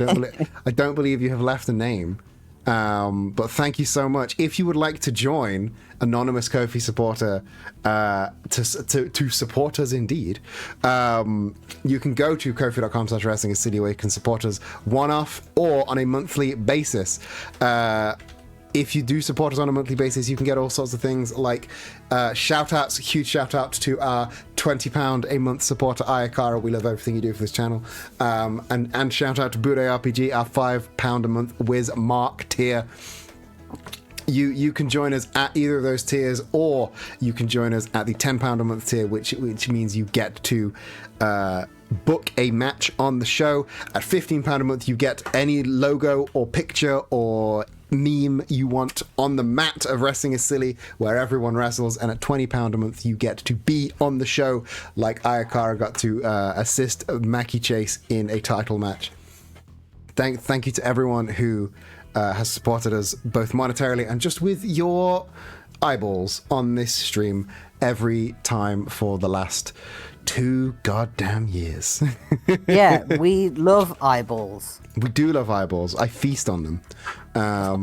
don't believe you have left a name. But thank you so much. If you would like to join anonymous Ko-fi supporter to support us indeed, you can go to kofi.com/wrestling where you can support us one-off or on a monthly basis. If you do support us on a monthly basis, you can get all sorts of things like shout-outs, huge shout-out to our £20 a month supporter, Ayakara. We love everything you do for this channel. And shout-out to Bude RPG, our £5 a month Wiz Mark tier. You can join us at either of those tiers, or you can join us at the £10 a month tier, which means you get to book a match on the show. At £15 a month, you get any logo or picture or meme you want on the mat of Wrestling is Silly, where everyone wrestles. And at £20 a month, you get to be on the show, like Ayakara got to assist Mackie Chase in a title match. Thank you to everyone who has supported us both monetarily and just with your eyeballs on this stream every time for the last 2 goddamn years. Yeah, we love eyeballs. We do love eyeballs. I feast on them. I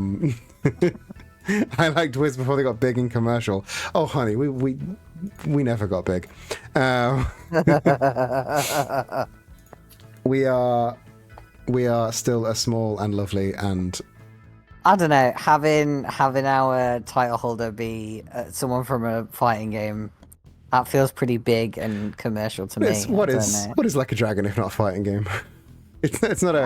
liked Wiz before they got big in commercial. Oh, honey, we never got big. We are still a small and lovely and. I don't know, having our title holder be someone from a fighting game, that feels pretty big and commercial to me. What is Like a Dragon if not a fighting game? It's not a.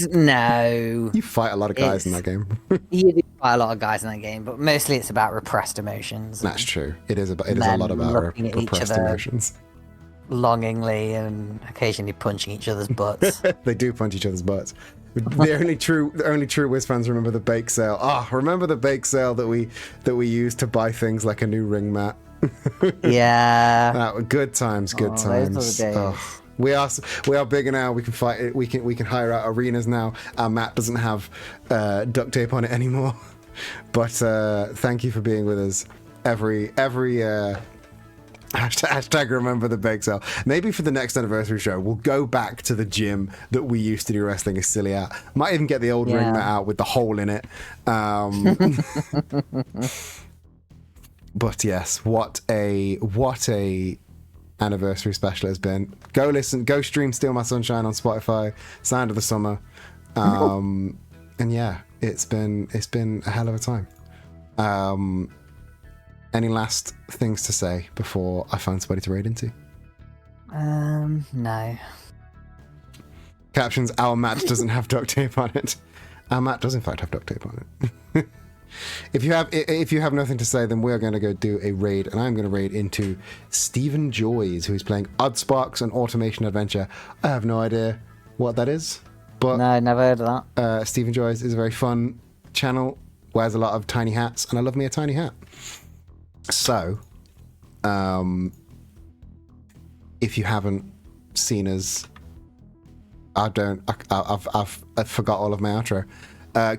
No. You fight a lot of guys in that game. You do fight a lot of guys in that game, but mostly it's about repressed emotions. That's true. It is a lot about repressed emotions. Longingly and occasionally punching each other's butts. They do punch each other's butts. The only true Wiz fans remember the bake sale. Remember the bake sale that we used to buy things like a new ring mat. Yeah. Good times. Those were the days. We are bigger now. We can fight. We can hire out arenas now. Our mat doesn't have duct tape on it anymore. But thank you for being with us every hashtag remember the bake sale. Maybe for the next anniversary show, we'll go back to the gym that we used to do Wrestling is Silly at. Might even get the old ring mat out with the hole in it. But yes, what a anniversary special has been. Go stream Steal My Sunshine on Spotify, Sound of the Summer. And yeah, it's been a hell of a time. Any last things to say before I find somebody to raid into? No. Captions, our mat doesn't have duct tape on it. Our mat does in fact have duct tape on it. If you have nothing to say, then we're going to go do a raid, and I'm going to raid into Stephen Joys, who is playing Odd Sparks, an automation adventure. I have no idea what that is, but No, never heard of that. Stephen Joys is a very fun channel, wears a lot of tiny hats, and I love me a tiny hat. So, if you haven't seen us, I've forgot all of my outro.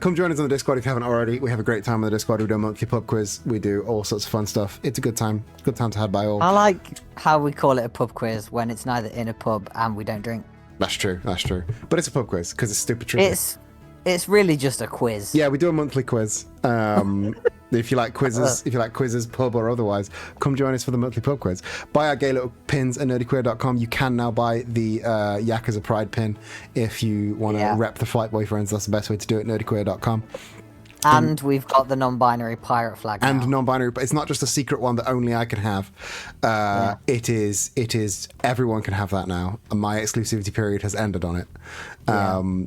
Come join us on the Discord if you haven't already. We have a great time on the Discord. We do a monthly pub quiz. We do all sorts of fun stuff. It's a good time. Good time to have by all. I like how we call it a pub quiz when it's neither in a pub and we don't drink. That's true. But it's a pub quiz because it's stupid tricky. It's really just a quiz. Yeah, we do a monthly quiz. If you like quizzes, pub or otherwise, come join us for the monthly pub quiz. Buy our gay little pins at nerdyqueer.com. You can now buy the Yakuza Pride pin if you want to rep the Flight Boyfriends. That's the best way to do it, nerdyqueer.com. And we've got the non-binary pirate flag now. And non-binary, but it's not just a secret one that only I can have. It is everyone can have that now. My exclusivity period has ended on it.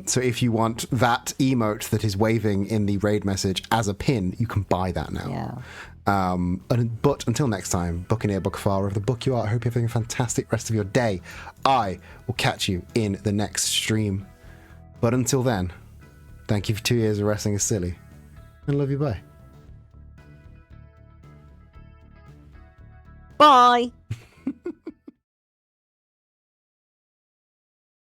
So if you want that emote that is waving in the raid message as a pin, you can buy that now. But until next time, Buccaneer Buckfar of the Book You Are, I hope you're having a fantastic rest of your day. I will catch you in the next stream. But until then, thank you for 2 years of Wrestling is Silly. And love you, bye. Bye.